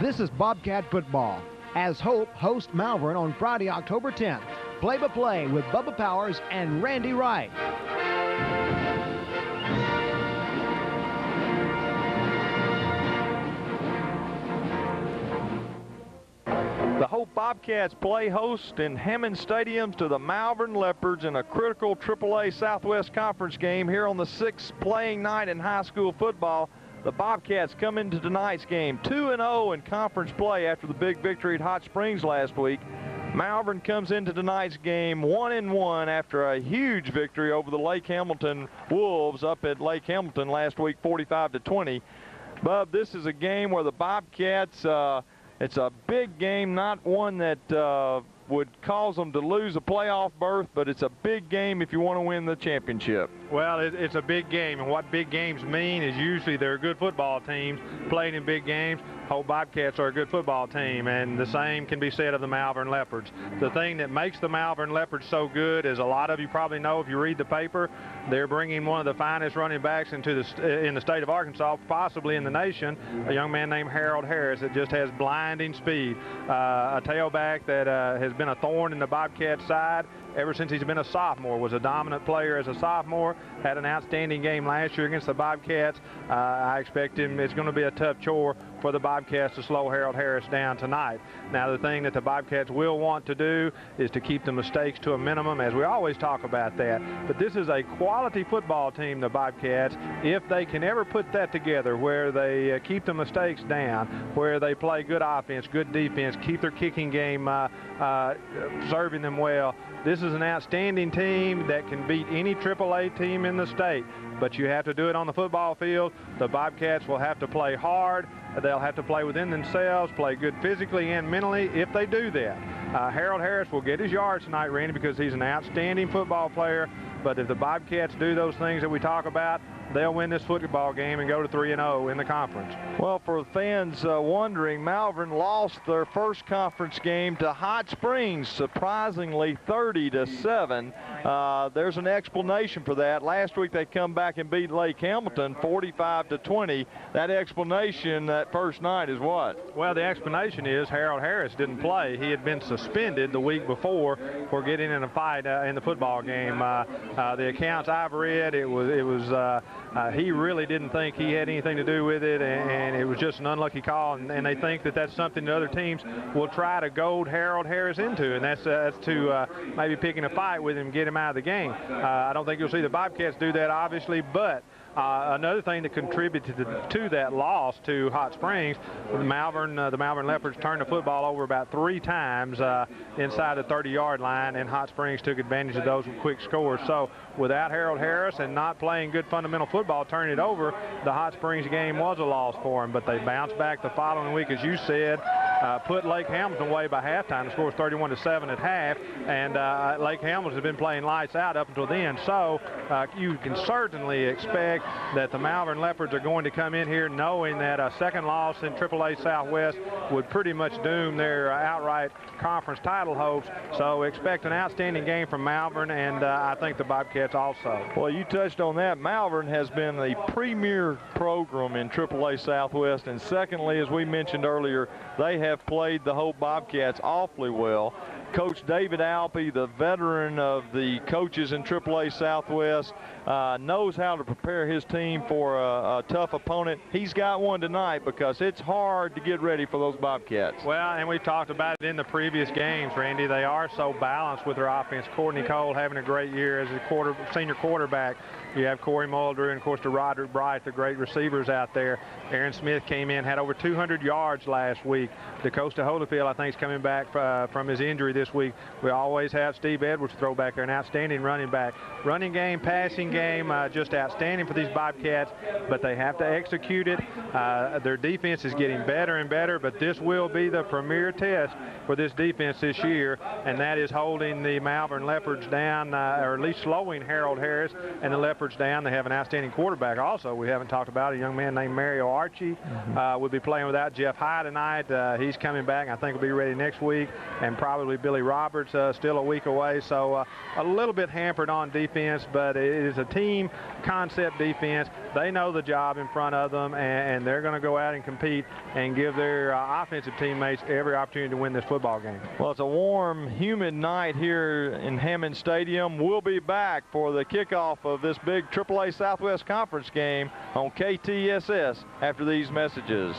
This is Bobcat football, as Hope hosts Malvern on Friday, October 10th. Play-by-play with Bubba Powers and Randy Wright. The Hope Bobcats play host in Hammond Stadium to the Malvern Leopards in a critical AAA Southwest Conference game here on the 6th playing night in high school football. The Bobcats come into tonight's game 2-0 in conference play after the big victory at Hot Springs last week. Malvern comes into tonight's game 1-1 after a huge victory over the Lake Hamilton Wolves up at Lake Hamilton last week, 45-20. Bub, this is a game where the Bobcats, it's a big game, not one that would cause them to lose a playoff berth, but it's a big game if you want to win the championship. Well, it's a big game, and what big games mean is usually they're good football teams playing in big games. Hope Bobcats are a good football team, and the same can be said of the Malvern Leopards. The thing that makes the Malvern Leopards so good, as a lot of you probably know if you read the paper, they're bringing one of the finest running backs in the state of Arkansas, possibly in the nation, a young man named Harold Harris that just has blinding speed, a tailback that has been a thorn in the Bobcats' side ever since he's been a sophomore, was a dominant player as a sophomore, had an outstanding game last year against the Bobcats. I expect him, it's going to be a tough chore for the Bobcats to slow Harold Harris down tonight. Now, the thing that the Bobcats will want to do is to keep the mistakes to a minimum, as we always talk about that. But this is a quality football team, the Bobcats. If they can ever put that together, where they keep the mistakes down, where they play good offense, good defense, keep their kicking game serving them well, this is an outstanding team that can beat any AAA team in the state. But you have to do it on the football field. The Bobcats will have to play hard. They'll have to play within themselves, play good physically and mentally. If they do that, Harold Harris will get his yards tonight, Randy, because he's an outstanding football player. But if the Bobcats do those things that we talk about, they'll win this football game and go to 3-0 in the conference. Well, for fans wondering, Malvern lost their first conference game to Hot Springs, surprisingly 30-7. There's an explanation for that. Last week they come back and beat Lake Hamilton 45-20. That explanation that first night is what? Well, the explanation is Harold Harris didn't play. He had been suspended the week before for getting in a fight in the football game. The accounts I've read, he really didn't think he had anything to do with it, and it was just an unlucky call, and they think that that's something that other teams will try to goad Harold Harris into, and that's to maybe picking a fight with him, get him out of the game. I don't think you'll see the Bobcats do that, obviously, but another thing that contributed to that loss to Hot Springs, the Malvern Leopards turned the football over about 3 times inside the 30-yard line, and Hot Springs took advantage of those with quick scores. So without Harold Harris and not playing good fundamental football, turning it over, the Hot Springs game was a loss for them. But they bounced back the following week, as you said, put Lake Hamilton away by halftime. The score was 31-7 at half, and Lake Hamilton has been playing lights out up until then. So you can certainly expect that the Malvern Leopards are going to come in here knowing that a second loss in AAA Southwest would pretty much doom their outright conference title hopes. So expect an outstanding game from Malvern, and I think the Bobcats also. Well, you touched on that. Malvern has been a premier program in AAA Southwest, and secondly, as we mentioned earlier, they have played the Hope Bobcats awfully well. Coach David Alpe, the veteran of the coaches in AAA Southwest, knows how to prepare his team for a tough opponent. He's got one tonight because it's hard to get ready for those Bobcats. Well, and we talked about it in the previous games, Randy. They are so balanced with their offense. Courtney Cole having a great year as a senior quarterback. You have Corey Mulder and, of course, the Roderick Bright, the great receivers out there. Aaron Smith came in, had over 200 yards last week. DeCosta Holyfield, I think, is coming back from his injury this week. We always have Steve Edwards throw back there, an outstanding running back. Running game, passing game, just outstanding for these Bobcats, but they have to execute it. Their defense is getting better and better, but this will be the premier test for this defense this year, and that is holding the Malvern Leopards down, or at least slowing Harold Harris and the Leopards efforts down. They have an outstanding quarterback also we haven't talked about, a young man named Mario Archie. Will be playing without Jeff High tonight. He's coming back. I think will be ready next week. And probably Billy Roberts still a week away. So a little bit hampered on defense, but it is a team concept defense. They know the job in front of them, and they're going to go out and compete and give their offensive teammates every opportunity to win this football game. Well, it's a warm, humid night here in Hammond Stadium. We'll be back for the kickoff of this big AAA Southwest Conference game on KTSS after these messages.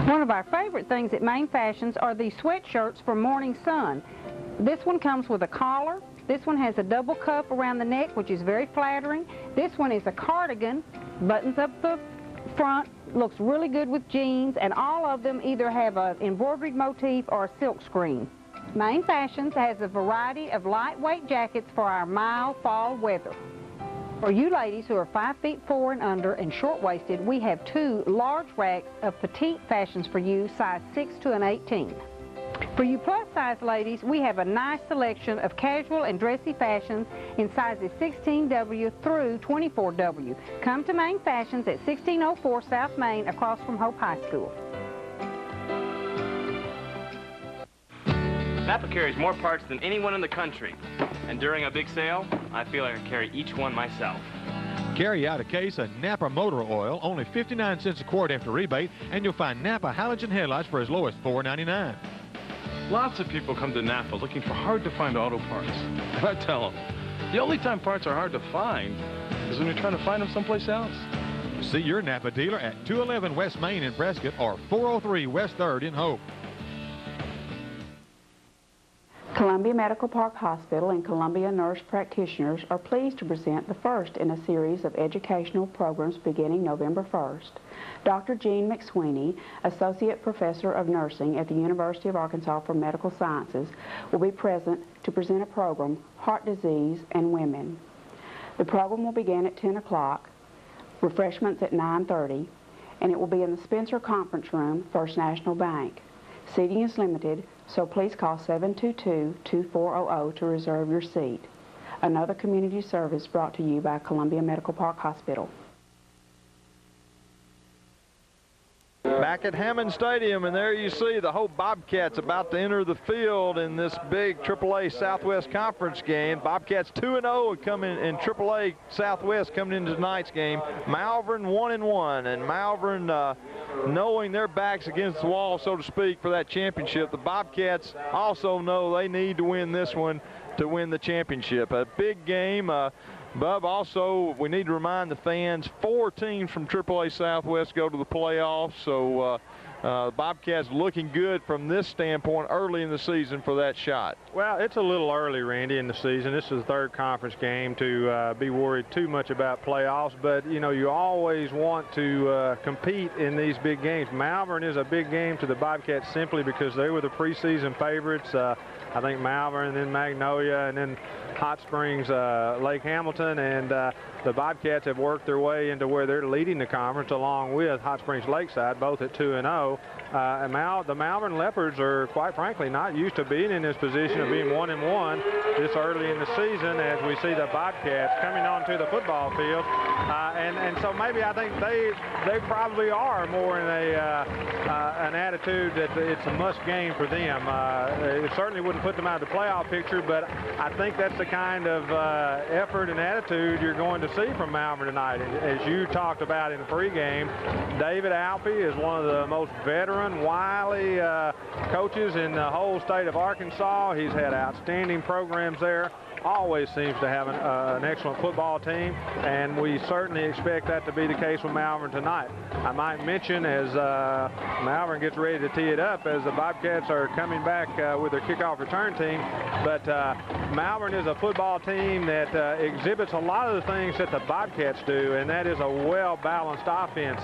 One of our favorite things at Main Fashions are these sweatshirts from Morning Sun. This one comes with a collar. This one has a double cuff around the neck, which is very flattering. This one is a cardigan, buttons up the front, looks really good with jeans, and all of them either have an embroidered motif or a silk screen. Main Fashions has a variety of lightweight jackets for our mild fall weather. For you ladies who are 5'4" and under and short-waisted, we have 2 large racks of petite fashions for you, size 6 to an 18. For you plus-size ladies, we have a nice selection of casual and dressy fashions in sizes 16W through 24W. Come to Main Fashions at 1604 South Main across from Hope High School. Napa carries more parts than anyone in the country. And during a big sale, I feel I can carry each one myself. Carry out a case of Napa motor oil, only 59 cents a quart after rebate, and you'll find Napa halogen headlights for as low as $4.99. Lots of people come to Napa looking for hard-to-find auto parts. And I tell them, the only time parts are hard to find is when you're trying to find them someplace else. See your Napa dealer at 211 West Main in Prescott or 403 West 3rd in Hope. Columbia Medical Park Hospital and Columbia Nurse Practitioners are pleased to present the first in a series of educational programs beginning November 1st. Dr. Jean McSweeney, Associate Professor of Nursing at the University of Arkansas for Medical Sciences, will be present to present a program, Heart Disease and Women. The program will begin at 10 o'clock, refreshments at 9:30, and it will be in the Spencer Conference Room, First National Bank. Seating is limited, so please call 722-2400 to reserve your seat. Another community service brought to you by Columbia Medical Park Hospital. Back at Hammond Stadium, and there you see the Hope Bobcats about to enter the field in this big AAA Southwest Conference game. Bobcats 2-0 coming in AAA Southwest coming into tonight's game. Malvern 1-1, and Malvern knowing their backs against the wall, so to speak, for that championship. The Bobcats also know they need to win this one to win the championship. A big game. Bub, also, we need to remind the fans, 4 teams from AAA Southwest go to the playoffs, so Bobcats looking good from this standpoint early in the season for that shot. Well, it's a little early, Randy, in the season. This is the 3rd conference game to be worried too much about playoffs, but, you know, you always want to compete in these big games. Malvern is a big game to the Bobcats simply because they were the preseason favorites. I think Malvern, and then Magnolia, and then Hot Springs, Lake Hamilton, and the Bobcats have worked their way into where they're leading the conference along with Hot Springs Lakeside, both at 2-0. And the Malvern Leopards are, quite frankly, not used to being in this position of being 1-1 this early in the season, as we see the Bobcats coming onto the football field. And so maybe I think they probably are more in an attitude that it's a must game for them. It certainly wouldn't put them out of the playoff picture, but I think that's the kind of effort and attitude you're going to see from Malvern tonight. As you talked about in the pregame, David Alfie is one of the most veteran, wily coaches in the whole state of Arkansas. He's had outstanding programs there. Always seems to have an excellent football team, and we certainly expect that to be the case with Malvern tonight. I might mention, as Malvern gets ready to tee it up, as the Bobcats are coming back with their kickoff return team, but Malvern is a football team that exhibits a lot of the things that the Bobcats do, and that is a well-balanced offense.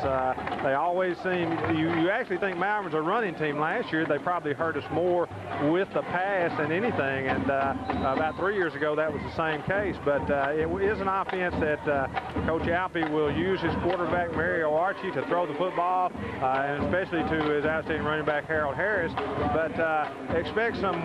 They always seem, you actually think Malvern's a running team. Last year they probably hurt us more with the pass than anything, and about 3 years ago that was the same case, but it is an offense that Coach Alpy will use his quarterback, Mario Archie, to throw the football, and especially to his outstanding running back, Harold Harris. But expect some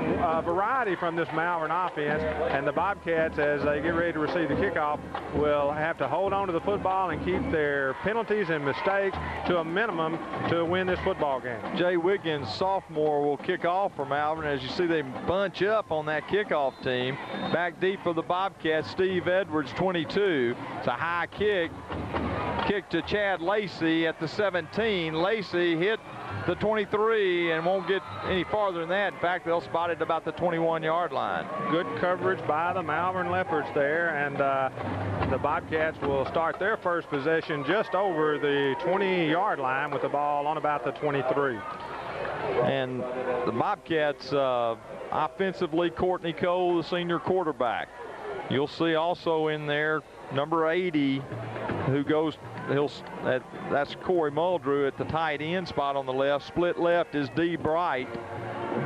variety from this Malvern offense, and the Bobcats, as they get ready to receive the kickoff, will have to hold on to the football and keep their penalties and mistakes to a minimum to win this football game. Jay Wiggins, sophomore, will kick off for Malvern. As you see, they bunch up on that kickoff team. Back deep for the Bobcats, Steve Edwards, 22. It's a high kick. Kick to Chad Lacey at the 17. Lacey hit the 23 and won't get any farther than that. In fact, they'll spot it about the 21-yard line. Good coverage by the Malvern Leopards there, and the Bobcats will start their first possession just over the 20-yard line with the ball on about the 23. And the Bobcats offensively, Courtney Cole, the senior quarterback. You'll see also in there number 80, who goes, that's Corey Muldrew at the tight end spot on the left. Split left is D. Bright,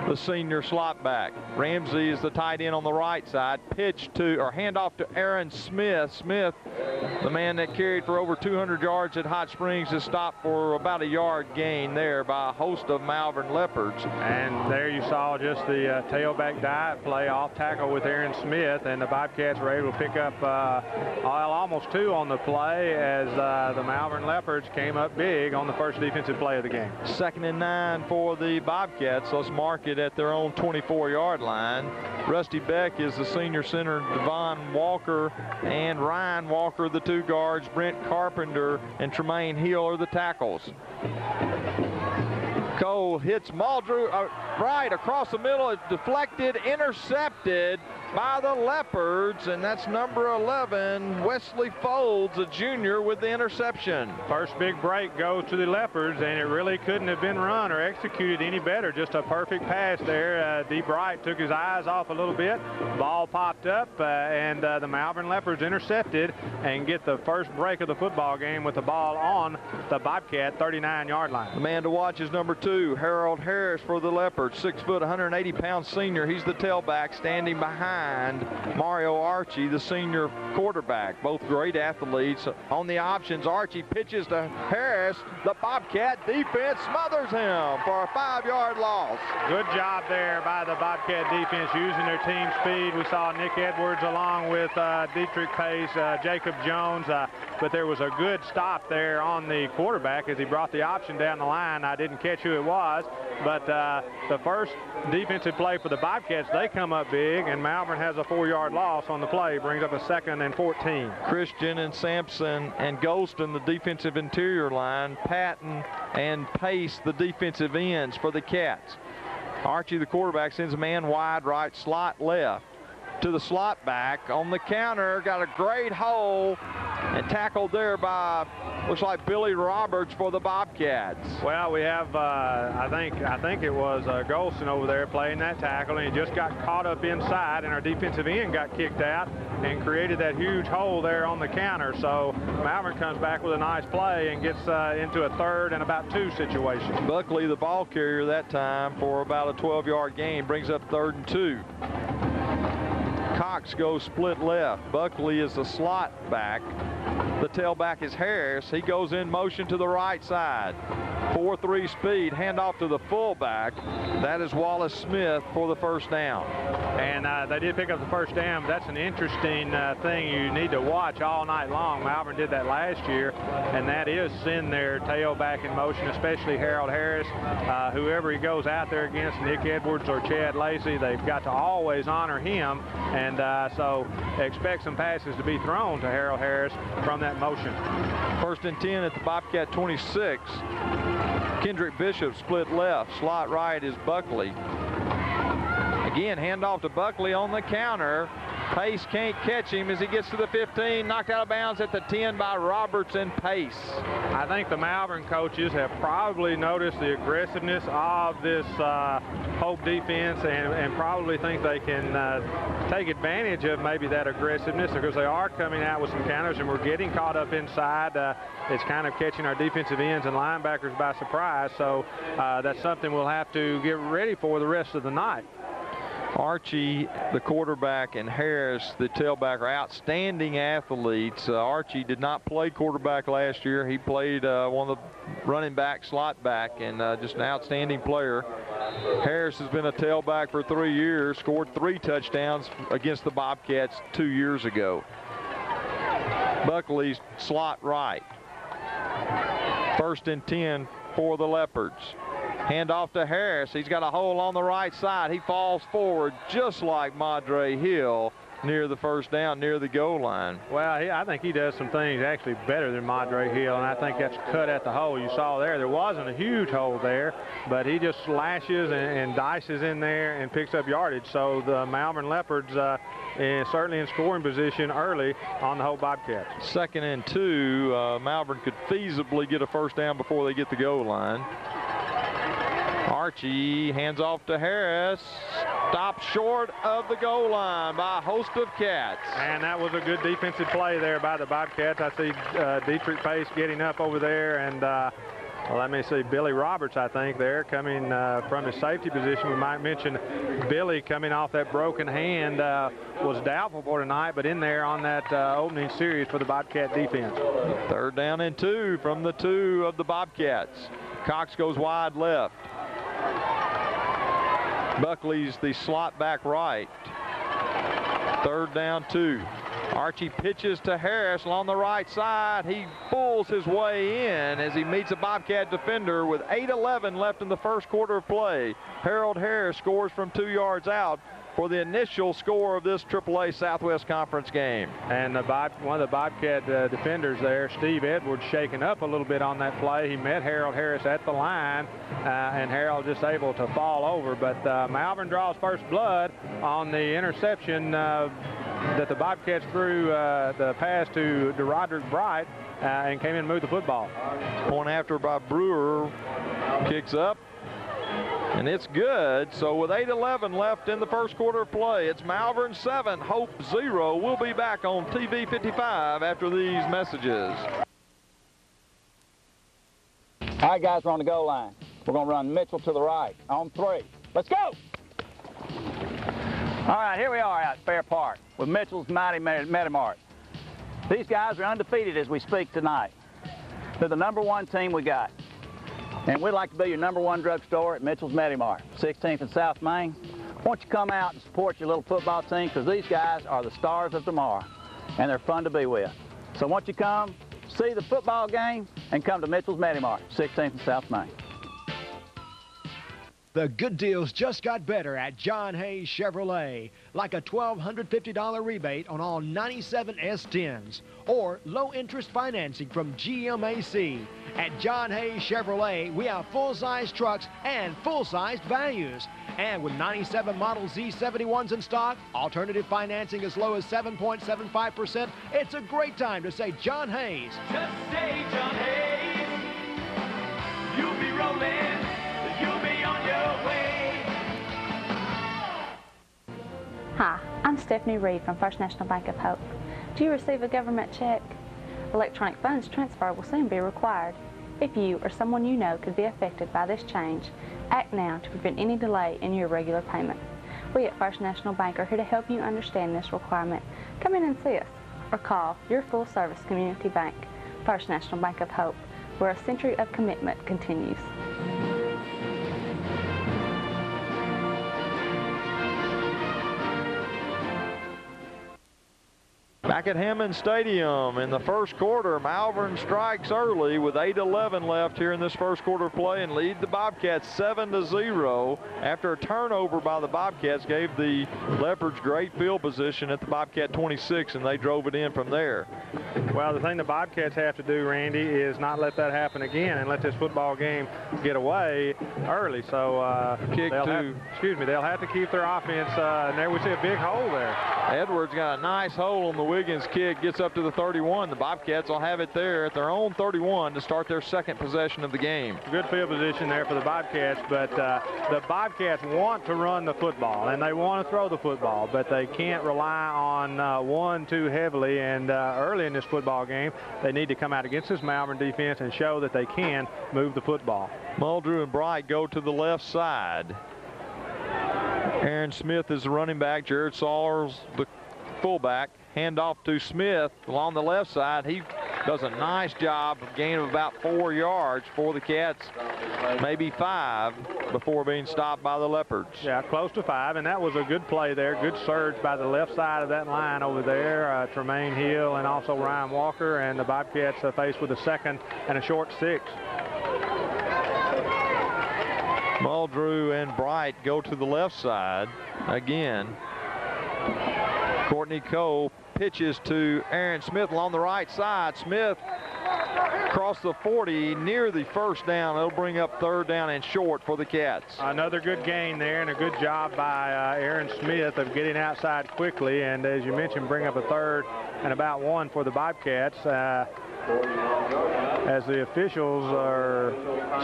the senior slot back. Ramsey is the tight end on the right side. Pitch to, or handoff to Aaron Smith. Smith, the man that carried for over 200 yards at Hot Springs, is stopped for about a yard gain there by a host of Malvern Leopards. And there you saw just the tailback dive play off tackle with Aaron Smith, and the Bobcats were able to pick up almost 2 on the play as the Malvern Leopards came up big on the first defensive play of the game. 2nd and 9 for the Bobcats. Let's mark it at their own 24-yard line. Rusty Beck is the senior center. Devon Walker and Ryan Walker, the 2 guards. Brent Carpenter and Tremaine Hill are the tackles. Cole hits Muldrew right across the middle. It's deflected, intercepted by the Leopards, and that's number 11, Wesley Folds, a junior, with the interception. First big break goes to the Leopards, and it really couldn't have been run or executed any better. Just a perfect pass there. D. Bright took his eyes off a little bit. Ball popped up, and the Malvern Leopards intercepted and get the first break of the football game with the ball on the Bobcat 39-yard line. The man to watch is number 2, Harold Harris for the Leopards, 6 foot, 180-pound senior. He's the tailback standing behind Mario Archie, the senior quarterback. Both great athletes. On the options, Archie pitches to Harris. The Bobcat defense smothers him for a 5-yard loss. Good job there by the Bobcat defense using their team speed. We saw Nick Edwards along with Dietrich Pace, Jacob Jones, but there was a good stop there on the quarterback as he brought the option down the line. I didn't catch who it was, but the first defensive play for the Bobcats, they come up big, and Malvern has a 4-yard loss on the play, brings up a 2nd and 14. Christian and Sampson and Golston, the defensive interior line. Patton and Pace, the defensive ends for the Cats. Archie, the quarterback, sends a man wide right, slot left to the slot back. On the counter, got a great hole and tackled there by, looks like Billy Roberts for the Bobcats. Well, we have, I think it was Golston over there playing that tackle, and he just got caught up inside, and our defensive end got kicked out and created that huge hole there on the counter. So Malvern comes back with a nice play and gets into a 3rd and about 2 situation. Buckley, the ball carrier that time for about a 12-yard gain, brings up 3rd and 2. Cox goes split left. Buckley is the slot back. The tailback is Harris. He goes in motion to the right side. 4-3 speed, handoff to the fullback. That is Wallace Smith for the first down. And they did pick up the first down. That's an interesting thing you need to watch all night long. Malvern did that last year, and that is send their tailback in motion, especially Harold Harris. Whoever he goes out there against, Nick Edwards or Chad Lacey, they've got to always honor him, and so expect some passes to be thrown to Harold Harris from that motion. 1st and 10 at the Bobcat 26. Kendrick Bishop split left. Slot right is Buckley. Again, handoff to Buckley on the counter. Pace can't catch him as he gets to the 15, knocked out of bounds at the 10 by Roberts and Pace. I think the Malvern coaches have probably noticed the aggressiveness of this Hope defense and probably think they can take advantage of maybe that aggressiveness, because they are coming out with some counters and we're getting caught up inside. It's kind of catching our defensive ends and linebackers by surprise, so that's something we'll have to get ready for the rest of the night. Archie, the quarterback, and Harris, the tailback, are outstanding athletes. Archie did not play quarterback last year. He played one of the running back, slot back, and just an outstanding player. Harris has been a tailback for 3 years, scored 3 touchdowns against the Bobcats 2 years ago. Buckley's slot right. 1st and 10 for the Leopards. Hand off to Harris. He's got a hole on the right side. He falls forward just like Madre Hill near the first down, near the goal line. Well, I think he does some things actually better than Madre Hill, and I think that's cut at the hole. You saw there wasn't a huge hole there, but he just slashes and dices in there and picks up yardage. So the Malvern Leopards certainly in scoring position early on the Hope Bobcats. 2nd and 2. Malvern could feasibly get a first down before they get the goal line. Archie hands off to Harris. Stopped short of the goal line by a host of Cats. And that was a good defensive play there by the Bobcats. I see Dietrich Pace getting up over there, and let me see, Billy Roberts, I think, there coming from his safety position. We might mention Billy coming off that broken hand was doubtful for tonight, but in there on that opening series for the Bobcat defense. 3rd down and 2 from the 2 of the Bobcats. Cox goes wide left. Buckley's the slot back right. 3rd down 2. Archie pitches to Harris along the right side. He pulls his way in as he meets a Bobcat defender with 8:11 left in the first quarter of play. Harold Harris scores from 2 yards out for the initial score of this AAA Southwest Conference game. And one of the Bobcat defenders there, Steve Edwards, shaken up a little bit on that play. He met Harold Harris at the line, and Harold just able to fall over. But Malvern draws first blood on the interception that the Bobcats threw the pass to Roderick Bright and came in and moved the football. Point after by Brewer, kicks up. And it's good. So with 8:11 left in the first quarter of play, it's Malvern 7, Hope 0. We'll be back on TV 55 after these messages. All right, guys, we're on the goal line. We're going to run Mitchell to the right on 3. Let's go! All right, here we are at Fair Park with Mitchell's Mighty Metamart. These guys are undefeated as we speak tonight. They're the #1 team we got. And we'd like to be your #1 drugstore at Mitchell's Metamart, 16th and South Main. Why don't you come out and support your little football team, because these guys are the stars of tomorrow, and they're fun to be with. So why don't you come see the football game and come to Mitchell's Metamart, 16th and South Main. The good deals just got better at John Hayes Chevrolet, like a $1,250 rebate on all 97 S10s, or low-interest financing from GMAC. At John Hayes Chevrolet, we have full-size trucks and full-sized values. And with 97 model Z71s in stock, alternative financing as low as 7.75%, it's a great time to say John Hayes. Just say John Hayes. You'll be rolling. You'll be on your way. Hi, I'm Stephanie Reed from First National Bank of Hope. Do you receive a government check? Electronic funds transfer will soon be required. If you or someone you know could be affected by this change, act now to prevent any delay in your regular payment. We at First National Bank are here to help you understand this requirement. Come in and see us or call your full-service community bank, First National Bank of Hope, where a century of commitment continues. Back at Hammond Stadium in the first quarter, Malvern strikes early with 8:11 left here in this first quarter play and lead the Bobcats 7-0 after a turnover by the Bobcats gave the Leopards great field position at the Bobcat 26, and they drove it in from there. Well, the thing the Bobcats have to do, Randy, is not let that happen again and let this football game get away early. So they'll have to keep their offense, and there we see a big hole there. Edwards got a nice hole on the Wiggins kick, gets up to the 31. The Bobcats will have it there at their own 31 to start their second possession of the game. Good field position there for the Bobcats, but the Bobcats want to run the football and they want to throw the football, but they can't rely on one too heavily. And early in this football game, they need to come out against this Malvern defense and show that they can move the football. Muldrew and Bright go to the left side. Aaron Smith is the running back. Jared Sawyer's the fullback. Handoff to Smith along the left side. He does a nice job of gain of about 4 yards for the Cats, maybe 5, before being stopped by the Leopards. Yeah, close to 5, and that was a good play there. Good surge by the left side of that line over there. Tremaine Hill and also Ryan Walker, and the Bobcats are faced with a 2nd and a short 6. Muldrew and Bright go to the left side again. Courtney Cole pitches to Aaron Smith along the right side. Smith across the 40 near the first down. It'll bring up 3rd down and short for the Cats. Another good gain there, and a good job by Aaron Smith of getting outside quickly, and as you mentioned, bring up a 3rd and about 1 for the Bobcats as the officials are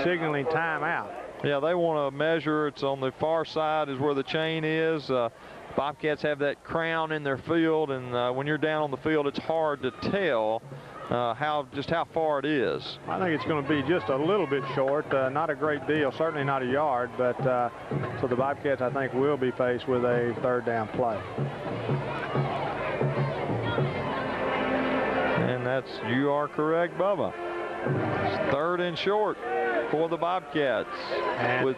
signaling timeout. Yeah, they want to measure. It's on the far side is where the chain is. Bobcats have that crown in their field, and when you're down on the field, it's hard to tell just how far it is. I think it's going to be just a little bit short, not a great deal, certainly not a yard, but so the Bobcats, I think, will be faced with a 3rd down play. And you are correct, Bubba. It's 3rd and short for the Bobcats. And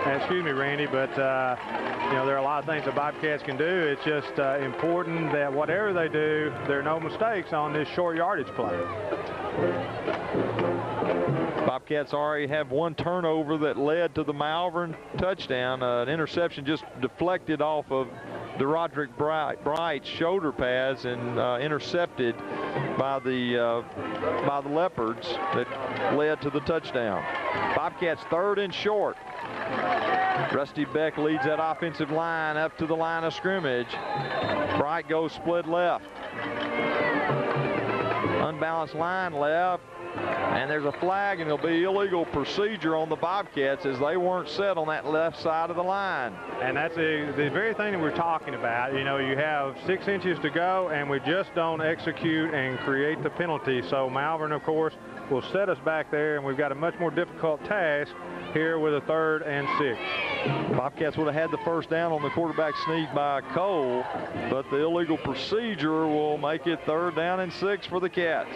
excuse me, Randy, but you know, there are a lot of things the Bobcats can do. It's just important that whatever they do, there are no mistakes on this short yardage play. Bobcats already have 1 turnover that led to the Malvern touchdown. An interception just deflected off of DeRoderick Bright's shoulder pads and intercepted by the Leopards that led to the touchdown. Bobcats 3rd and short. Rusty Beck leads that offensive line up to the line of scrimmage. Bright goes split left. Unbalanced line left. And there's a flag, and it'll be illegal procedure on the Bobcats as they weren't set on that left side of the line. And that's the very thing that we're talking about. You know, you have 6 inches to go, and we just don't execute and create the penalty. So Malvern, of course, will set us back there, and we've got a much more difficult task here with a 3rd and 6. Bobcats would have had the 1st down on the quarterback sneak by Cole, but the illegal procedure will make it 3rd down and 6 for the Cats.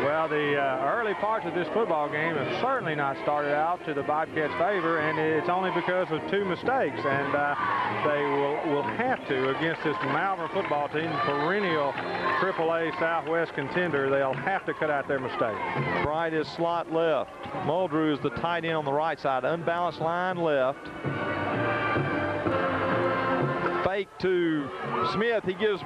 Well, the early parts of this football game have certainly not started out to the Bobcats' favor, and it's only because of 2 mistakes, and they will have to against this Malvern football team, perennial AAA Southwest contender. They'll have to cut out their mistakes. Bright is slot left. Muldrew is the tight end on the right side. Unbalanced line left. Fake to Smith. He gives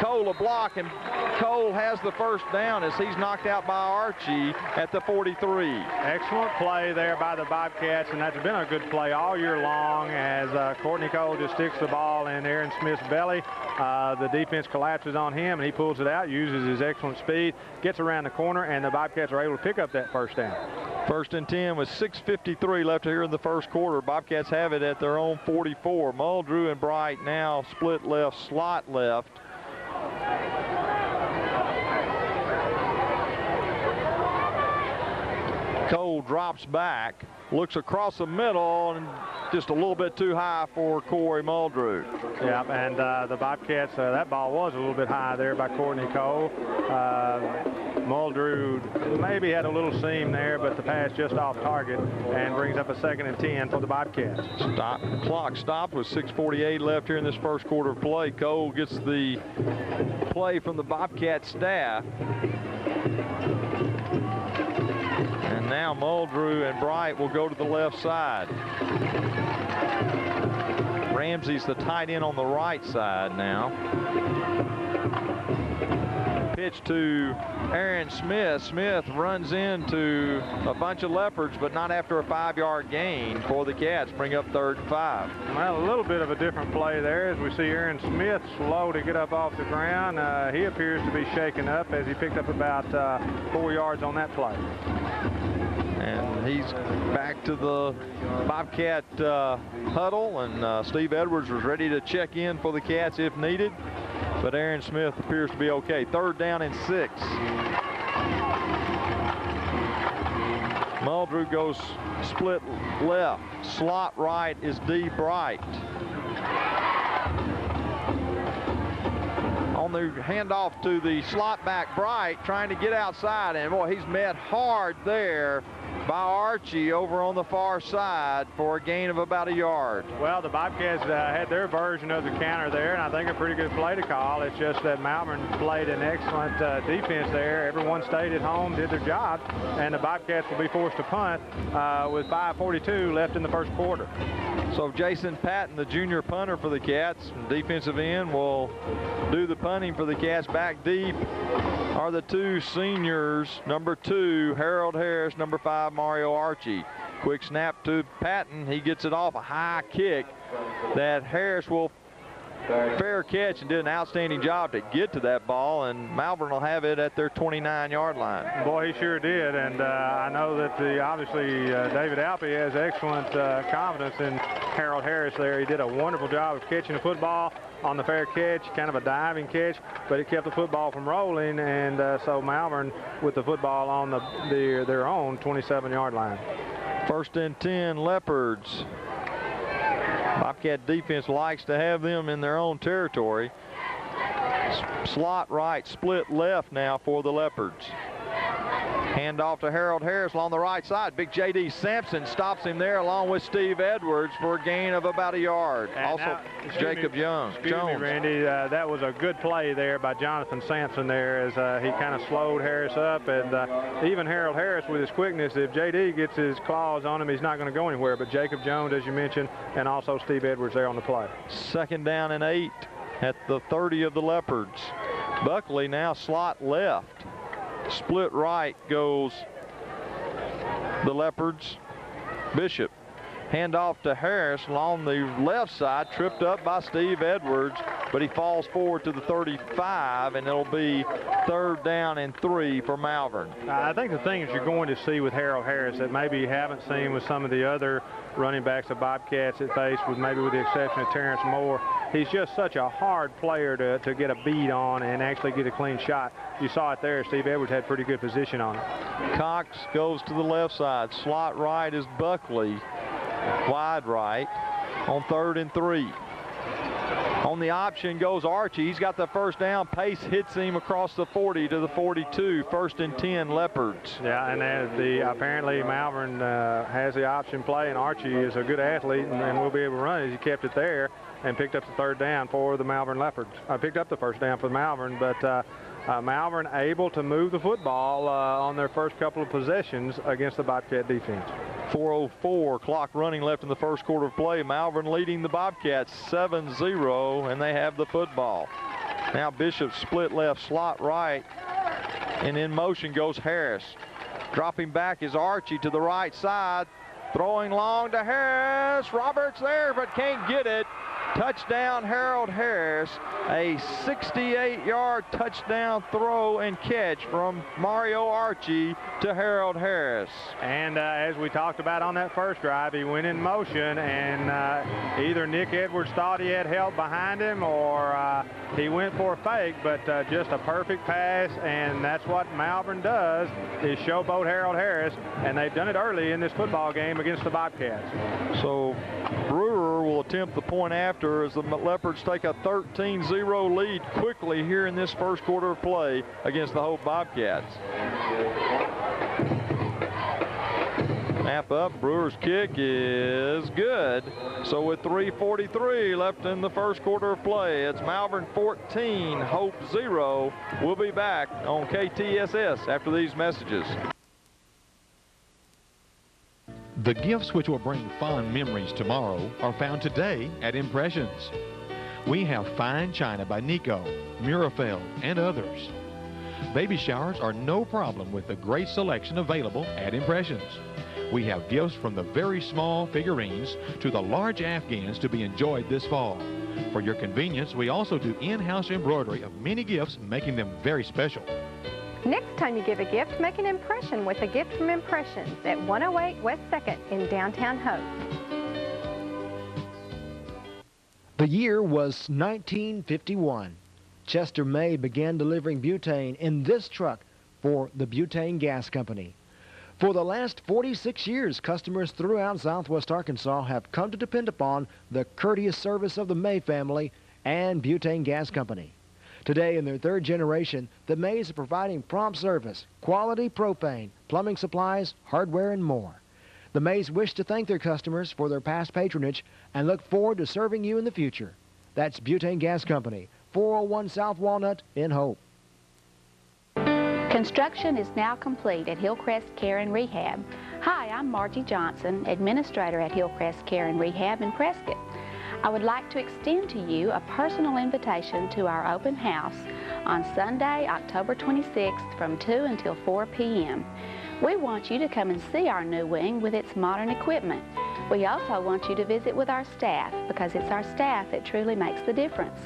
Cole a block, and Cole has the 1st down as he's knocked out by Archie at the 43. Excellent play there by the Bobcats, and that's been a good play all year long as Courtney Cole just sticks the ball in Aaron Smith's belly. The defense collapses on him, and he pulls it out, uses his excellent speed, gets around the corner, and the Bobcats are able to pick up that 1st down. 1st and 10 with 6:53 left here in the 1st quarter. Bobcats have it at their own 44. Muldrew and Bright now split left, slot left. Cole drops back, looks across the middle, and just a little bit too high for Corey Muldrew. Yeah, and the Bobcats, that ball was a little bit high there by Courtney Cole. Muldrew maybe had a little seam there, but the pass just off target and brings up a 2nd and 10 for the Bobcats. Clock stopped with 6:48 left here in this 1st quarter of play. Cole gets the play from the Bobcat staff. And now Muldrew and Bright will go to the left side. Ramsey's the tight end on the right side now. Pitch to Aaron Smith. Smith runs into a bunch of Leopards, but not after a 5-yard gain for the Cats. Bring up 3rd and 5. Well, a little bit of a different play there as we see Aaron Smith slow to get up off the ground. He appears to be shaken up as he picked up about 4 yards on that play. And he's back to the Bobcat huddle, and Steve Edwards was ready to check in for the Cats if needed. But Aaron Smith appears to be okay. 3rd down and 6. Muldrew goes split left. Slot right is D. Bright. On the handoff to the slot back Bright, trying to get outside, and boy, he's met hard there by Archie over on the far side for a gain of about a yard. Well, the Bobcats had their version of the counter there, and I think a pretty good play to call. It's just that Malvern played an excellent defense there. Everyone stayed at home, did their job, and the Bobcats will be forced to punt with 5:42 left in the first quarter. So Jason Patton, the junior punter for the Cats, defensive end, will do the punting for the Cats. Back deep are the two seniors, number 2, Harold Harris, number 5, Mario Archie. Quick snap to Patton. He gets it off a high kick that Harris will fair catch and did an outstanding job to get to that ball, and Malvern will have it at their 29-yard line. Boy, he sure did, and I know that obviously David Alpey has excellent confidence in Harold Harris there. He did a wonderful job of catching the football on the fair catch, kind of a diving catch, but it kept the football from rolling, and so Malvern with the football on their own 27-yard line. 1st and 10, Leopards. Bobcat defense likes to have them in their own territory. Slot right, split left now for the Leopards. Hand off to Harold Harris along the right side. Big J.D. Sampson stops him there along with Steve Edwards for a gain of about a yard. And also, now, Jacob Jones. Excuse me, Randy. That was a good play there by Jonathan Sampson there as he kind of slowed Harris up. And even Harold Harris with his quickness, if J.D. gets his claws on him, he's not going to go anywhere. But Jacob Jones, as you mentioned, and also Steve Edwards there on the play. 2nd down and 8 at the 30 of the Leopards. Buckley now slot left. Split right goes the Leopards. Bishop. Hand off to Harris along the left side, tripped up by Steve Edwards, but he falls forward to the 35, and it'll be 3rd down and 3 for Malvern. I think the thing that you're going to see with Harold Harris that maybe you haven't seen with some of the other running backs of Bobcats that face, maybe with the exception of Terrence Moore, he's just such a hard player to get a beat on and actually get a clean shot. You saw it there. Steve Edwards had pretty good position on it. Cox goes to the left side. Slot right is Buckley. Wide right on 3rd and 3. On the option goes Archie. He's got the 1st down. Pace hits him across the 40 to the 42. 1st and 10 Leopards. Yeah, and apparently Malvern has the option play, and Archie is a good athlete, and will be able to run it. He kept it there and picked up the 3rd down for the Malvern Leopards. Picked up the 1st down for Malvern, but Malvern able to move the football on their first couple of possessions against the Bobcat defense. 4:04 clock running left in the first quarter of play. Malvern leading the Bobcats 7-0, and they have the football. Now Bishop split left, slot right, and in motion goes Harris. Dropping back is Archie to the right side, throwing long to Harris. Roberts there, but can't get it. Touchdown Harold Harris, a 68-yard touchdown throw and catch from Mario Archie to Harold Harris. And as we talked about on that first drive, he went in motion, and either Nick Edwards thought he had help behind him, or he went for a fake, but just a perfect pass, and that's what Malvern does, is showboat Harold Harris, and they've done it early in this football game against the Bobcats. So Brewer will attempt the point after as the Leopards take a 13-0 lead quickly here in this first quarter of play against the Hope Bobcats. Snap up, Brewer's kick is good. So with 3:43 left in the first quarter of play, it's Malvern 14, Hope 0. We'll be back on KTSS after these messages. The gifts which will bring fond memories tomorrow are found today at Impressions. We have fine china by Nico, Murafeld, and others. Baby showers are no problem with the great selection available at Impressions. We have gifts from the very small figurines to the large Afghans to be enjoyed this fall. For your convenience, we also do in-house embroidery of many gifts, making them very special. Next time you give a gift, make an impression with a gift from Impressions at 108 West 2nd in downtown Hope. The year was 1951. Chester May began delivering butane in this truck for the Butane Gas Company. For the last 46 years, customers throughout Southwest Arkansas have come to depend upon the courteous service of the May family and Butane Gas Company. Today, in their third generation, the Mays are providing prompt service, quality propane, plumbing supplies, hardware, and more. The Mays wish to thank their customers for their past patronage and look forward to serving you in the future. That's Butane Gas Company, 401 South Walnut in Hope. Construction is now complete at Hillcrest Care and Rehab. Hi, I'm Margie Johnson, Administrator at Hillcrest Care and Rehab in Prescott. I would like to extend to you a personal invitation to our open house on Sunday, October 26th from 2 until 4 p.m. We want you to come and see our new wing with its modern equipment. We also want you to visit with our staff because it's our staff that truly makes the difference.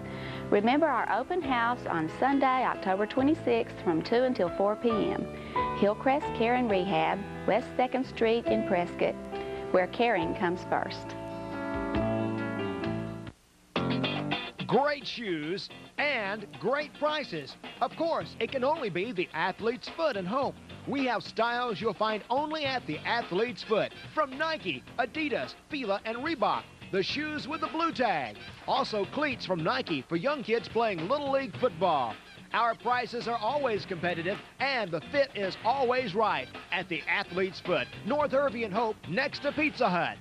Remember our open house on Sunday, October 26th from 2 until 4 p.m. Hillcrest Care and Rehab, West 2nd Street in Prescott, where caring comes first. Great shoes and great prices. Of course, it can only be the Athlete's Foot in Hope. We have styles you'll find only at the Athlete's Foot from Nike, Adidas, Fila, and Reebok. The shoes with the blue tag. Also cleats from Nike for young kids playing Little League football. Our prices are always competitive and the fit is always right at the Athlete's Foot, North Irving and Hope, next to Pizza Hut.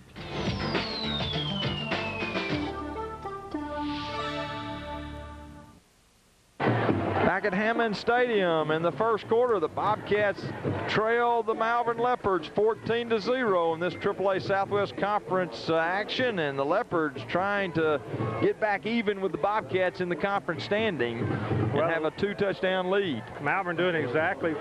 Back at Hammond Stadium in the first quarter, the Bobcats trailed the Malvern Leopards 14-0 in this AAA Southwest Conference action, and the Leopards trying to get back even with the Bobcats in the conference standing and have a 2-touchdown lead. Malvern doing exactly,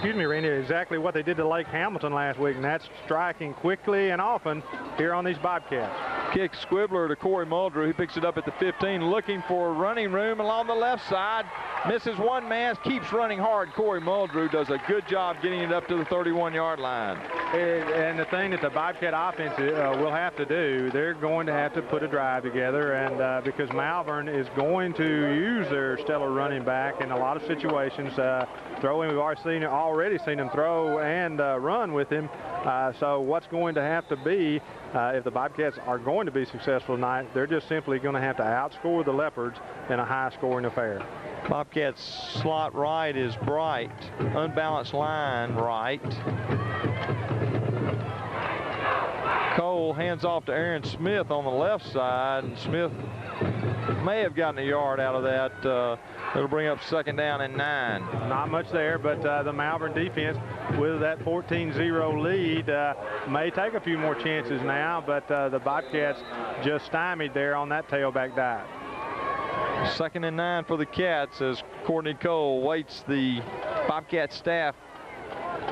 Randy, exactly what they did to Lake Hamilton last week, and that's striking quickly and often here on these Bobcats. Kick Squibbler to Corey Muldrew. He picks it up at the 15, looking for running room along the left side. Misses one man, keeps running hard. Corey Muldrew does a good job getting it up to the 31-yard line. And the thing that the Bobcat offense will have to do, they're going to have to put a drive together, and because Malvern is going to use their stellar running back in a lot of situations. Throwing, we've already seen him throw and run with him. So what's going to have to be, if the Bobcats are going to be successful tonight, they're just simply going to have to outscore the Leopards in a high-scoring affair. Bobcats slot right is Bright. Unbalanced line right. Cole hands off to Aaron Smith on the left side, and Smith may have gotten a yard out of that. It'll bring up 2nd down and 9. Not much there, but the Malvern defense with that 14-0 lead may take a few more chances now, but the Bobcats just stymied there on that tailback dive. 2nd and 9 for the Cats as Courtney Cole waits the Bobcat staff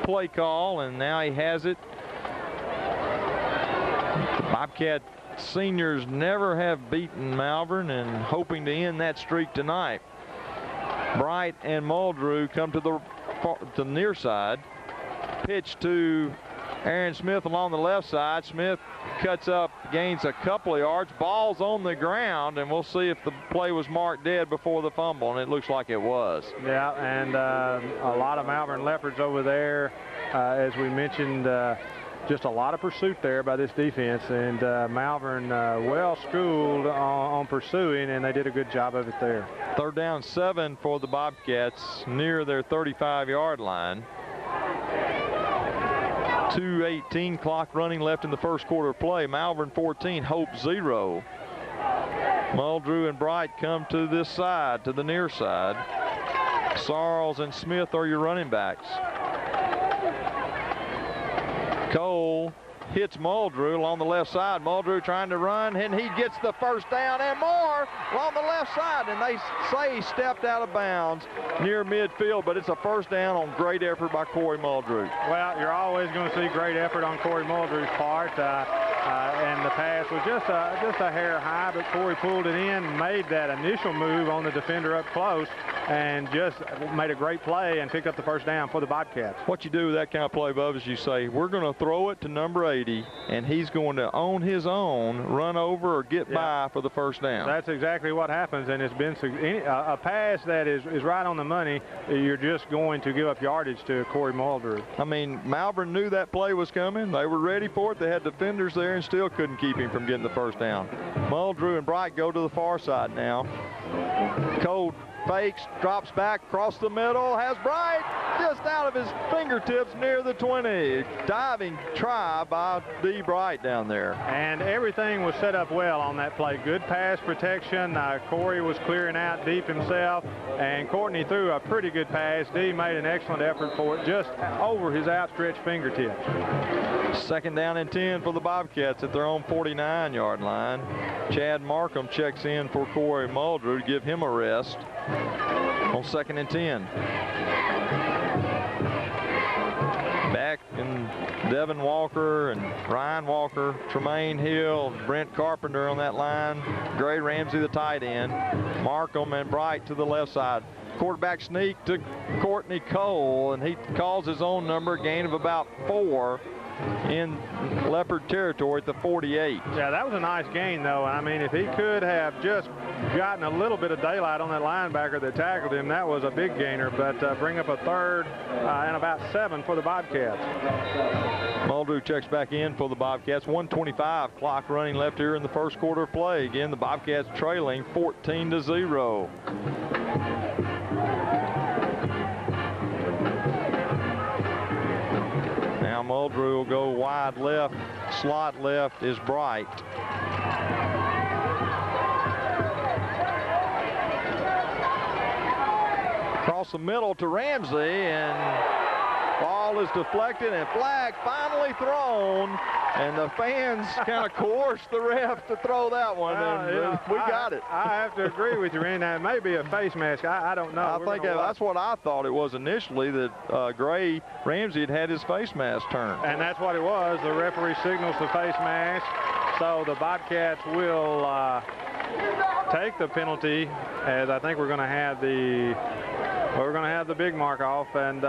play call, and now he has it. The Bobcat seniors never have beaten Malvern, and hoping to end that streak tonight. Bright and Muldrew come to the near side. Pitch to Aaron Smith along the left side. Smith cuts up, gains a couple of yards. Ball's on the ground, and we'll see if the play was marked dead before the fumble, and it looks like it was. Yeah, and a lot of Malvern Leopards over there, as we mentioned, just a lot of pursuit there by this defense, and Malvern well schooled on pursuing, and they did a good job of it there. 3rd down 7 for the Bobcats near their 35-yard line. 2:18 clock running left in the first quarter of play. Malvern 14, Hope 0. Muldrew and Bright come to this side, to the near side. Sarles and Smith are your running backs. Cole hits Muldrew along the left side. Muldrew trying to run, and he gets the 1st down and more along the left side, and they say he stepped out of bounds near midfield, but it's a 1st down on great effort by Corey Muldrew. Well, you're always going to see great effort on Corey Muldrew's part, and the pass was just a hair high, but Corey pulled it in, made that initial move on the defender up close, and just made a great play and picked up the first down for the Bobcats. What you do with that kind of play, Bub, is you say, we're going to throw it to number 80, and he's going to, on his own, run over or get by for the first down. That's exactly what happens, and it's been a pass that is right on the money. You're just going to give up yardage to Corey Muldrew. I mean, Malvern knew that play was coming. They were ready for it. They had defenders there and still couldn't keep him from getting the first down. Muldrew and Bright go to the far side now. Cole fakes, drops back, across the middle, has Bright just out of his fingertips near the 20. Diving try by D. Bright down there. And everything was set up well on that play. Good pass protection. Corey was clearing out deep himself, and Courtney threw a pretty good pass. D made an excellent effort for it, just over his outstretched fingertips. Second down and 10 for the Bobcats at their own 49-yard line. Chad Markham checks in for Corey Muldrew to give him a rest on 2nd and 10. Back in Devin Walker and Ryan Walker, Tremaine Hill, Brent Carpenter on that line. Gray Ramsey, the tight end. Markham and Bright to the left side. Quarterback sneak to Courtney Cole, and he calls his own number, a gain of about 4 in Leopard territory at the 48. Yeah, that was a nice gain, though. I mean, if he could have just gotten a little bit of daylight on that linebacker that tackled him, that was a big gainer. But bring up a third and about 7 for the Bobcats. Muldrew checks back in for the Bobcats. 1:25 clock running left here in the first quarter of play. Again, the Bobcats trailing 14-0. Now Muldrew will go wide left, slot left is Bright. Across the middle to Ramsey, and ball is deflected, and flag finally thrown, and the fans kind of coerced the ref to throw that one, and we got it. I have to agree with you, Randy. It may be a face mask. I don't know. I think that's what I thought it was initially, that Gray Ramsey had his face mask turned. And that's what it was. The referee signals the face mask. So the Bobcats will take the penalty, as I think we're going to have the big mark off, and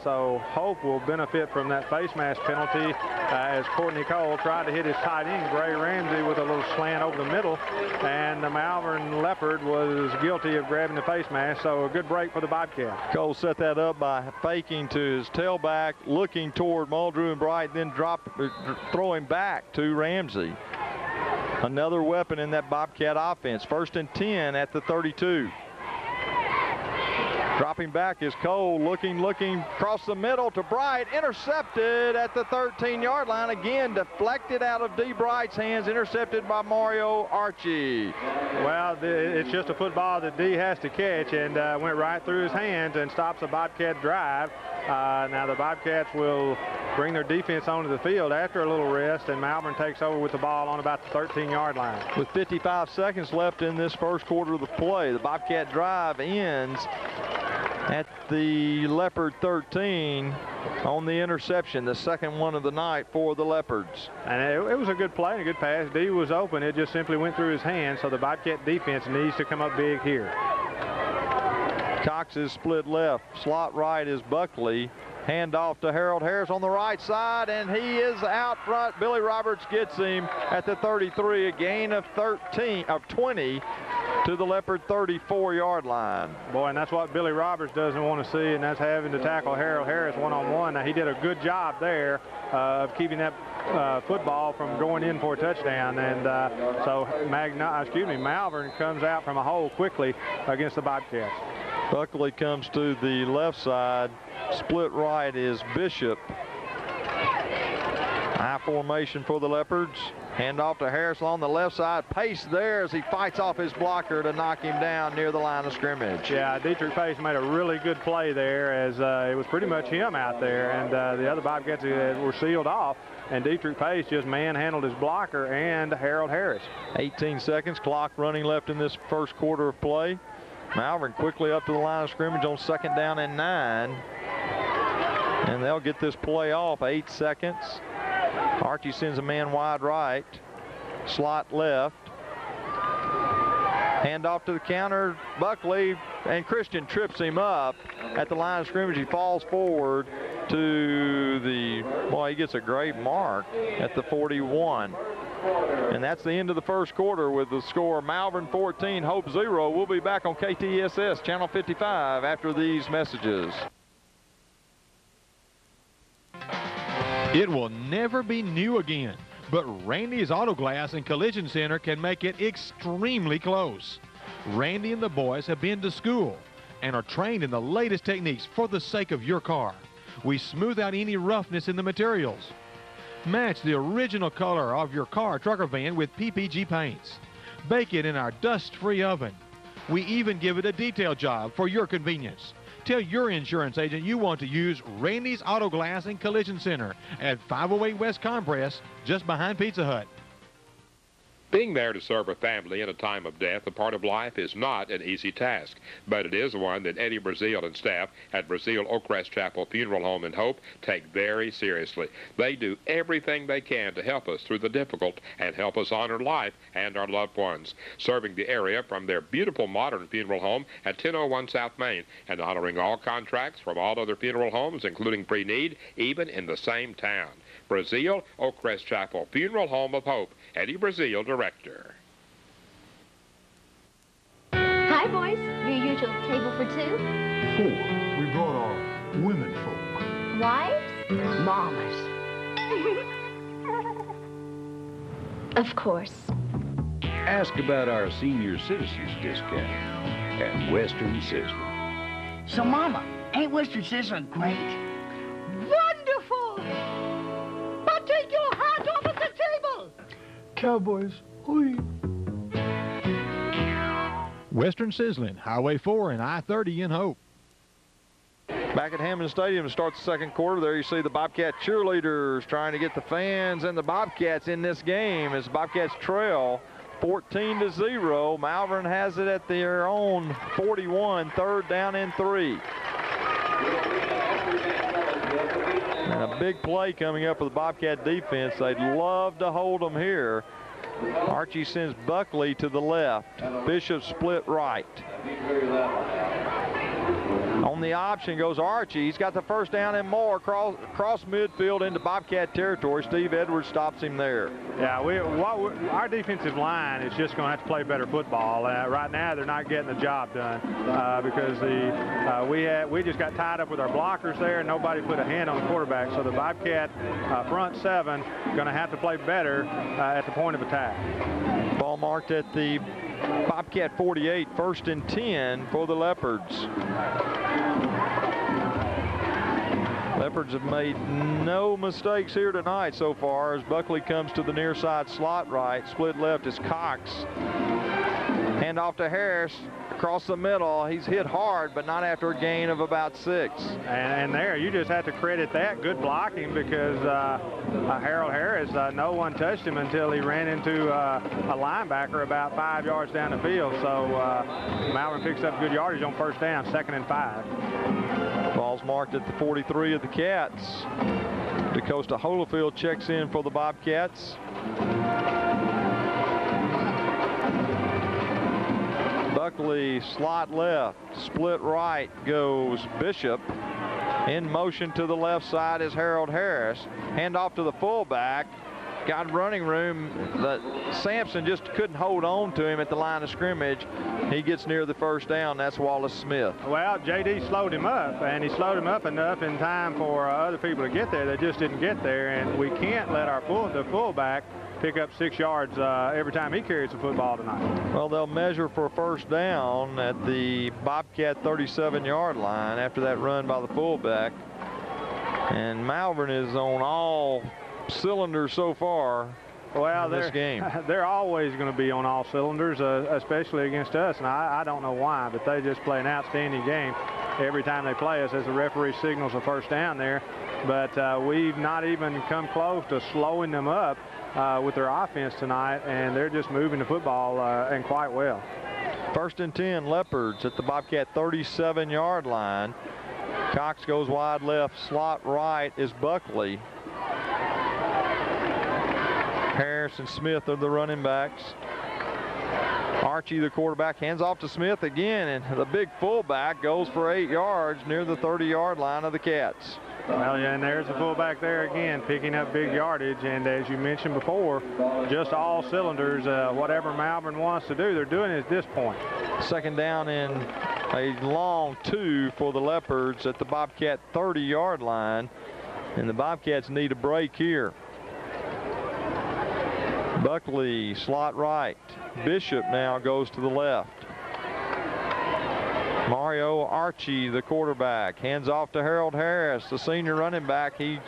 so Hope will benefit from that face mask penalty as Courtney Cole tried to hit his tight end, Gray Ramsey, with a little slant over the middle, and the Malvern Leopard was guilty of grabbing the face mask, so a good break for the Bobcats. Cole set that up by faking to his tailback, looking toward Muldrew and Bright, then throwing back to Ramsey. Another weapon in that Bobcat offense. 1st and 10 at the 32. Dropping back is Cole, looking across the middle to Bright, intercepted at the 13-yard line. Again, deflected out of D. Bright's hands, intercepted by Mario Archie. Well, it's just a football that D has to catch, and went right through his hands and stops the Bobcat drive. Now the Bobcats will bring their defense onto the field after a little rest, and Malvern takes over with the ball on about the 13-yard line. With 55 seconds left in this first quarter of the play, the Bobcat drive ends at the Leopard 13 on the interception, the second one of the night for the Leopards. And it was a good play and a good pass. D was open. It just simply went through his hands, so the Bobcat defense needs to come up big here. Cox is split left. Slot right is Buckley. Hand off to Harold Harris on the right side, and he is out front. Billy Roberts gets him at the 33, a gain of 20 to the Leopard 34-yard line. Boy, and that's what Billy Roberts doesn't want to see, and that's having to tackle Harold Harris one-on-one. Now, he did a good job there of keeping that football from going in for a touchdown, and so Malvern comes out from a hole quickly against the Bobcats. Buckley comes to the left side. Split right is Bishop. High formation for the Leopards. Hand off to Harris on the left side. Pace there as he fights off his blocker to knock him down near the line of scrimmage. Yeah, Dietrich Pace made a really good play there, as it was pretty much him out there, and the other Bobcats were sealed off, and Dietrich Pace just manhandled his blocker and Harold Harris. 18 seconds, clock running left in this first quarter of play. Malvern quickly up to the line of scrimmage on 2nd down and 9. And they'll get this play off. 8 seconds. Archie sends a man wide right. Slot left. Hand off to the counter, Buckley, and Christian trips him up at the line of scrimmage. He falls forward to the, boy, he gets a great mark at the 41. And that's the end of the first quarter with the score Malvern 14, Hope 0. We'll be back on KTSS Channel 55 after these messages. It will never be new again, but Randy's Auto Glass and Collision Center can make it extremely close. Randy and the boys have been to school and are trained in the latest techniques for the sake of your car. We smooth out any roughness in the materials. Match the original color of your car, truck, or van with PPG paints. Bake it in our dust-free oven. We even give it a detail job for your convenience. Tell your insurance agent you want to use Randy's Auto Glass and Collision Center at 508 West Compress, just behind Pizza Hut. Being there to serve a family in a time of death, a part of life, is not an easy task, but it is one that Eddie Brazil and staff at Brazil Oakcrest Chapel Funeral Home in Hope take very seriously. They do everything they can to help us through the difficult and help us honor life and our loved ones, serving the area from their beautiful modern funeral home at 1001 South Main and honoring all contracts from all other funeral homes, including pre-need, even in the same town. Brazil Oakcrest Chapel Funeral Home of Hope. Eddie Brazil, director. Hi, boys. Your usual table for two? 4. We brought our women folk. Wives? Mamas. Of course. Ask about our senior citizens discount at Western Sizzler. So, Mama, ain't Western Sizzler great? Wonderful! But take your hat off at the table! Cowboys, oi. Western Sizzling, Highway 4 and I-30 in Hope. Back at Hammond Stadium to start the second quarter. There you see the Bobcat cheerleaders trying to get the fans and the Bobcats in this game as Bobcats trail 14-0. Malvern has it at their own 41, 3rd down and 3. And a big play coming up with the Bobcat defense. They'd love to hold them here. Archie sends Buckley to the left. Bishop split right. On the option goes Archie. He's got the first down and more across midfield into Bobcat territory. Steve Edwards stops him there. Yeah, our defensive line is just going to have to play better football. Right now, they're not getting the job done because we just got tied up with our blockers there, and nobody put a hand on the quarterback. So the Bobcat front seven going to have to play better at the point of attack. Ball marked at the Bobcat 48, 1st and 10 for the Leopards. Leopards have made no mistakes here tonight so far as Buckley comes to the near side slot right. Split left is Cox. Hand off to Harris. Across the middle, he's hit hard, but not after a gain of about 6. And there, you just have to credit that good blocking because Harold Harris, no one touched him until he ran into a linebacker about 5 yards down the field. So Malvern picks up good yardage on 1st down, 2nd and 5. Ball's marked at the 43 of the Cats. DeCosta Holyfield checks in for the Bobcats. Buckley slot left, split right goes Bishop. In motion to the left side is Harold Harris. Hand off to the fullback. Got running room. Sampson just couldn't hold on to him at the line of scrimmage. He gets near the 1st down. That's Wallace Smith. Well, J.D. slowed him up, and he slowed him up enough in time for other people to get there. They just didn't get there, and we can't let the fullback pick up 6 yards every time he carries the football tonight. Well, they'll measure for a 1st down at the Bobcat 37-yard line after that run by the fullback. And Malvern is on all cylinders so far in this game. They're always going to be on all cylinders, especially against us. And I don't know why, but they just play an outstanding game every time they play us as the referee signals a 1st down there. But we've not even come close to slowing them up with their offense tonight, and they're just moving the football and quite well. 1st and 10, Leopards at the Bobcat 37-yard line. Cox goes wide left, slot right is Buckley. Harris and Smith are the running backs. Archie, the quarterback, hands off to Smith again, and the big fullback goes for 8 yards near the 30-yard line of the Cats. Well, yeah, and there's the fullback there again, picking up big yardage. And as you mentioned before, just all cylinders. Whatever Malvern wants to do, they're doing it at this point. Second down and a long 2 for the Leopards at the Bobcat 30-yard line. And the Bobcats need a break here. Buckley, slot right. Bishop now goes to the left. Mario Archie, the quarterback, hands off to Harold Harris, the senior running back. He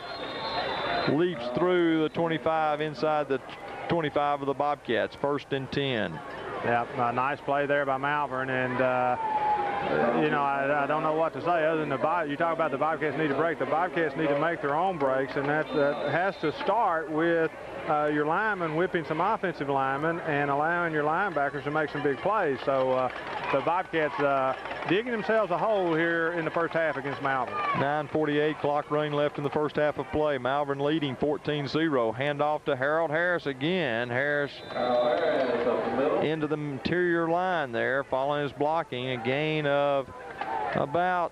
leaps through the 25 inside the 25 of the Bobcats. 1st and 10. Yeah, a nice play there by Malvern, and you know, I don't know what to say other than you talk about the Bobcats need a break. The Bobcats need to make their own breaks, and that has to start with your linemen whipping some offensive linemen and allowing your linebackers to make some big plays. So the Bobcats digging themselves a hole here in the first half against Malvern. 9:48 clock running left in the first half of play. Malvern leading 14-0. Handoff to Harold Harris again. Harris into the interior line there, following his blocking. A gain of about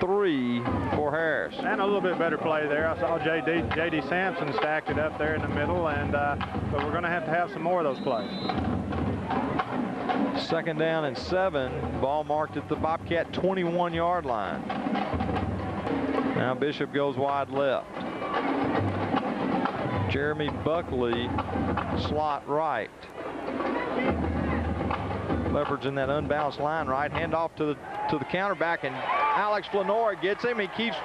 3 for Harris. And a little bit better play there. I saw J.D. Sampson stacked it up there in the middle, and but we're going to have some more of those plays. Second down and 7. Ball marked at the Bobcat 21-yard line. Now Bishop goes wide left. Jeremy Buckley, slot right. Leopards in that unbalanced line right. Hand off to the counterback, and Alex Flanora gets him. He keeps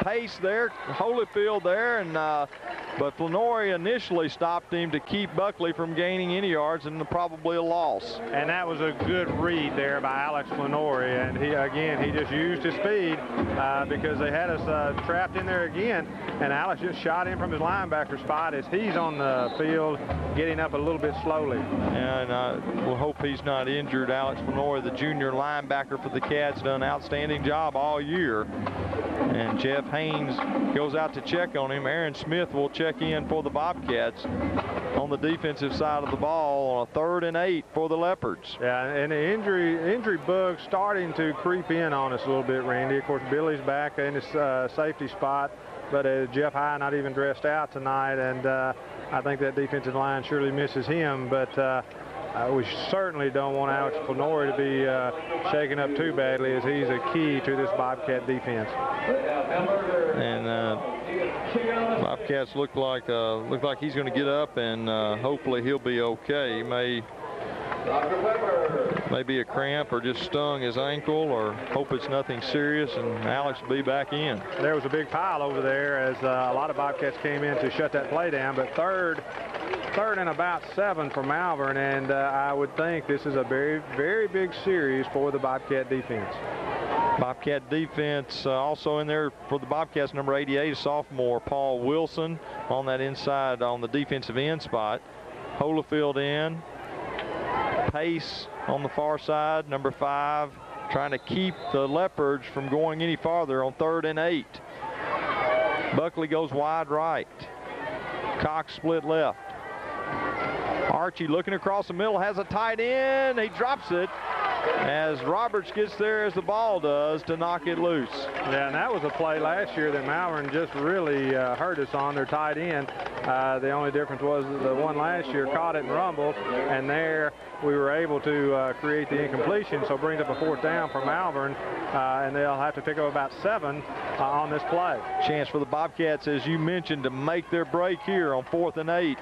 pace there. Holyfield there, and but Flanora initially stopped him to keep Buckley from gaining any yards, and probably a loss. And that was a good read there by Alex Flanora, and he just used his speed because they had us trapped in there again, and Alex just shot in from his linebacker spot as he's on the field getting up a little bit slowly. And we'll hope he's not injured. Alex Flanora, the junior linebacker for the Cats, done an outstanding job all year. And Jeff Haynes goes out to check on him. Aaron Smith will check in for the Bobcats on the defensive side of the ball on a 3rd and 8 for the Leopards. Yeah, and the injury bug starting to creep in on us a little bit, Randy. Of course, Billy's back in his safety spot, but Jeff High not even dressed out tonight, and I think that defensive line surely misses him, but we certainly don't want Alex Flanora to be shaken up too badly, as he's a key to this Bobcat defense. And Bobcats look like he's going to get up, and hopefully he'll be okay. He may be a cramp or just stung his ankle, or hope it's nothing serious, and Alex will be back in. There was a big pile over there as a lot of Bobcats came in to shut that play down, but third and about 7 for Malvern, and I would think this is a very, very big series for the Bobcat defense. Bobcat defense also in there for the Bobcats, number 88, sophomore Paul Wilson on that inside on the defensive end spot. Holyfield in. Pace on the far side, number 5, trying to keep the Leopards from going any farther on 3rd and 8. Buckley goes wide right. Cox split left. Archie looking across the middle, has a tight end. He drops it as Roberts gets there as the ball does to knock it loose. Yeah, and that was a play last year that Malvern just really hurt us on their tight end. The only difference was the one last year caught it and rumbled, and there we were able to create the incompletion, so brings up a 4th down for Malvern, and they'll have to pick up about 7 on this play. Chance for the Bobcats, as you mentioned, to make their break here on 4th and 8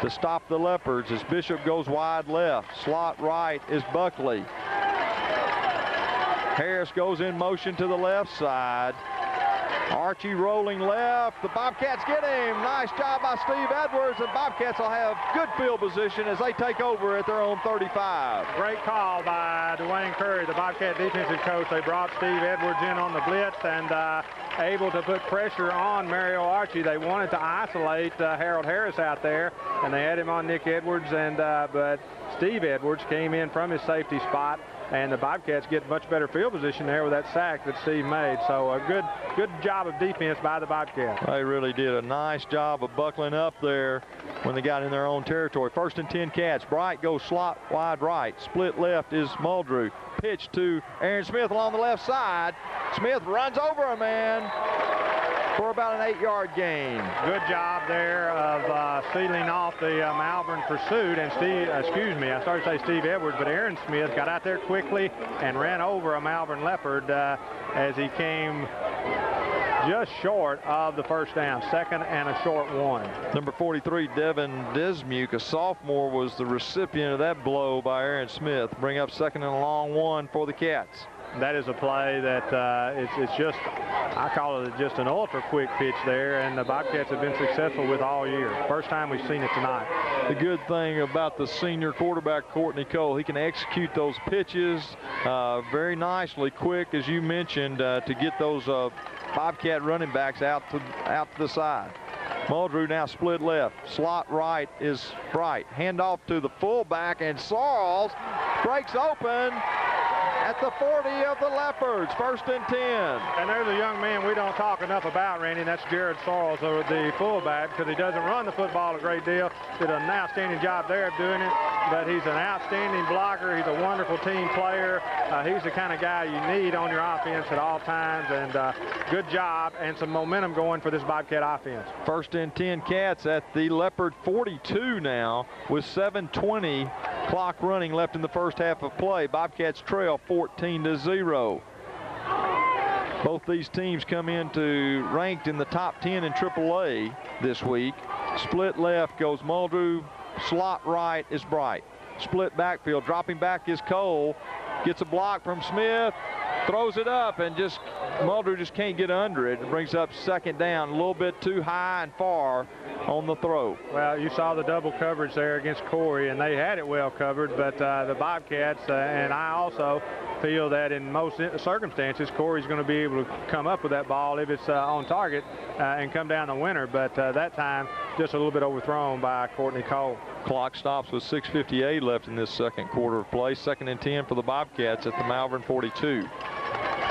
to stop the Leopards as Bishop goes wide left. Slot right is Buckley. Harris goes in motion to the left side. Archie rolling left. The Bobcats get him. Nice job by Steve Edwards. And Bobcats will have good field position as they take over at their own 35. Great call by Dwayne Curry, the Bobcat defensive coach. They brought Steve Edwards in on the blitz and able to put pressure on Mario Archie. They wanted to isolate Harold Harris out there, and they had him on Nick Edwards, and but Steve Edwards came in from his safety spot and the Bobcats get much better field position there with that sack that Steve made. So a good job of defense by the Bobcats. They really did a nice job of buckling up there when they got in their own territory. 1st and 10 Cats. Bright goes slot wide right. Split left is Muldrew. Pitch to Aaron Smith along the left side. Smith runs over a man for about an 8-yard gain. Good job there of sealing off the Malvern pursuit. And I started to say Steve Edwards, but Aaron Smith got out there quickly and ran over a Malvern Leopard as he came just short of the first down. 2nd and a short 1. Number 43, Devin Dismuke, a sophomore, was the recipient of that blow by Aaron Smith. Bring up 2nd and a long 1 for the Cats. That is a play that it's just, I call it just an ultra quick pitch there, and the Bobcats have been successful with all year. First time we've seen it tonight. The good thing about the senior quarterback, Courtney Cole, he can execute those pitches very nicely, quick, as you mentioned, to get those Bobcat running backs out to the side. Muldrew now split left. Slot right is Bright. Handoff to the fullback, and Sarles breaks open at the 40 of the Leopards. 1st and 10. And there's a young man we don't talk enough about, Randy, and that's Jared Sarles, the fullback, because he doesn't run the football a great deal. Did an outstanding job there of doing it, but he's an outstanding blocker. He's a wonderful team player. He's the kind of guy you need on your offense at all times, and good job and some momentum going for this Bobcat offense. 1st and 10 Cats at the Leopard 42 now with 7:20 clock running left in the first half of play. Bobcats trail 14-0. Both these teams come into ranked in the top 10 in AAA this week. Split left goes Muldrew. Slot right is Bright. Split backfield. Dropping back is Cole. Gets a block from Smith. Throws it up, and Muldrew just can't get under it. It brings up 2nd down, a little bit too high and far on the throw. Well, you saw the double coverage there against Corey, and they had it well covered, but the Bobcats, and I also feel that in most circumstances, Corey's going to be able to come up with that ball if it's on target and come down the winner, but that time just a little bit overthrown by Courtney Cole. Clock stops with 6:58 left in this second quarter of play. 2nd and 10 for the Bobcats at the Malvern 42.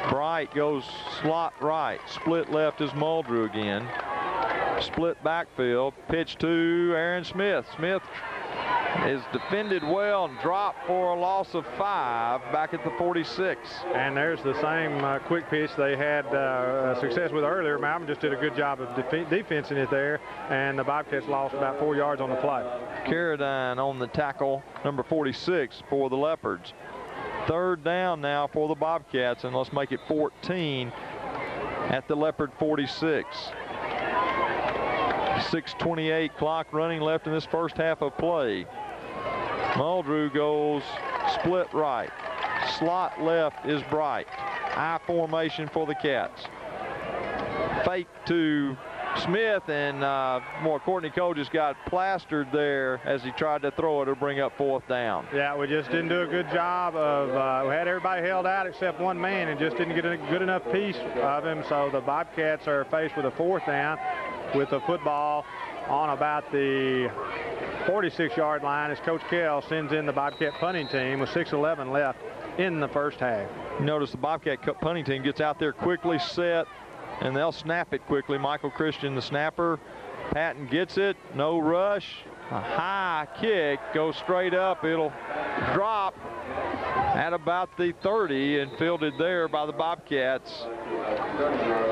Bright goes slot right. Split left is Muldrew again. Split backfield. Pitch to Aaron Smith. Smith is defended well and dropped for a loss of 5 back at the 46. And there's the same quick pitch they had success with earlier. Malvern just did a good job of defensing it there, and the Bobcats lost about 4 yards on the play. Carradine on the tackle, number 46 for the Leopards. 3rd down now for the Bobcats, and let's make it 14 at the Leopard 46. 6:28 clock running left in this first half of play. Muldrew goes split right. Slot left is Bright. I formation for the Cats. Fake to Smith, and Courtney Cole just got plastered there as he tried to throw it to bring up 4th down. Yeah, we just didn't do a good job of, we had everybody held out except one man and just didn't get a good enough piece of him, so the Bobcats are faced with a 4th down with the football on about the 46-yard line as Coach Kell sends in the Bobcat punting team with 6:11 left in the first half. Notice the Bobcat punting team gets out there quickly, set, and they'll snap it quickly. Michael Christian, the snapper. Patton gets it, no rush. A high kick goes straight up. It'll drop at about the 30 and fielded there by the Bobcats.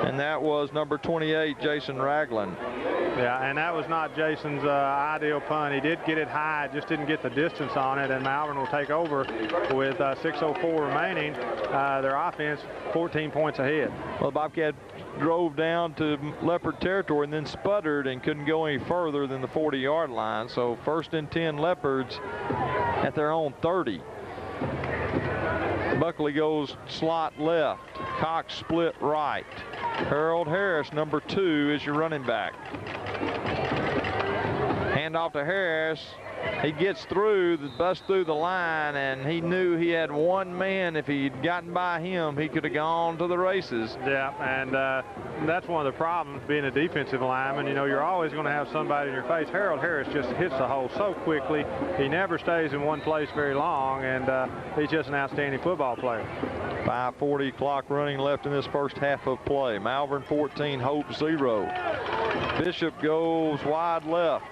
And that was number 28, Jason Ragland. Yeah, and that was not Jason's ideal punt. He did get it high, just didn't get the distance on it, and Malvern will take over with 6:04 remaining. Their offense 14 points ahead. Well, the Bobcat drove down to Leopard territory and then sputtered and couldn't go any further than the 40-yard line. So 1st and 10 Leopards at their own 30. Buckley goes slot left. Cox split right. Harold Harris, number 2, is your running back. Hand off to Harris. he gets through, busts through the line, and he knew he had one man. If he'd gotten by him, he could have gone to the races. Yeah, and that's one of the problems being a defensive lineman. You know, you're always going to have somebody in your face. Harold Harris just hits the hole so quickly. He never stays in one place very long, and he's just an outstanding football player. 5:40 clock running left in this first half of play. Malvern 14, Hope 0. Bishop goes wide left.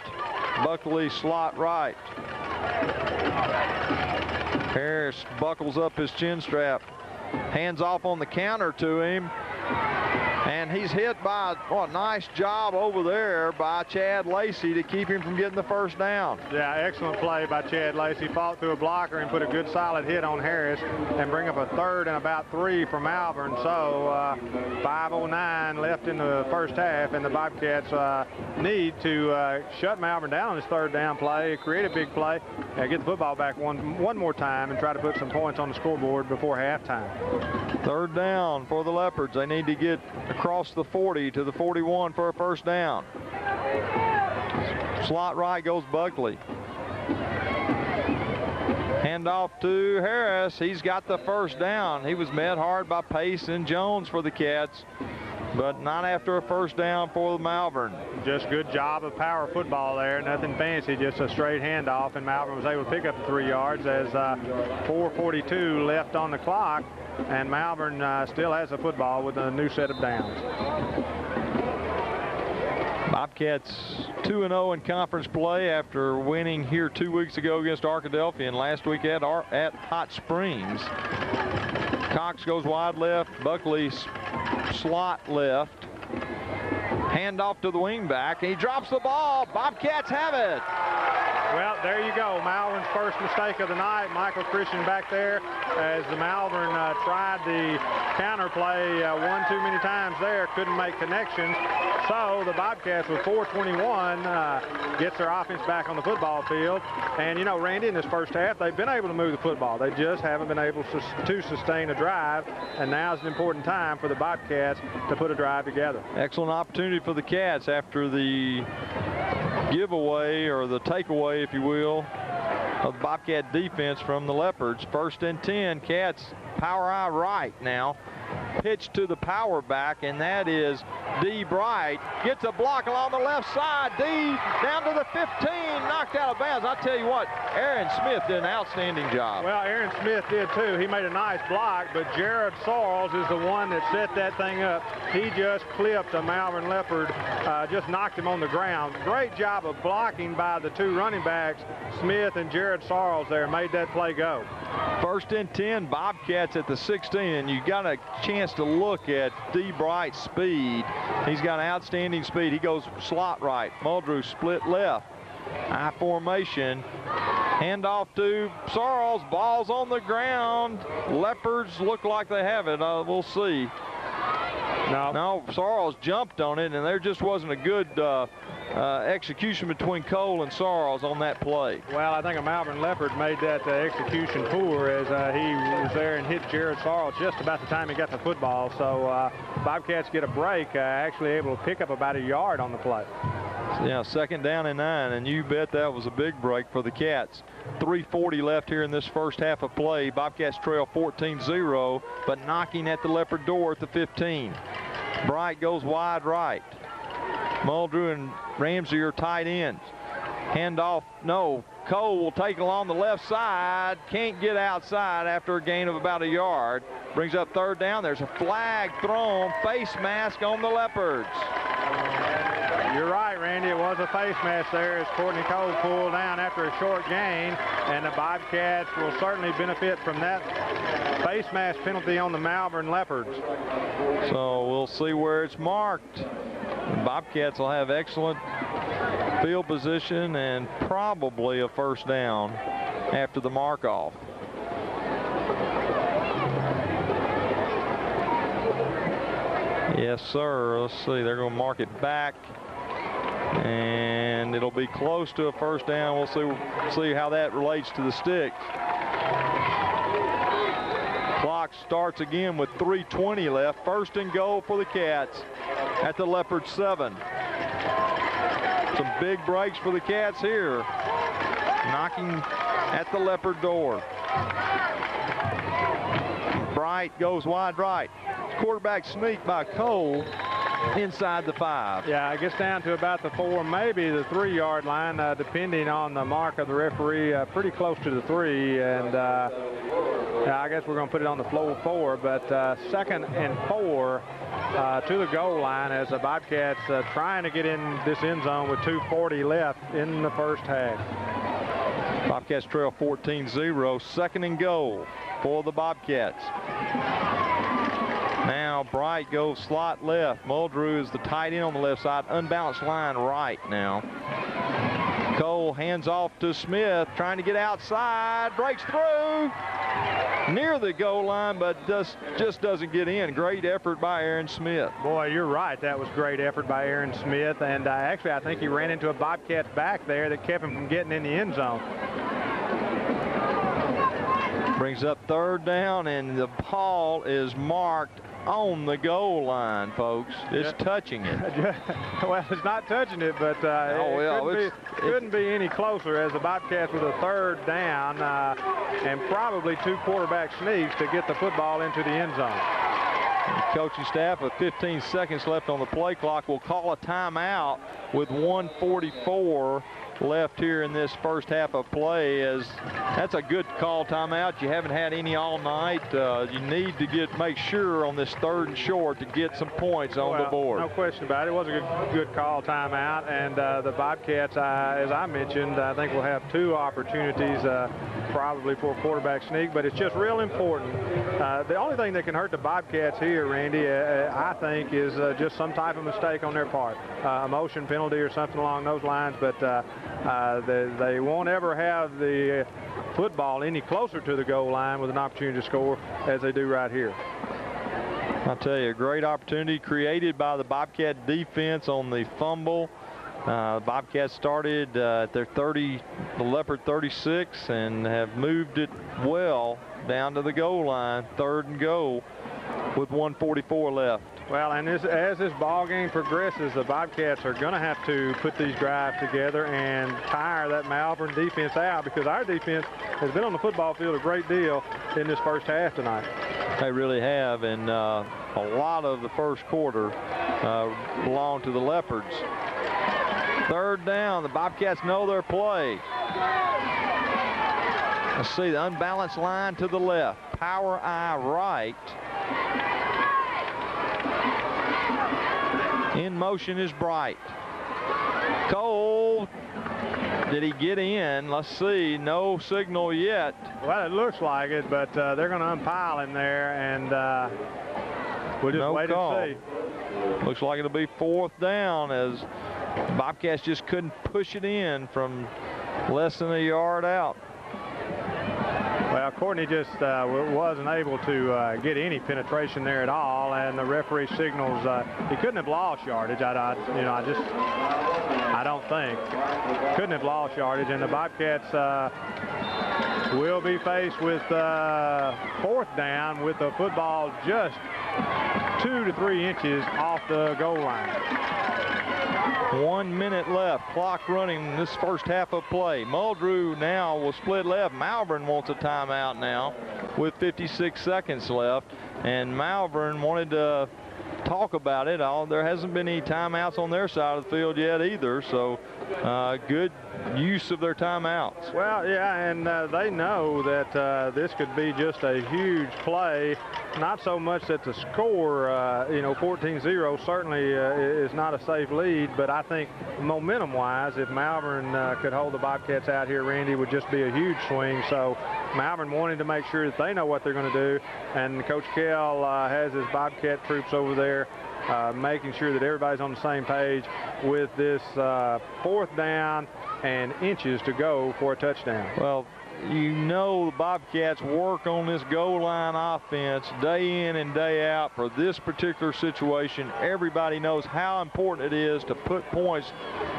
Buckley slot right. Harris buckles up his chin strap. Hands off on the counter to him. And he's hit by, a nice job over there by Chad Lacey to keep him from getting the first down. Yeah, excellent play by Chad Lacey. Fought through a blocker and put a good solid hit on Harris and bring up a 3rd and about 3 for Malvern. So 5:09 left in the first half, and the Bobcats need to shut Malvern down on this 3rd down play, create a big play, get the football back one more time and try to put some points on the scoreboard before halftime. 3rd down for the Leopards. They need to get across the 40 to the 41 for a first down. Slot right goes Buckley. Handoff to Harris. He's got the first down. He was met hard by Pace and Jones for the Cats, but not after a first down for the Malvern. Just good job of power football there. Nothing fancy, just a straight handoff, and Malvern was able to pick up the 3 yards as 4:42 left on the clock, and Malvern still has the football with a new set of downs. Bobcats 2-0 in conference play after winning here 2 weeks ago against Arkadelphia and last week at Hot Springs. Cox goes wide left. Buckley slot left. Handoff to the wingback. He drops the ball. Bobcats have it. Well, there you go. Malvern's first mistake of the night. Michael Christian back there as the Malvern tried the counter play one too many times there. Couldn't make connections. So the Bobcats with 4:21 gets their offense back on the football field. And, you know, Randy, in this first half, they've been able to move the football. They just haven't been able to sustain a drive. And now's an important time for the Bobcats to put a drive together. Excellent opportunity for the Cats after the giveaway, or the takeaway, if you will, of Bobcat defense from the Leopards. 1st and 10. Cats power eye right now. Pitch to the power back, and that is D. Bright. Gets a block along the left side. D down to the 15, knocked out of bounds. I tell you what, Aaron Smith did an outstanding job. Well, Aaron Smith did too. He made a nice block, but Jared Sorrells is the one that set that thing up. He just clipped a Malvern Leopard, just knocked him on the ground. Great job of blocking by the 2 running backs, Smith and Jared Sorrells there, made that play go. 1st and 10, Bobcats at the 16, and you got a chance to look at D. Bright's speed. He's got outstanding speed. He goes slot right. Muldrew split left. I formation. Handoff to Sorrells. Ball's on the ground. Leopards look like they have it. We'll see. No, Sorrells jumped on it, and there just wasn't a good execution between Cole and Sorrells on that play. Well, I think a Malvern Leopard made that execution poor as he was there and hit Jared Sorrells just about the time he got the football. So Bobcats get a break, actually able to pick up about a yard on the play. Yeah, 2nd down and 9, and you bet that was a big break for the Cats. 3:40 left here in this first half of play. Bobcats trail 14-0, but knocking at the Leopard door at the 15. Bright goes wide right. Muldrew and Ramsey are tight ends. Handoff, no. Cole will take along the left side. Can't get outside after a gain of about a yard. Brings up 3rd down. There's a flag thrown. Face mask on the Leopards. You're right, Randy. It was a face mask there as Courtney Cole pulled down after a short gain, and the Bobcats will certainly benefit from that face mask penalty on the Malvern Leopards. So we'll see where it's marked. The Bobcats will have excellent field position and probably a first down after the mark off. Yes, sir. Let's see. They're going to mark it back, and it'll be close to a first down. We'll see how that relates to the sticks. Clock starts again with 3:20 left. 1st and goal for the Cats at the Leopard 7. Some big breaks for the Cats here. knocking at the Leopard door. Bright goes wide right. Quarterback sneak by Cole inside the 5. Yeah, it gets down to about the 4, maybe the 3-yard line, depending on the mark of the referee, pretty close to the 3. And I guess we're going to put it on the floor 4, but 2nd and 4 to the goal line as the Bobcats trying to get in this end zone with 2:40 left in the first half. Bobcats trail 14-0, 2nd and goal for the Bobcats. Now Bright goes slot left. Muldrew is the tight end on the left side. Unbalanced line right now. Cole hands off to Smith, trying to get outside. Breaks through near the goal line, but just doesn't get in. Great effort by Aaron Smith. Boy, you're right. That was great effort by Aaron Smith. And actually, I think he ran into a Bobcats back there that kept him from getting in the end zone. Brings up 3rd down, and the ball is marked on the goal line, folks. It's touching it. Well, it's not touching it, but it couldn't be any closer as the Bobcats with a 3rd down and probably 2 quarterback sneaks to get the football into the end zone. The coaching staff with 15 seconds left on the play clock will call a timeout with 1:44 left here in this first half of play. As that's a good call timeout. You haven't had any all night. You need to make sure on this 3rd and short to get some points on the board. No question about it. It was a good call timeout, and the Bobcats, as I mentioned, I think will have 2 opportunities probably for a quarterback sneak, but it's just real important. The only thing that can hurt the Bobcats here, Randy, I think, is just some type of mistake on their part, a motion penalty or something along those lines, but they won't ever have the football any closer to the goal line with an opportunity to score as they do right here. I'll tell you, a great opportunity created by the Bobcat defense on the fumble. Bobcats started at their 30, the Leopard 36, and have moved it well down to the goal line, 3rd and goal with 1:44 left. Well, and as this ball game progresses, the Bobcats are going to have to put these drives together and tire that Malvern defense out, because our defense has been on the football field a great deal in this first half tonight. They really have, and a lot of the first quarter belong to the Leopards. 3rd down, the Bobcats know their play. Let's see, the unbalanced line to the left, power eye right. In motion is Bright. Cole, did he get in? Let's see, no signal yet. Well, it looks like it, but they're going to unpile him there, and we'll just wait and see. Looks like it'll be 4th down, as Bobcats just couldn't push it in from less than a yard out. Well, Courtney just wasn't able to get any penetration there at all, and the referee signals he couldn't have lost yardage. I don't think couldn't have lost yardage, and the Bobcats will be faced with 4th down with the football just 2 to 3 inches off the goal line. 1 minute left, clock running in this first half of play. Muldrew now will split left. Malvern wants a timeout now with 56 seconds left, and Malvern wanted to talk about it. There hasn't been any timeouts on their side of the field yet either, so good use of their timeouts. Well, yeah, and they know that this could be just a huge play. Not so much that the score, 14-0 certainly is not a safe lead, but I think momentum-wise, if Malvern could hold the Bobcats out here, Randy, would just be a huge swing. So Malvern wanting to make sure that they know what they're going to do, and Coach Kell has his Bobcat troops over there making sure that everybody's on the same page with this 4th down and inches to go for a touchdown. Well, you know the Bobcats work on this goal line offense day in and day out for this particular situation. Everybody knows how important it is to put points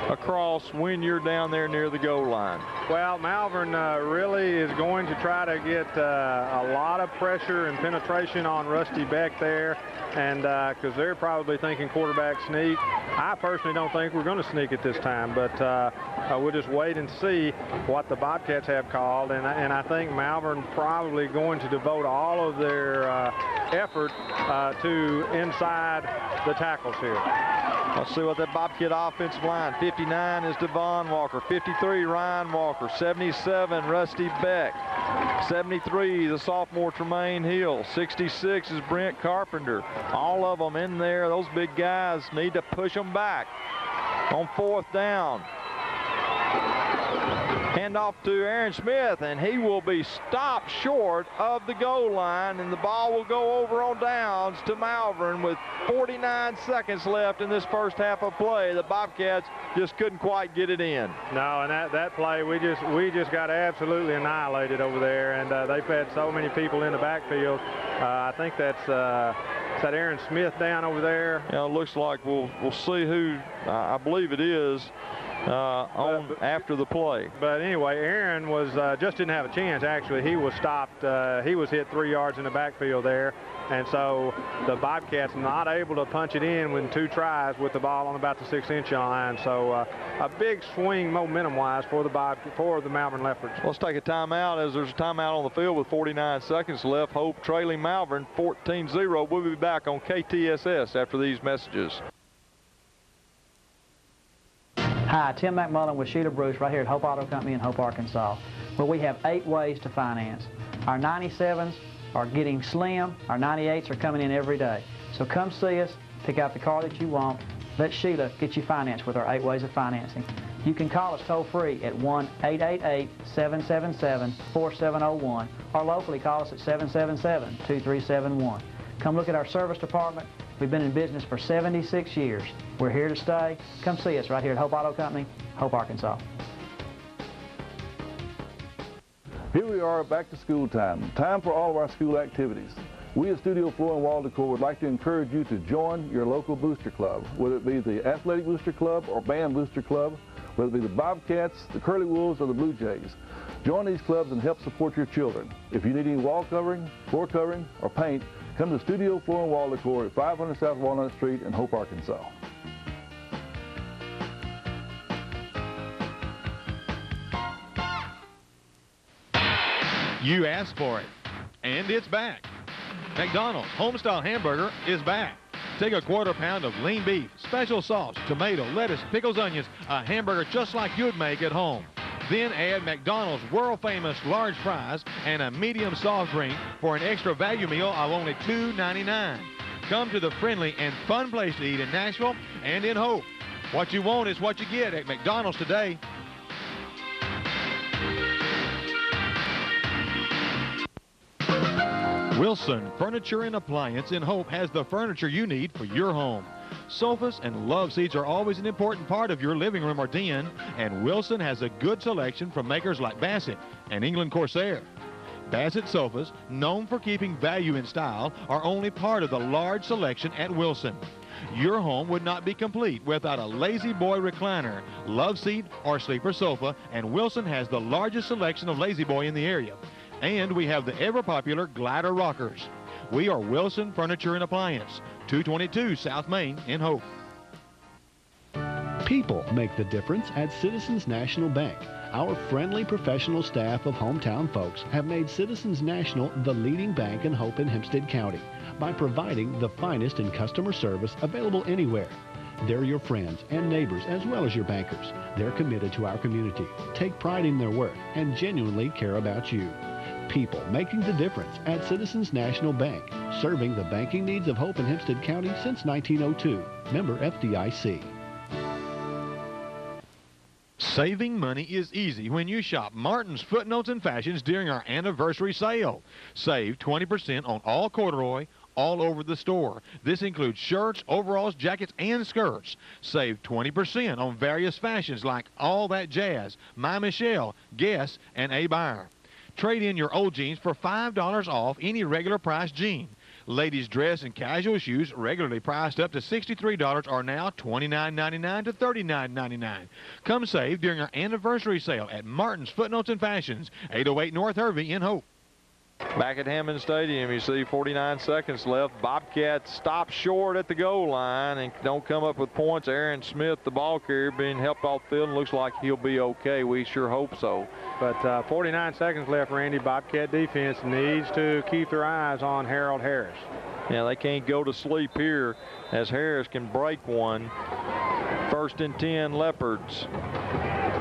across when you're down there near the goal line. Well, Malvern really is going to try to get a lot of pressure and penetration on Rusty Beck there, and because they're probably thinking quarterback sneak. I personally don't think we're going to sneak it this time, but we'll just wait and see what the Bobcats have called, and I think Malvern probably going to devote all of their effort to inside the tackles here. Let's see what that Bobcat offensive line. 59 is Devon Walker. 53, Ryan Walker. 77, Rusty Beck. 73, the sophomore Tremaine Hill. 66 is Brent Carpenter. All of them in there. Those big guys need to push them back on 4th down. Hand off to Aaron Smith, and he will be stopped short of the goal line, and the ball will go over on downs to Malvern with 49 seconds left in this first half of play. The Bobcats just couldn't quite get it in. No, and that play, we just got absolutely annihilated over there, and they've had so many people in the backfield. I think that's that Aaron Smith down over there. Yeah, it looks like we'll see who I believe it is. After the play. But anyway, Aaron was just didn't have a chance. Actually, he was stopped. He was hit 3 yards in the backfield there, and so the Bobcats not able to punch it in with 2 tries with the ball on about the 6-inch line. So a big swing momentum-wise for the Malvern Leopards. Let's take a timeout as there's a timeout on the field with 49 seconds left. Hope trailing Malvern 14-0. We'll be back on KTSS after these messages. Hi, Tim McMullen with Sheila Bruce right here at Hope Auto Company in Hope, Arkansas, where we have 8 ways to finance. Our 97s are getting slim. Our 98s are coming in every day. So come see us, pick out the car that you want. Let Sheila get you financed with our 8 ways of financing. You can call us toll-free at 1-888-777-4701 or locally call us at 777-2371. Come look at our service department. We've been in business for 76 years. We're here to stay. Come see us right here at Hope Auto Company, Hope, Arkansas. Here we are back to school time. Time for all of our school activities. We at Studio Floor and Wall Decor would like to encourage you to join your local booster club, whether it be the Athletic Booster Club or Band Booster Club, whether it be the Bobcats, the Curly Wolves, or the Blue Jays. Join these clubs and help support your children. If you need any wall covering, floor covering, or paint, come to Studio Floor and Wall Decor at 500 South Walnut Street in Hope, Arkansas. You asked for it, and it's back. McDonald's Homestyle Hamburger is back. Take a quarter pound of lean beef, special sauce, tomato, lettuce, pickles, onions, a hamburger just like you'd make at home. Then add McDonald's world-famous large fries and a medium soft drink for an extra value meal of only $2.99. Come to the friendly and fun place to eat in Nashville and in Hope. What you want is what you get at McDonald's today. Wilson Furniture and Appliance in Hope has the furniture you need for your home. Sofas and love seats are always an important part of your living room or den, and Wilson has a good selection from makers like Bassett and England Corsair. Bassett sofas, known for keeping value in style, are only part of the large selection at Wilson. Your home would not be complete without a Lazy Boy recliner, love seat, or sleeper sofa, and Wilson has the largest selection of Lazy Boy in the area. And we have the ever-popular Glider rockers. We are Wilson Furniture and Appliance, 222 South Main in Hope. People make the difference at Citizens National Bank. Our friendly professional staff of hometown folks have made Citizens National the leading bank in Hope and Hempstead County by providing the finest in customer service available anywhere. They're your friends and neighbors as well as your bankers. They're committed to our community, take pride in their work, and genuinely care about you. People making the difference at Citizens National Bank, serving the banking needs of Hope and Hempstead County since 1902. Member FDIC. Saving money is easy when you shop Martin's Footnotes and Fashions during our anniversary sale. Save 20% on all corduroy all over the store. This includes shirts, overalls, jackets, and skirts. Save 20% on various fashions like All That Jazz, My Michelle, Guess, and A. Buyer. Trade in your old jeans for $5 off any regular price jean. Ladies' dress and casual shoes, regularly priced up to $63, are now $29.99 to $39.99. Come save during our anniversary sale at Martin's Footnotes and Fashions, 808 North Hervey in Hope. Back at Hammond Stadium, you see 49 seconds left. Bobcats stop short at the goal line and don't come up with points. Aaron Smith, the ball carrier, being helped off the field, and looks like he'll be okay. We sure hope so. But 49 seconds left, Randy. Bobcat defense needs to keep their eyes on Harold Harris. Yeah, they can't go to sleep here as Harris can break one. 1st and 10 Leopards.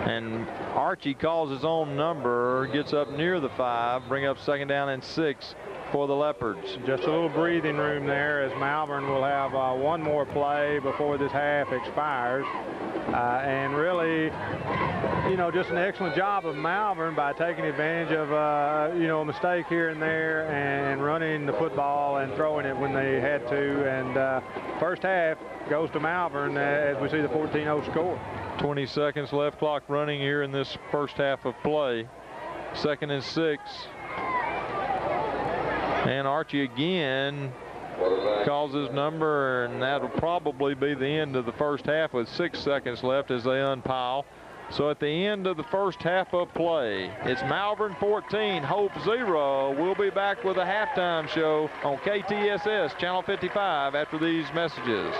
And Archie calls his own number, gets up near the 5, bring up 2nd down and 6 for the Leopards. Just a little breathing room there as Malvern will have one more play before this half expires. And really, you know, just an excellent job of Malvern by taking advantage of, you know, a mistake here and there and running the football and throwing it when they had to. And first half goes to Malvern as we see the 14-0 score. 20 seconds left, clock running here in this first half of play. 2nd and 6. And Archie again calls his number, and that'll probably be the end of the first half with 6 seconds left as they unpile. So at the end of the first half of play, it's Malvern 14, Hope 0. We'll be back with a halftime show on KTSS Channel 55 after these messages.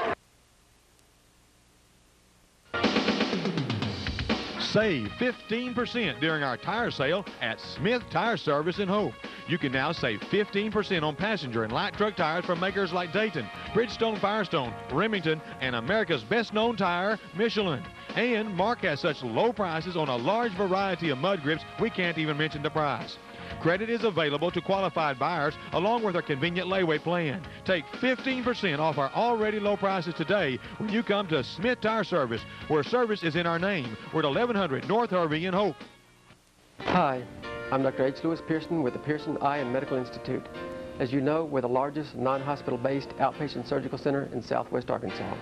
Save 15% during our tire sale at Smith Tire Service in Hope. You can now save 15% on passenger and light truck tires from makers like Dayton, Bridgestone Firestone, Remington, and America's best-known tire, Michelin. And Mark has such low prices on a large variety of mud grips, we can't even mention the price. Credit is available to qualified buyers along with our convenient layaway plan. Take 15% off our already low prices today when you come to Smith Tire Service, where service is in our name. We're at 1100 North Hervey in Hope. Hi, I'm Dr. H. Lewis Pearson with the Pearson Eye and Medical Institute. As you know, we're the largest non-hospital-based outpatient surgical center in southwest Arkansas.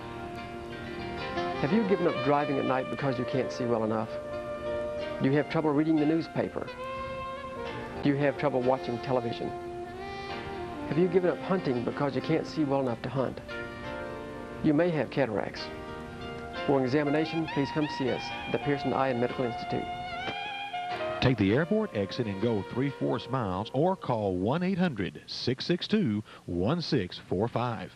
Have you given up driving at night because you can't see well enough? Do you have trouble reading the newspaper? Do you have trouble watching television? Have you given up hunting because you can't see well enough to hunt? You may have cataracts. For an examination, please come see us, the Pearson Eye and Medical Institute. Take the airport exit and go 3/4 miles or call 1-800-662-1645.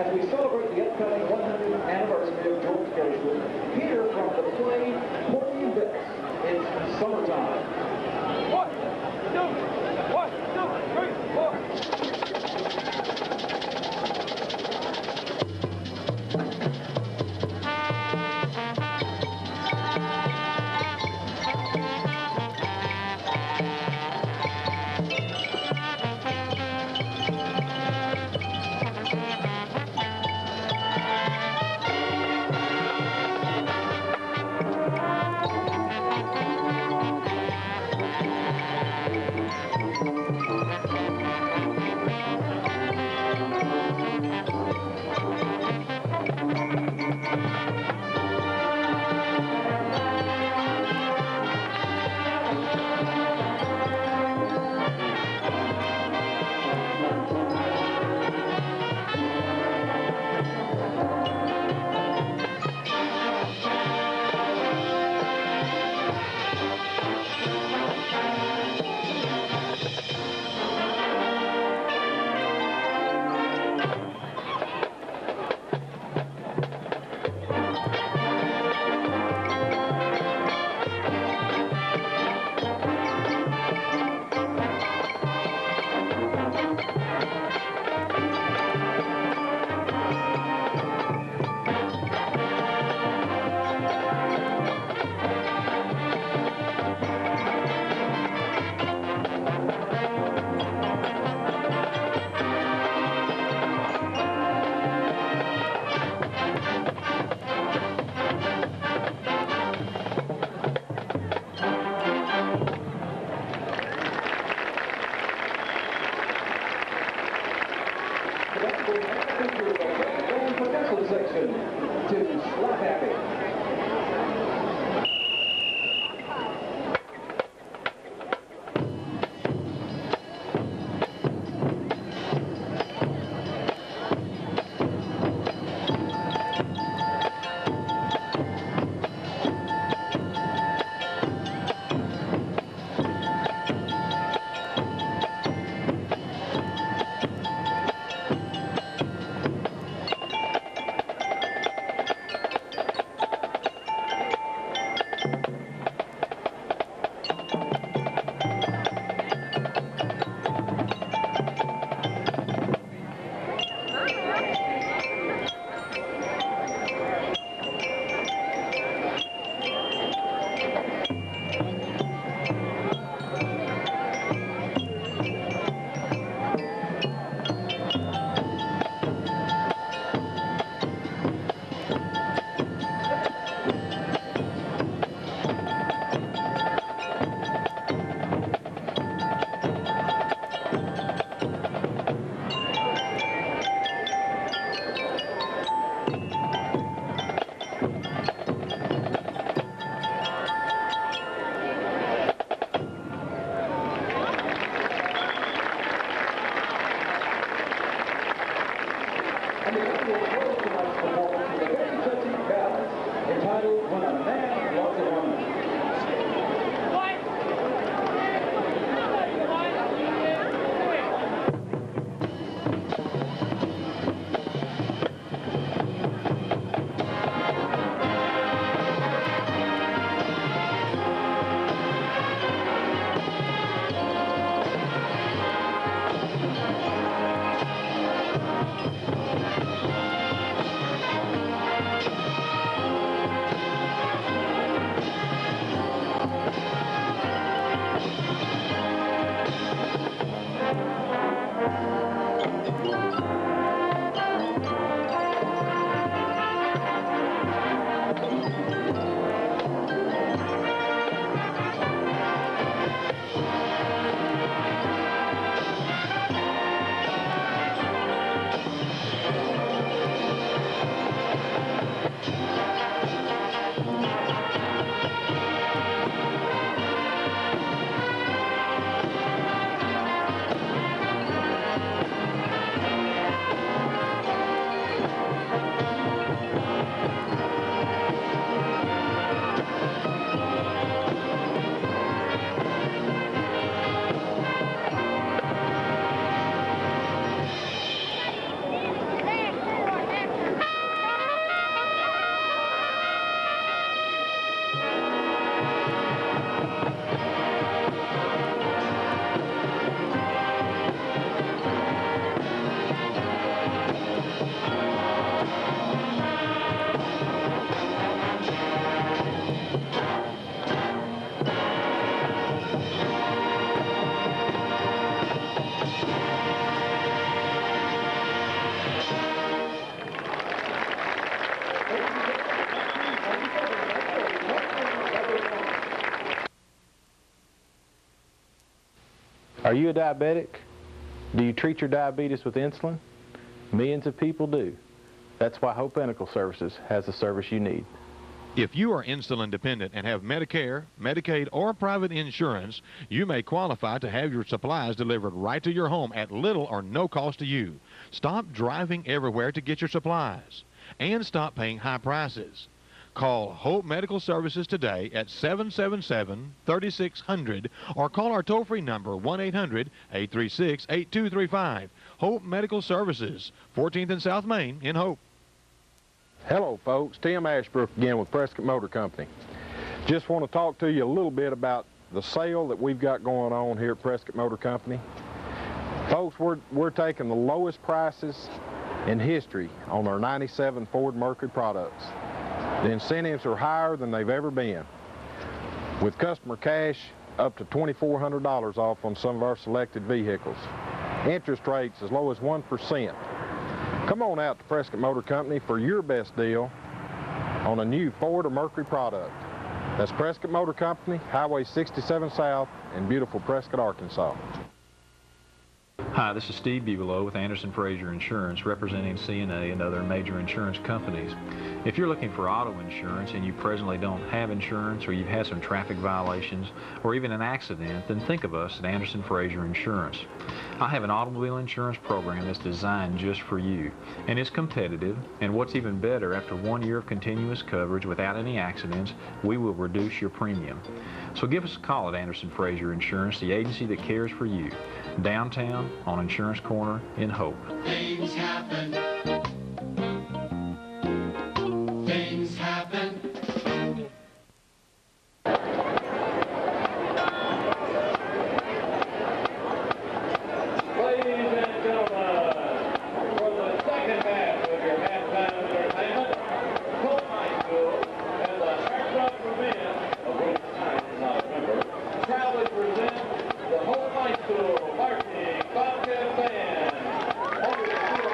As we celebrate the upcoming 100th anniversary of George Gershwin, here from the play Porgy and Bess, it's summertime. 1, 2, 3, 4. Are you a diabetic? Do you treat your diabetes with insulin? Millions of people do. That's why Hope Medical Services has the service you need. If you are insulin dependent and have Medicare, Medicaid, or private insurance, you may qualify to have your supplies delivered right to your home at little or no cost to you. Stop driving everywhere to get your supplies and stop paying high prices. Call Hope Medical Services today at 777-3600 or call our toll-free number 1-800-836-8235. Hope Medical Services, 14th and South Main in Hope. Hello folks, Tim Ashbrook again with Prescott Motor Company. Just want to talk to you a little bit about the sale that we've got going on here at Prescott Motor Company. Folks, we're taking the lowest prices in history on our 97 Ford Mercury products. The incentives are higher than they've ever been, with customer cash up to $2,400 off on some of our selected vehicles. Interest rates as low as 1%. Come on out to Prescott Motor Company for your best deal on a new Ford or Mercury product. That's Prescott Motor Company, Highway 67 South in beautiful Prescott, Arkansas. Hi, this is Steve Buelow with Anderson Frazier Insurance, representing CNA and other major insurance companies. If you're looking for auto insurance and you presently don't have insurance, or you've had some traffic violations, or even an accident, then think of us at Anderson Frazier Insurance. I have an automobile insurance program that's designed just for you, and it's competitive, and what's even better, after 1 year of continuous coverage without any accidents, we will reduce your premium. So give us a call at Anderson Frazier Insurance, the agency that cares for you, downtown on Insurance Corner in Hope. Things happen. Things happen. Ladies and gentlemen, for the second half of your halftime entertainment, Hope High School and the Aircraft Revenge, of which I am not a member, proudly present the Hope High School Marching Bobcat Band. Over the field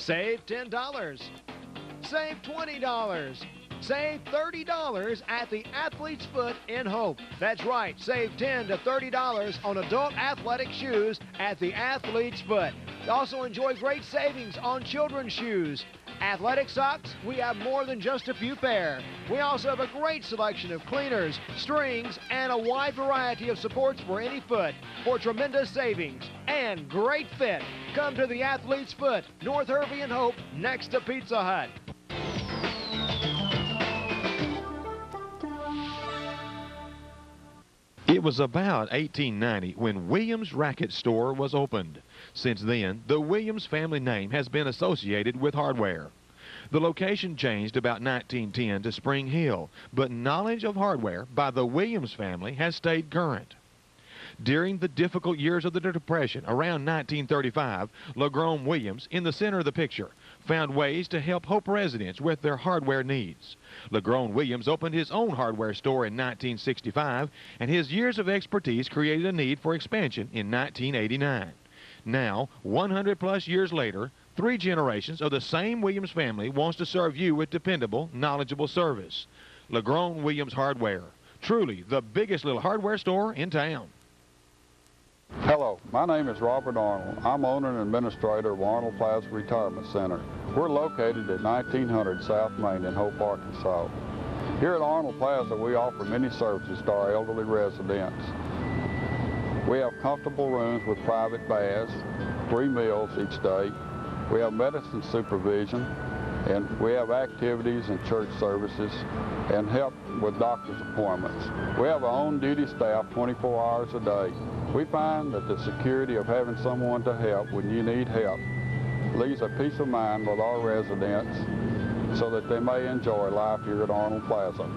Save $10. Save $20. Save $30 at the Athlete's Foot in Hope. That's right, save $10 to $30 on adult athletic shoes at the Athlete's Foot. Also enjoy great savings on children's shoes. Athletic socks, we have more than just a few pair. We also have a great selection of cleaners, strings, and a wide variety of supports for any foot for tremendous savings and great fit. Come to the Athlete's Foot, North Hervey and Hope, next to Pizza Hut. It was about 1890 when Williams Racket Store was opened. Since then, the Williams family name has been associated with hardware. The location changed about 1910 to Spring Hill, but knowledge of hardware by the Williams family has stayed current. During the difficult years of the Depression, around 1935, LaGrone Williams, in the center of the picture, found ways to help Hope residents with their hardware needs. LaGrone Williams opened his own hardware store in 1965, and his years of expertise created a need for expansion in 1989. Now, 100-plus years later, 3 generations of the same Williams family wants to serve you with dependable, knowledgeable service. LaGrone Williams Hardware, truly the biggest little hardware store in town. Hello, my name is Robert Arnold. I'm owner and administrator of Arnold Plaza Retirement Center. We're located at 1900 South Main in Hope, Arkansas. Here at Arnold Plaza, we offer many services to our elderly residents. We have comfortable rooms with private baths, free meals each day. We have medicine supervision, and we have activities and church services and help with doctor's appointments. We have our own duty staff 24 hours a day. We find that the security of having someone to help when you need help leaves a peace of mind with our residents so that they may enjoy life here at Arnold Plaza.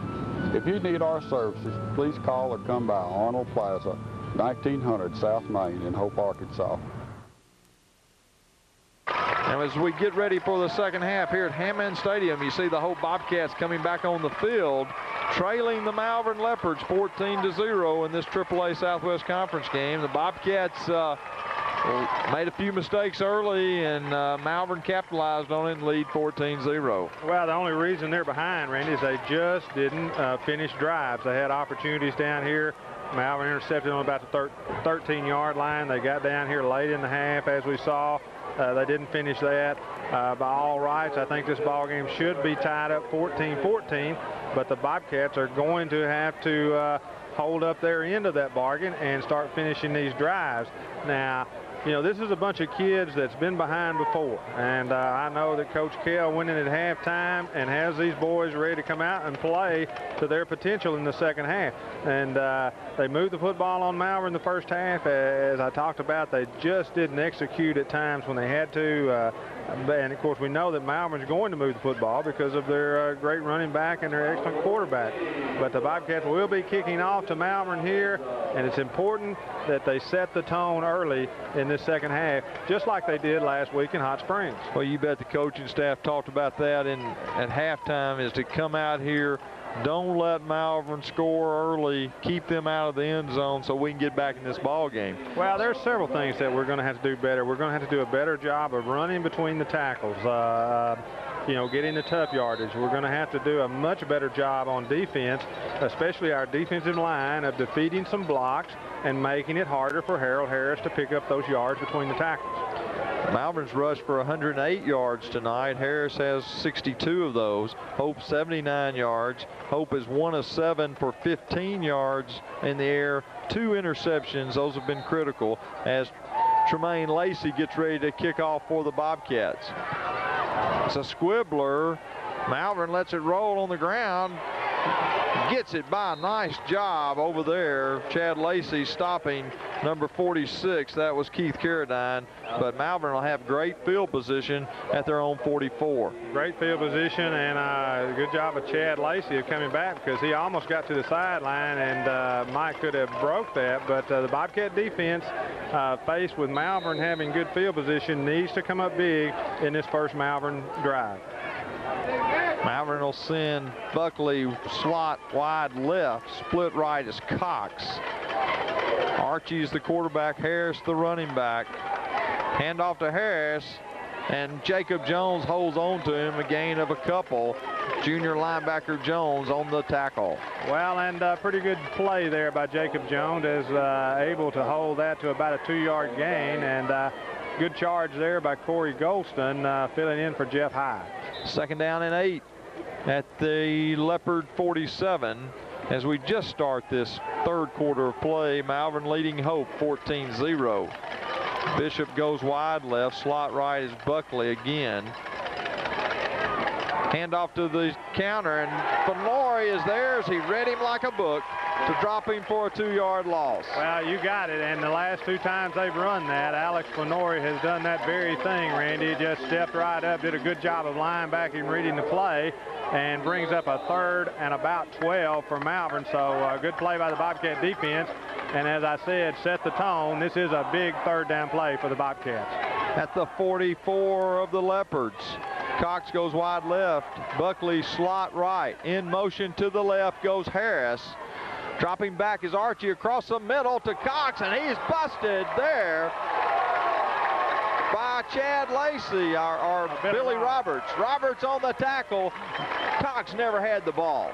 If you need our services, please call or come by Arnold Plaza, 1900 South Main in Hope, Arkansas. Now as we get ready for the second half here at Hammond Stadium, you see the Hope Bobcats coming back on the field, trailing the Malvern Leopards 14-0 in this AAA Southwest Conference game. The Bobcats made a few mistakes early, and Malvern capitalized on it and lead 14-0. Well, the only reason they're behind, Randy, is they just didn't finish drives. They had opportunities down here. Malvern intercepted on about the 13-yard line. They got down here late in the half, as we saw. They didn't finish that. By all rights, I think this ball game should be tied up 14-14, but the Bobcats are going to have to hold up their end of that bargain and start finishing these drives. Now, you know, this is a bunch of kids that's been behind before, and I know that Coach Kell went in at halftime and has these boys ready to come out and play to their potential in the second half. And they moved the football on Malvern the first half. As I talked about, they just didn't execute at times when they had to. And, of course, we know that Malvern's going to move the football because of their great running back and their excellent quarterback. But the Bobcats will be kicking off to Malvern here, and it's important that they set the tone early in this second half, just like they did last week in Hot Springs. Well, you bet the coaching staff talked about that at halftime, is to come out here, don't let Malvern score early, keep them out of the end zone so we can get back in this ball game. Well, there's several things that we're going to have to do better. We're going to have to do a better job of running between the tackles, you know, getting the tough yardage. We're going to have to do a much better job on defense, especially our defensive line, of defeating some blocks and making it harder for Harold Harris to pick up those yards between the tackles. Malvern's rushed for 108 yards tonight. Harris has 62 of those. Hope 79 yards. Hope is 1 of 7 for 15 yards in the air. 2 interceptions. Those have been critical as Tremaine Lacey gets ready to kick off for the Bobcats. It's a squibbler. Malvern lets it roll on the ground. Gets it by a nice job over there. Chad Lacey stopping number 46. That was Keith Carradine. But Malvern will have great field position at their own 44. Great field position, and good job of Chad Lacey of coming back, because he almost got to the sideline, and Mike could have broke that. But the Bobcat defense, faced with Malvern having good field position, needs to come up big in this first Malvern drive. Malvern will send Buckley slot wide left. Split right is Cox. Archie's the quarterback. Harris the running back. Handoff to Harris. And Jacob Jones holds on to him, a gain of a couple. Junior linebacker Jones on the tackle. Well, and pretty good play there by Jacob Jones, is able to hold that to about a 2-yard gain, and good charge there by Corey Golston, filling in for Jeff High. 2nd down and 8 at the Leopard 47 as we just start this 3rd quarter of play. Malvern leading Hope 14-0. Bishop goes wide left, slot right is Buckley again. Handoff to the counter, and Fenori is there as he read him like a book to drop him for a 2-yard loss. Well, you got it, and the last 2 times they've run that, Alex Fenori has done that very thing, Randy. Just stepped right up, did a good job of linebacking, reading the play, and brings up a 3rd and about 12 for Malvern. So good play by the Bobcat defense, and as I said, set the tone. This is a big 3rd down play for the Bobcats. At the 44 of the Leopards, Cox goes wide left, Buckley slot right, in motion to the left goes Harris. Dropping back is Archie across the middle to Cox, and he's busted there by Chad Lacey, or Billy Roberts. Roberts on the tackle. Cox never had the ball.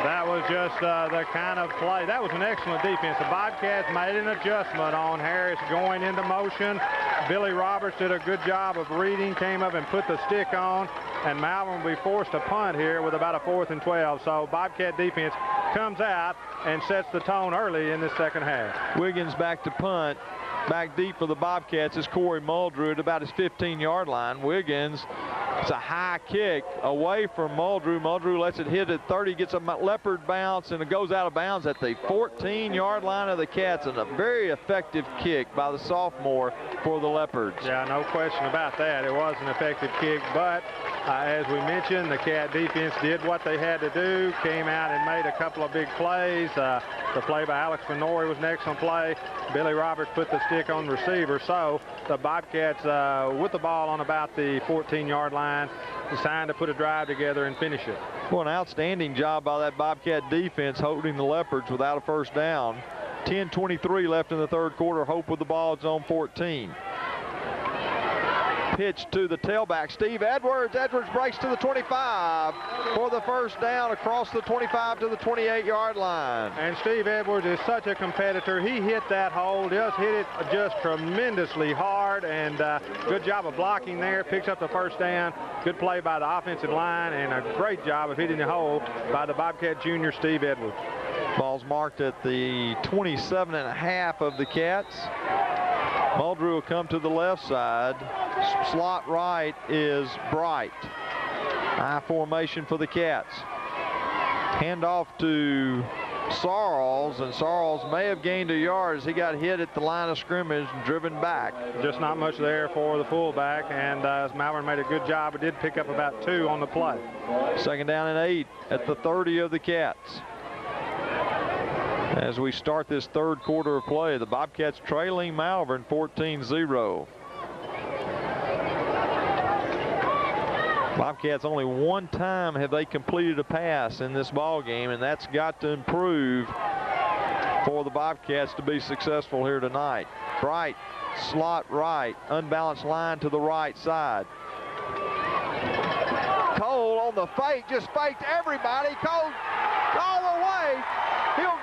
That was just the kind of play. That was an excellent defense. The Bobcats made an adjustment on Harris going into motion. Billy Roberts did a good job of reading, came up and put the stick on, and Malvern will be forced to punt here with about a 4th and 12. So Bobcat defense comes out and sets the tone early in the 2nd half. Wiggins back to punt. Back deep for the Bobcats is Corey Muldrew at about his 15-yard line. Wiggins, it's a high kick away from Muldrew. Muldrew lets it hit at 30, gets a Leopard bounce, and it goes out of bounds at the 14-yard line of the Cats, and a very effective kick by the sophomore for the Leopards. Yeah, no question about that. It was an effective kick, but as we mentioned, the Cat defense did what they had to do, came out and made a couple of big plays. The play by Alex Fenori was an excellent play. Billy Roberts put the stick on the receiver, so the Bobcats with the ball on about the 14-yard line, designed to put a drive together and finish it. Well, an outstanding job by that Bobcat defense holding the Leopards without a 1st down. 10:23 left in the 3rd quarter. Hope with the ball at zone 14. Pitch to the tailback, Steve Edwards. Edwards breaks to the 25 for the 1st down across the 25 to the 28-yard line. And Steve Edwards is such a competitor. He hit that hole, just hit it just tremendously hard, and good job of blocking there. Picks up the 1st down. Good play by the offensive line, and a great job of hitting the hole by the Bobcat junior Steve Edwards. Ball's marked at the 27.5 of the Cats. Muldrew will come to the left side. Slot right is Bright. High formation for the Cats. Handoff to Sarles, and Sarles may have gained a yard as he got hit at the line of scrimmage and driven back. Just not much there for the fullback, and Malvern made a good job. It did pick up about 2 on the play. 2nd down and 8 at the 30 of the Cats. As we start this 3rd quarter of play, the Bobcats trailing Malvern 14-0. Bobcats, only 1 time have they completed a pass in this ball game, and that's got to improve for the Bobcats to be successful here tonight. Bright, slot right, unbalanced line to the right side. Cole on the fake, just faked everybody. Cole all the way. He'll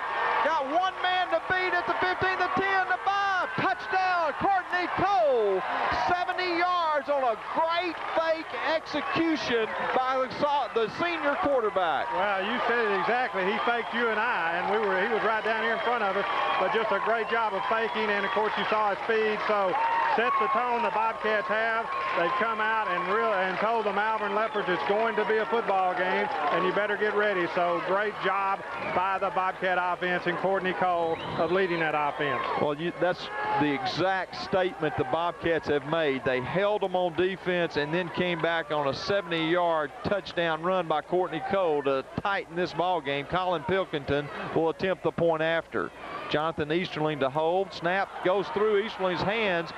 got 1 man to beat at the 15, the 10, the 5. Touchdown, Courtney Cole. 70 yards on a great fake execution by the senior quarterback. Well, you said it exactly. He faked you and I, and he was right down here in front of us, but just a great job of faking, and of course you saw his speed, so set the tone the Bobcats have. They've come out and told the Malvern Leopards it's going to be a football game, and you better get ready. So great job by the Bobcat offense and Courtney Cole of leading that offense. Well, that's the exact statement the Bobcats have made. They held them on defense and then came back on a 70-yard touchdown run by Courtney Cole to tighten this ball game. Colin Pilkington will attempt the point after. Jonathan Easterling to hold. Snap goes through Easterling's hands,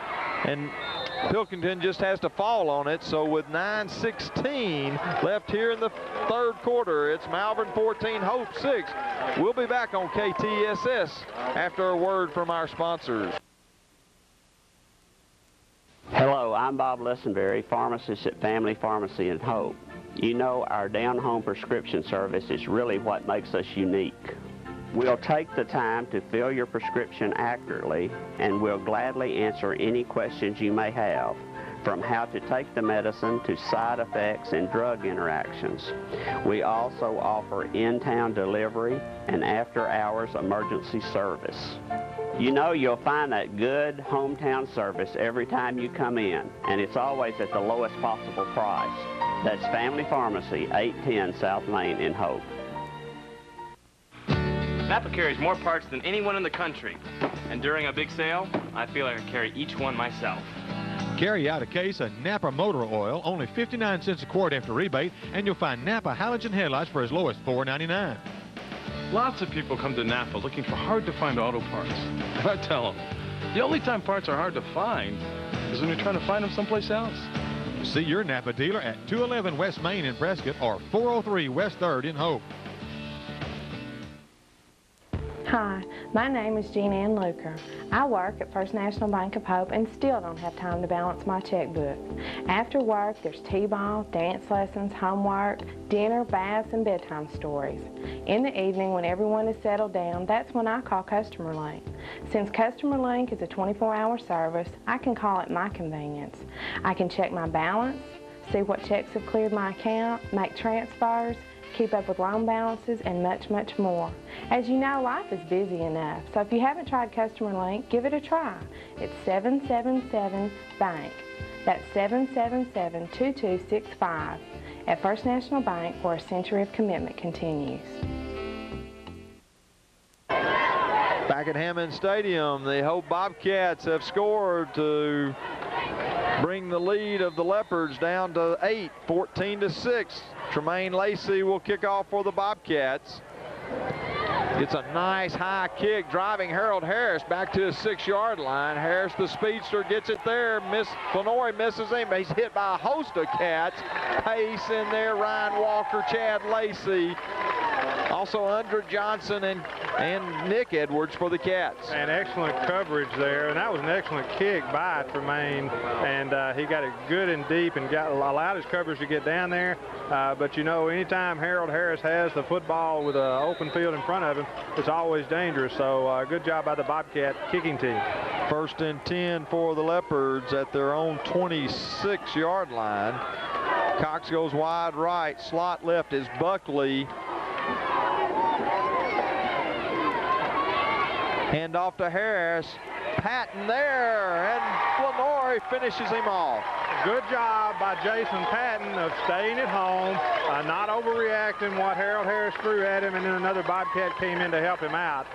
and Pilkington just has to fall on it. So with 9:16 left here in the 3rd quarter, it's Malvern 14, Hope 6. We'll be back on KTSS after a word from our sponsors. Hello, I'm Bob Lessenberry, pharmacist at Family Pharmacy in Hope. You know, our down-home prescription service is really what makes us unique. We'll take the time to fill your prescription accurately, and we'll gladly answer any questions you may have, from how to take the medicine to side effects and drug interactions. We also offer in-town delivery and after-hours emergency service. You know, you'll find that good hometown service every time you come in, and it's always at the lowest possible price. That's Family Pharmacy, 810 South Main in Hope. Napa carries more parts than anyone in the country, and during a big sale, I feel I can carry each one myself. Carry out a case of Napa motor oil, only 59 cents a quart after rebate, and you'll find Napa halogen headlights for as low as $4.99. Lots of people come to Napa looking for hard-to-find auto parts. And I tell them, the only time parts are hard to find is when you're trying to find them someplace else. See your Napa dealer at 211 West Main in Prescott or 403 West 3rd in Hope. Hi, my name is Jean Ann Luker. I work at First National Bank of Hope and still don't have time to balance my checkbook. After work, there's t-ball, dance lessons, homework, dinner, baths, and bedtime stories. In the evening, when everyone is settled down, that's when I call Customer Link. Since Customer Link is a 24-hour service, I can call at my convenience. I can check my balance, see what checks have cleared my account, make transfers, keep up with loan balances, and much, much more. As you know, life is busy enough, so if you haven't tried Customer Link, give it a try. It's 777-BANK. That's 777-2265 at First National Bank, where a century of commitment continues. Back at Hammond Stadium, the Hope Bobcats have scored to bring the lead of the Leopards down to 8, 14-6. Tremaine Lacey will kick off for the Bobcats. It's a nice high kick, driving Harold Harris back to his 6-yard line. Harris, the speedster, gets it there. Flannery misses him, but he's hit by a host of cats. Pace in there, Ryan Walker, Chad Lacey. Also Andrew Johnson and Nick Edwards for the Cats. And excellent coverage there, and that was an excellent kick by Tremaine, and he got it good and deep and allowed his coverage to get down there. But you know, anytime Harold Harris has the football with an open field in front of him, it's always dangerous. So good job by the Bobcat kicking team. 1st and 10 for the Leopards at their own 26-yard line. Cox goes wide right, slot left is Buckley. Hand off to Harris. Patton there, and Flannery finishes him off. Good job by Jason Patton of staying at home, not overreacting what Harold Harris threw at him, and then another Bobcat came in to help him out.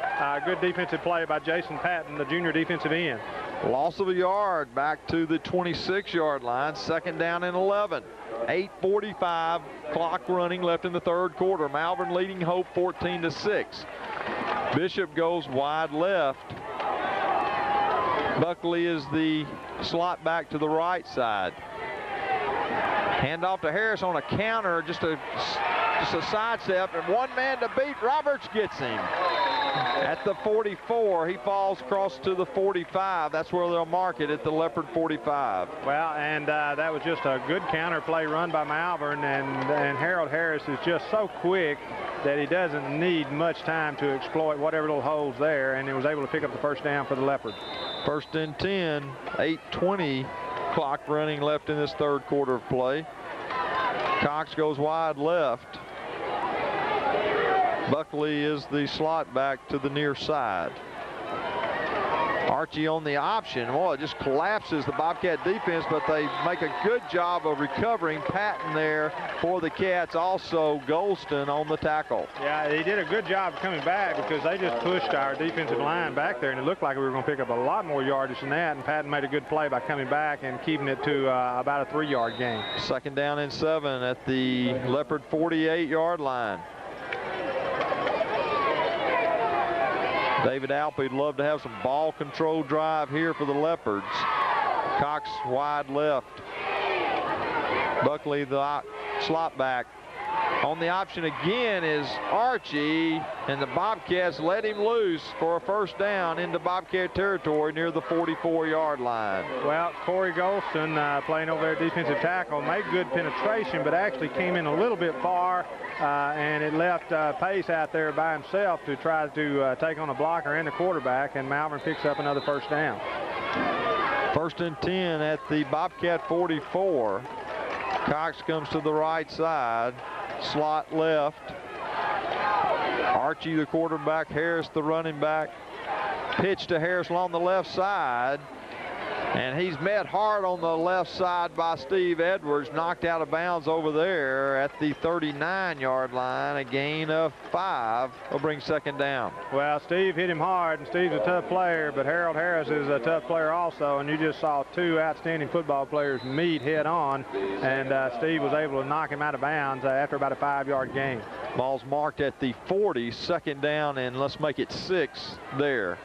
Good defensive play by Jason Patton, the junior defensive end. Loss of a yard back to the 26-yard line. 2nd down and 11. 8:45 clock running left in the 3rd quarter. Malvern leading Hope 14-6. Bishop goes wide left. Buckley is the slot back to the right side. Hand off to Harris on a counter, just a sidestep, and one man to beat. Roberts gets him at the 44. He falls across to the 45. That's where they'll mark it, at the Leopard 45. Well, and that was just a good counter play run by Malvern, and Harold Harris is just so quick that he doesn't need much time to exploit whatever little holes there, and he was able to pick up the 1st down for the Leopards. 1st and 10, 8:20 clock running left in this 3rd quarter of play. Cox goes wide left. Buckley is the slot back to the near side. Archie on the option. Well, it just collapses the Bobcat defense, but they make a good job of recovering. Patton there for the Cats. Also Golston on the tackle. Yeah, he did a good job coming back, because they just pushed our defensive line back there, and it looked like we were going to pick up a lot more yardage than that, and Patton made a good play by coming back and keeping it to about a 3-yard gain. 2nd down and 7 at the Leopard 48-yard line. David Alpey'd love to have some ball control drive here for the Leopards. Cox wide left. Buckley the slot back. On the option again is Archie, and the Bobcats let him loose for a first down into Bobcat territory near the 44-yard line. Well, Corey Golston, playing over there defensive tackle, made good penetration, but actually came in a little bit far, and it left Pace out there by himself to try to take on a blocker and the quarterback, and Malvern picks up another first down. First and 10 at the Bobcat 44. Cox comes to the right side. Slot left. Archie, the quarterback. Harris, the running back. Pitch to Harris along the left side. And he's met hard on the left side by Steve Edwards. Knocked out of bounds over there at the 39-yard line. A gain of 5 will bring second down. Well, Steve hit him hard, and Steve's a tough player, but Harold Harris is a tough player also, and you just saw two outstanding football players meet head on, and Steve was able to knock him out of bounds after about a 5-yard gain. Ball's marked at the 40, second down, and let's make it 6 there.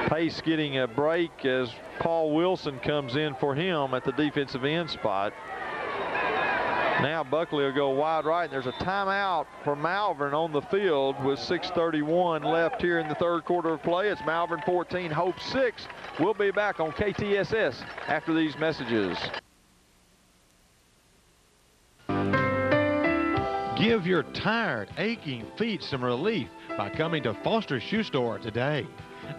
Pace getting a break as Paul Wilson comes in for him at the defensive end spot. Now Buckley will go wide right, and there's a timeout for Malvern on the field with 6:31 left here in the third quarter of play. It's Malvern 14, Hope 6. We'll be back on KTSS after these messages. Give your tired, aching feet some relief by coming to Foster's Shoe Store today.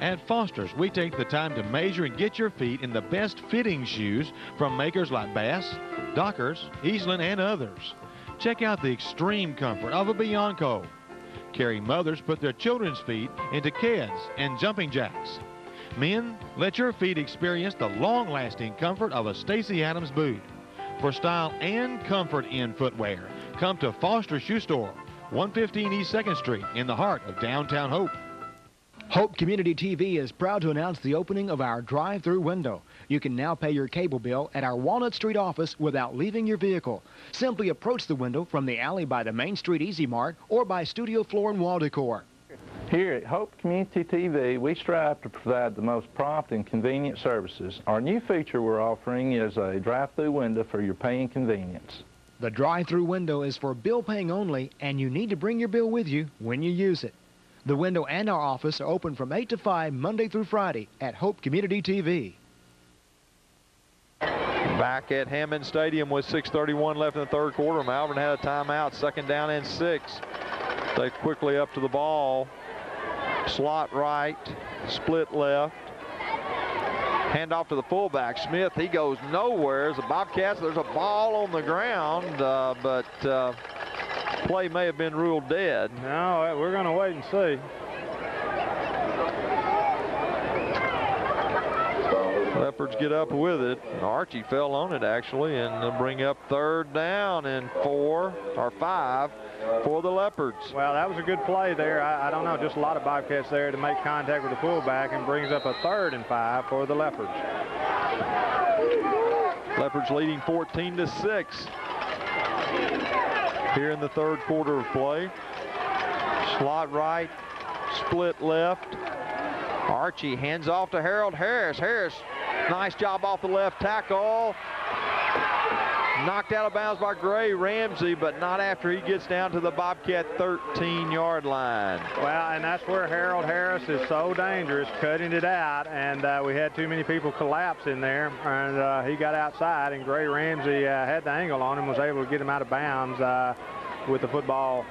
At Foster's, we take the time to measure and get your feet in the best fitting shoes from makers like Bass, Dockers, Eastland, and others. Check out the extreme comfort of a Bianco. Caring mothers put their children's feet into Keds and jumping jacks. Men, let your feet experience the long-lasting comfort of a Stacy Adams boot. For style and comfort in footwear, come to Foster's Shoe Store, 115 East 2nd Street in the heart of downtown Hope. Hope Community TV is proud to announce the opening of our drive-through window. You can now pay your cable bill at our Walnut Street office without leaving your vehicle. Simply approach the window from the alley by the Main Street Easy Mart or by Studio Floor and Wall Decor. Here at Hope Community TV, we strive to provide the most prompt and convenient services. Our new feature we're offering is a drive-through window for your paying convenience. The drive-through window is for bill paying only, and you need to bring your bill with you when you use it. The window and our office are open from 8 to 5 Monday through Friday at Hope Community TV. Back at Hammond Stadium with 6:31 left in the third quarter. Malvern had a timeout, second down and 6. They quickly up to the ball. Slot right, split left. Hand off to the fullback, Smith. He goes nowhere. As the Bobcats, there's a ball on the ground, but play may have been ruled dead. No, we're going to wait and see. Leopards get up with it. Archie fell on it, actually, and they'll bring up third down and 4 or 5 for the Leopards. Well, that was a good play there. I don't know, just a lot of Bobcats there to make contact with the fullback, and brings up a 3rd and 5 for the Leopards. Leopards leading 14-6 here in the third quarter of play. Slot right, split left. Archie hands off to Harold Harris. Harris, nice job off the left tackle. Knocked out of bounds by Gray Ramsey, but not after he gets down to the Bobcat 13-yard line. Well, and that's where Harold Harris is so dangerous, cutting it out, and we had too many people collapse in there, and he got outside, and Gray Ramsey had the angle on him, was able to get him out of bounds with the football.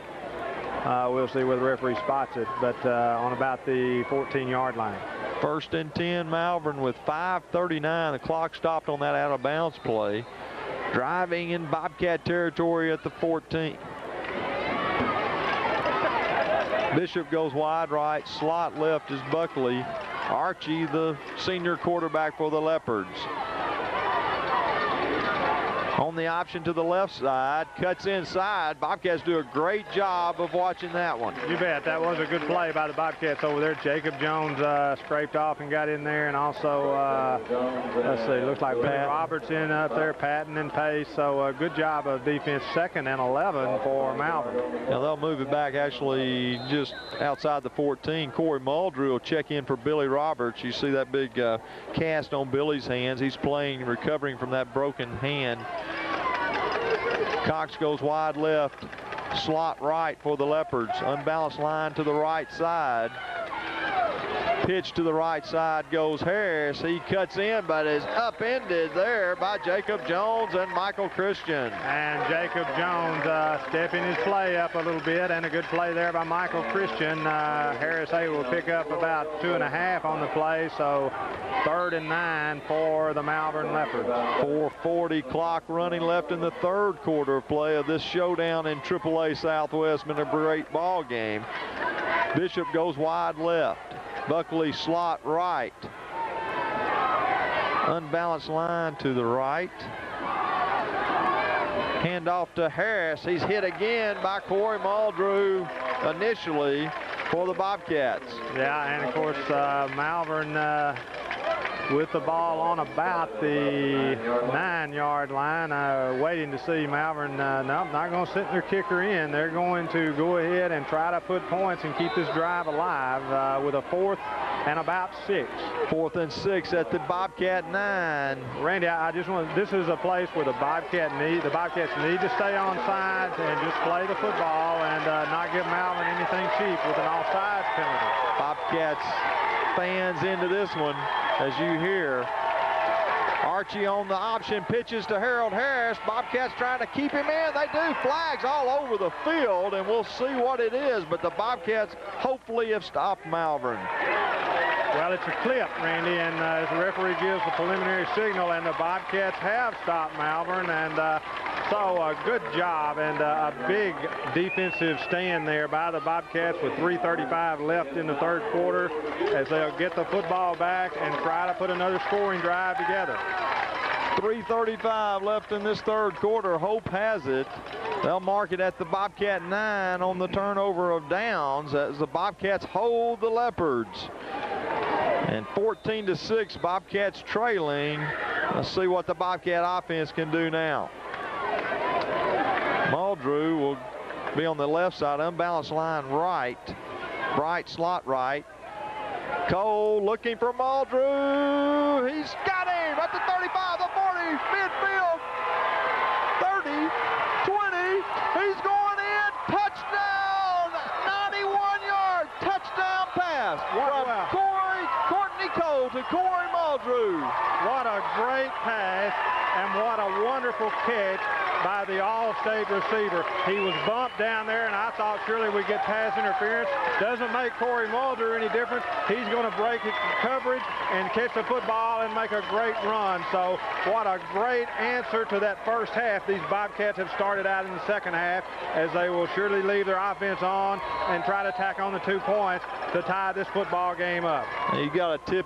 We'll see where the referee spots it, but on about the 14-yard line. First and 10, Malvern with 5:39. The clock stopped on that out-of-bounds play. Driving in Bobcat territory at the 14. Bishop goes wide right, slot left is Buckley. Archie, the senior quarterback for the Leopards. On the option to the left side, cuts inside. Bobcats do a great job of watching that one. You bet. That was a good play by the Bobcats over there. Jacob Jones scraped off and got in there, and also, let's see, looks like Billy Roberts in up there, Patton and Pace. So good job of defense, 2nd and 11 for Malvern. Now they'll move it back actually just outside the 14. Corey Muldrew will check in for Billy Roberts. You see that big cast on Billy's hands. He's playing, recovering from that broken hand. Cox goes wide left, slot right for the Leopards. Unbalanced line to the right side. Pitch to the right side goes Harris. He cuts in, but is upended there by Jacob Jones and Michael Christian. And Jacob Jones stepping his play up a little bit, and a good play there by Michael Christian. Harris able to pick up about 2.5 on the play, so 3rd and 9 for the Malvern Leopards. 4:40 clock running left in the 3rd quarter of play of this showdown in AAA Southwest. Been a great ball game. Bishop goes wide left. Buckley slot right. Unbalanced line to the right. Handoff to Harris. He's hit again by Corey Muldrew initially for the Bobcats. Yeah, and of course Malvern with the ball on about the 9-yard line, waiting to see Malvern. No, not going to sit their kicker in. They're going to go ahead and try to put points and keep this drive alive with a 4th and about 6. 4th and 6 at the Bobcat 9. Randy, I just want, this is a place where the Bobcats need to stay on sides and just play the football and not give Malvern anything cheap with an offsides penalty. Bobcats fans into this one, as you hear. Archie on the option, pitches to Harold Harris. Bobcats trying to keep him in. They do. Flags all over the field, and we'll see what it is, but the Bobcats hopefully have stopped Malvern. Well, it's a clip, Randy, and as the referee gives the preliminary signal, and the Bobcats have stopped Malvern, and so a good job and a big defensive stand there by the Bobcats with 3:35 left in the 3rd quarter as they'll get the football back and try to put another scoring drive together. 3:35 left in this 3rd quarter. Hope has it. They'll mark it at the Bobcat 9 on the turnover of downs as the Bobcats hold the Leopards. And 14-6, Bobcats trailing. Let's see what the Bobcat offense can do now. Muldrew will be on the left side, unbalanced line right. Bright slot right. Cole looking for Muldrew. He's got him at the 35, the 40, midfield. 30, 20, he's going in. Touchdown, 91-yard touchdown pass from Courtney Cole to Corey Muldrew. What a great pass and what a wonderful catch by the All-State receiver. He was bumped down there, and I thought surely we'd get pass interference. Doesn't make Corey Muldrew any difference. He's going to break coverage and catch the football and make a great run. So what a great answer to that first half. These Bobcats have started out in the second half as they will surely leave their offense on and try to tack on the 2 points to tie this football game up. You got to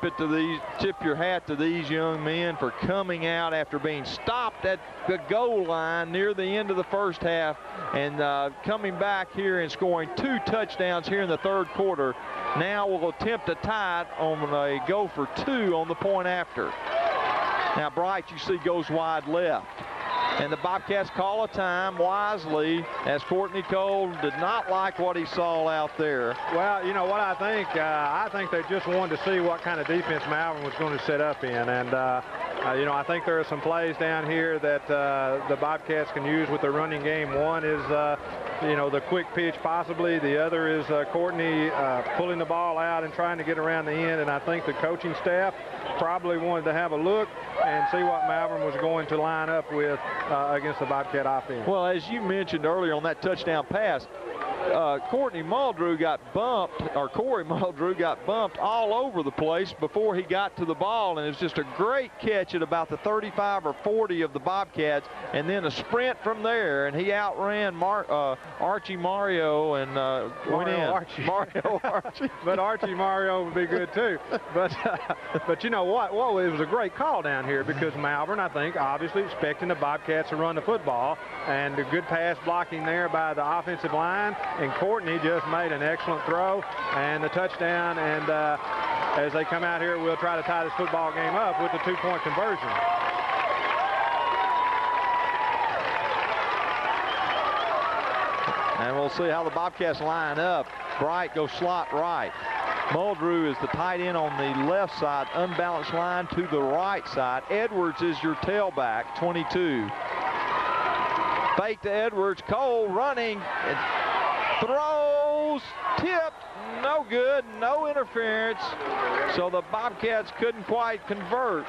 tip your hat to these young men for coming out after being stopped at the goal line near the end of the first half and coming back here and scoring 2 touchdowns here in the 3rd quarter. Now we'll attempt to tie it on a go for 2 on the point after. Now Bright, you see, goes wide left. And the Bobcats call a time wisely as Courtney Cole did not like what he saw out there. Well, you know what I think? I think they just wanted to see what kind of defense Malvern was going to set up in. And, you know, I think there are some plays down here that the Bobcats can use with the running game. One is, you know, the quick pitch possibly. The other is Courtney pulling the ball out and trying to get around the end. And I think the coaching staff probably wanted to have a look and see what Malvern was going to line up with against the Bobcat offense. Well, as you mentioned earlier on that touchdown pass, Corey Muldrew got bumped all over the place before he got to the ball, and it was just a great catch at about the 35 or 40 of the Bobcats, and then a sprint from there, and he outran Archie Mario and went in. Mario Archie. But Archie Mario would be good too. But you know what? Well, it was a great call down here because Malvern, I think, obviously expecting the Bobcats to run the football, and a good pass blocking there by the offensive line. And Courtney just made an excellent throw and the touchdown. And as they come out here, we'll try to tie this football game up with the 2-point conversion. And we'll see how the Bobcats line up. Bright goes slot right. Muldrew is the tight end on the left side, unbalanced line to the right side. Edwards is your tailback, 22. Fake to Edwards. Cole running. And throws. Tipped. No good. No interference. So the Bobcats couldn't quite convert.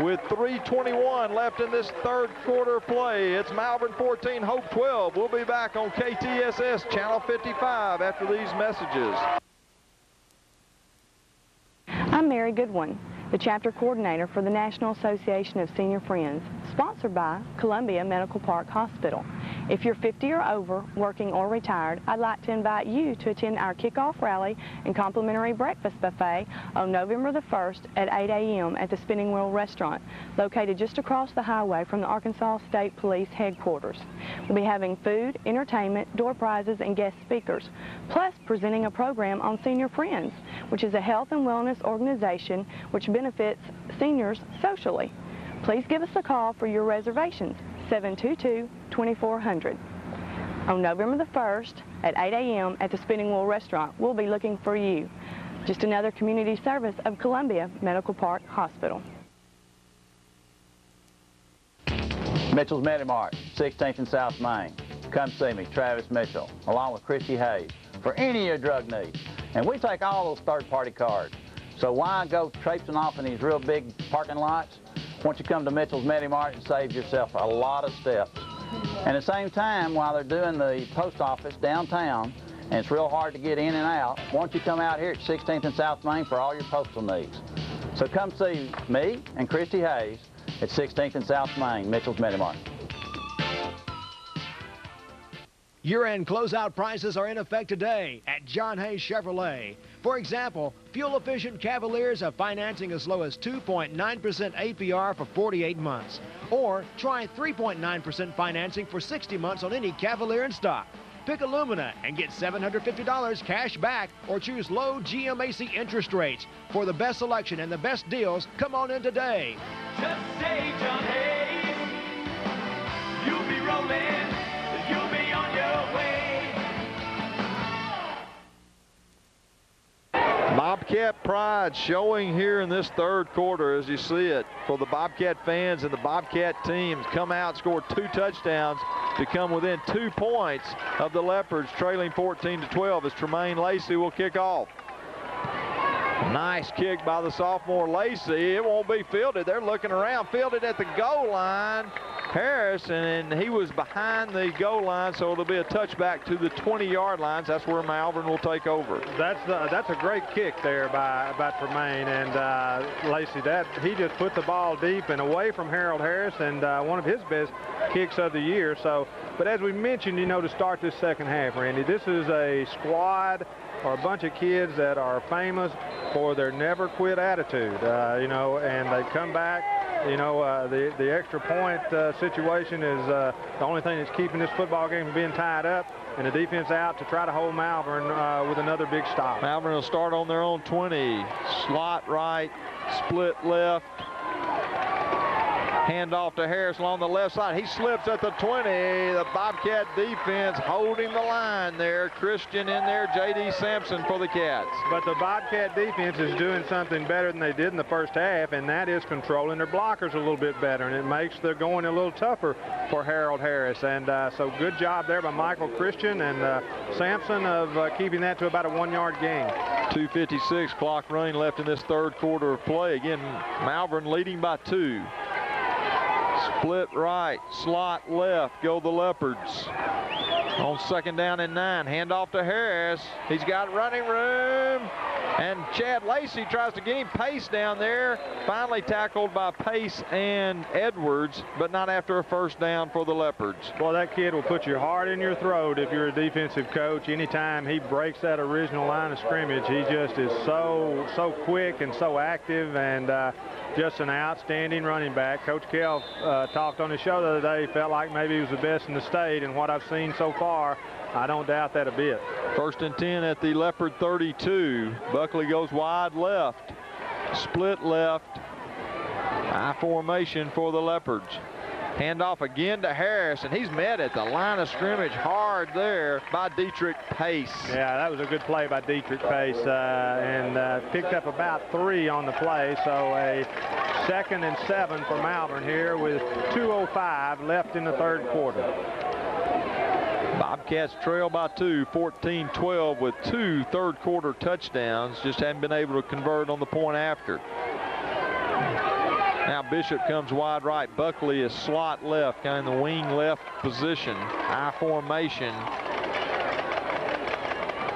With 3:21 left in this third quarter play, it's Malvern 14, Hope 12. We'll be back on KTSS Channel 55 after these messages. I'm Mary Goodwin, the chapter coordinator for the National Association of Senior Friends, sponsored by Columbia Medical Park Hospital. If you're 50 or over, working or retired, I'd like to invite you to attend our kickoff rally and complimentary breakfast buffet on November the 1st at 8 a.m. at the Spinning Wheel Restaurant, located just across the highway from the Arkansas State Police headquarters. We'll be having food, entertainment, door prizes, and guest speakers, plus presenting a program on Senior Friends, which is a health and wellness organization which benefits seniors socially. Please give us a call for your reservations, 722-2400. On November the 1st at 8 a.m. at the Spinning Wheel Restaurant, we'll be looking for you. Just another community service of Columbia Medical Park Hospital. Mitchell's Medimart, 16th and South Main. Come see me, Travis Mitchell, along with Christy Hayes, for any of your drug needs. And we take all those third-party cards. So why go traipsing off in these real big parking lots? Once you come to Mitchell's Medimart, it saves yourself a lot of steps. And at the same time, while they're doing the post office downtown, and it's real hard to get in and out, why don't you come out here at 16th and South Main for all your postal needs? So come see me and Christy Hayes at 16th and South Main, Mitchell's Medimart. Year-end closeout prices are in effect today at John Hayes Chevrolet. For example, fuel-efficient Cavaliers have financing as low as 2.9% APR for 48 months. Or try 3.9% financing for 60 months on any Cavalier in stock. Pick Illumina and get $750 cash back, or choose low GMAC interest rates. For the best selection and the best deals, come on in today. Just say John Hayes, you'll be rolling, you'll be on your way. Bobcat pride showing here in this third quarter as you see it for the Bobcat fans, and the Bobcat teams come out, score 2 touchdowns to come within 2 points of the Leopards, trailing 14-12 as Tremaine Lacey will kick off. Nice kick by the sophomore Lacey. It won't be fielded. They're looking around. Fielded at the goal line. Harris, and he was behind the goal line, so it'll be a touchback to the 20-yard lines. That's where Malvern will take over. That's a great kick there by Tremaine, and Lacey. He just put the ball deep and away from Harold Harris, and one of his best kicks of the year. So, but as we mentioned, to start this second half, Randy, this is a squad or a bunch of kids that are famous for their never quit attitude, and they come back. The extra point situation is the only thing that's keeping this football game from being tied up, and the defense out to try to hold Malvern with another big stop. Malvern will start on their own 20. Slot right, split left. Hand off to Harris along the left side. He slips at the 20. The Bobcat defense holding the line there. Christian in there, J.D. Sampson for the Cats. But the Bobcat defense is doing something better than they did in the first half, and that is controlling their blockers a little bit better, and it makes their going a little tougher for Harold Harris. And so good job there by Michael Christian and Sampson of keeping that to about a 1-yard gain. 2:56 clock running left in this third quarter of play. Again, Malvern leading by 2. Split right, slot left, go the Leopards. On 2nd down and 9, handoff to Harris. He's got running room, and Chad Lacey tries to get him. Pace down there, finally tackled by Pace and Edwards, but not after a first down for the Leopards. Well, that kid will put your heart in your throat if you're a defensive coach. Anytime he breaks that original line of scrimmage, he just is so quick and so active, and just an outstanding running back. Coach Kell talked on his show the other day. He felt like maybe he was the best in the state, and what I've seen so far, I don't doubt that a bit. 1st and 10 at the Leopard 32. Buckley goes wide left, split left, I formation for the Leopards. Handoff again to Harris, and he's met at the line of scrimmage hard there by Dietrich Pace. Yeah, that was a good play by Dietrich Pace, and picked up about 3 on the play, so a 2nd and 7 for Malvern here with 2:05 left in the third quarter. Bobcats trail by 2, 14-12 with 2 third-quarter touchdowns. Just haven't been able to convert on the point after. Now Bishop comes wide right. Buckley is slot left, kind of in the wing left position. I formation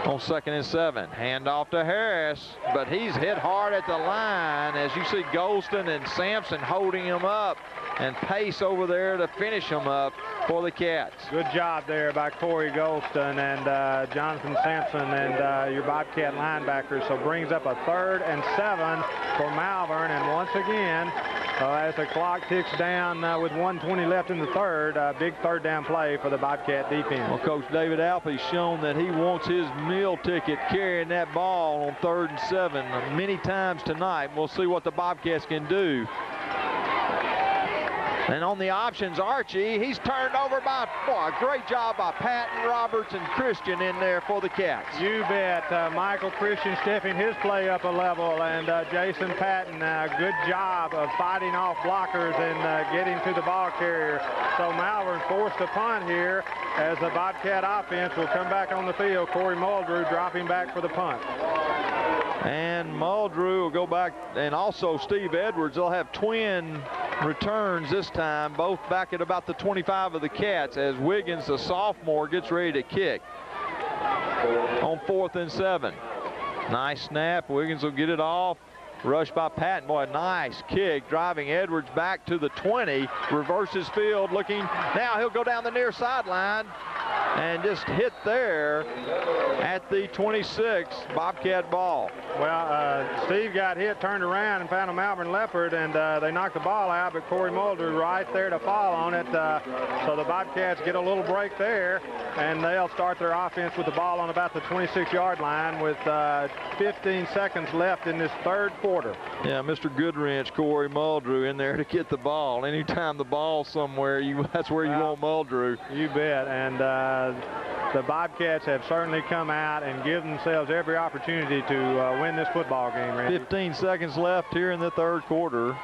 on 2nd and 7. Handoff to Harris, but he's hit hard at the line as you see Golston and Sampson holding him up, and Pace over there to finish him up for the Cats. Good job there by Corey Golston and Jonathan Sampson and your Bobcat linebackers. So brings up a 3rd and 7 for Malvern, and once again, as the clock ticks down with 1:20 left in the third, big third down play for the Bobcat defense. Well, Coach David Alfe's shown that he wants his meal ticket carrying that ball on 3rd and 7 many times tonight. We'll see what the Bobcats can do. And on the options, Archie, he's turned over by, boy, a great job by Patton, Roberts, and Christian in there for the Cats. You bet. Michael Christian stepping his play up a level, and Jason Patton, good job of fighting off blockers and getting to the ball carrier. So Malvern forced a punt here as the Bobcat offense will come back on the field. Corey Muldrew dropping back for the punt. And Muldrew will go back, and also Steve Edwards. They'll have twin returns this time, both back at about the 25 of the Cats, as Wiggins, the sophomore, gets ready to kick on 4th and 7. Nice snap. Wiggins will get it off. Rush by Patton. Boy, nice kick, driving Edwards back to the 20. Reverses field, looking. Now he'll go down the near sideline and just hit there at the 26. Bobcat ball. Well, Steve got hit, turned around, and found a Malvern Leopard, and they knocked the ball out, but Corey Muldrew right there to fall on it. So the Bobcats get a little break there, and they'll start their offense with the ball on about the 26-yard line with 15 seconds left in this third quarter. Yeah, Mr. Goodwrench, Corey Muldrew in there to get the ball. Anytime the ball's somewhere, that's where you want Muldrew. You bet. And the Bobcats have certainly come out and given themselves every opportunity to win this football game, Randy. 15 seconds left here in the third quarter.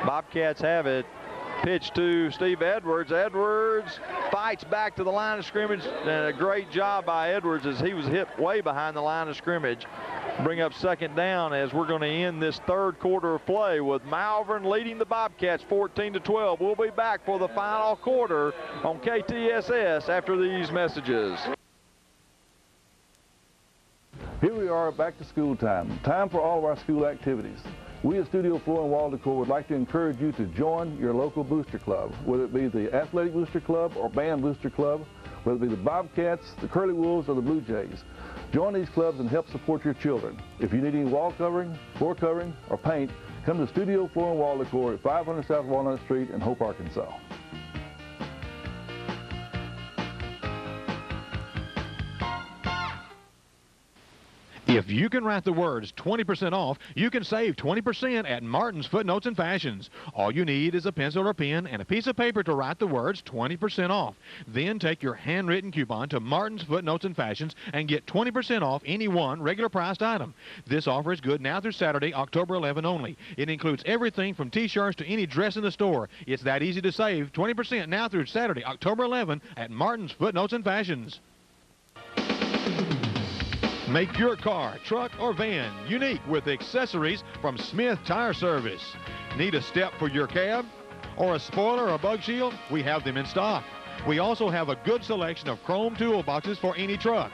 Bobcats have it. Pitch to Steve Edwards. Edwards fights back to the line of scrimmage, and a great job by Edwards as he was hit way behind the line of scrimmage. Bring up 2nd down as we're going to end this third quarter of play with Malvern leading the Bobcats 14-12. We'll be back for the final quarter on KTSS after these messages. Here we are back to school time. Time for all of our school activities. We at Studio Floor and Wall Decor would like to encourage you to join your local booster club, whether it be the Athletic Booster Club or Band Booster Club, whether it be the Bobcats, the Curly Wolves, or the Blue Jays. Join these clubs and help support your children. If you need any wall covering, floor covering, or paint, come to Studio Floor and Wall Decor at 500 South Walnut Street in Hope, Arkansas. If you can write the words 20% off, you can save 20% at Martin's Footnotes and Fashions. All you need is a pencil or pen and a piece of paper to write the words 20% off. Then take your handwritten coupon to Martin's Footnotes and Fashions and get 20% off any one regular priced item. This offer is good now through Saturday, October 11 only. It includes everything from t-shirts to any dress in the store. It's that easy to save 20% now through Saturday, October 11 at Martin's Footnotes and Fashions. Make your car, truck, or van unique with accessories from Smith Tire Service. Need a step for your cab or a spoiler or bug shield? We have them in stock. We also have a good selection of chrome toolboxes for any truck.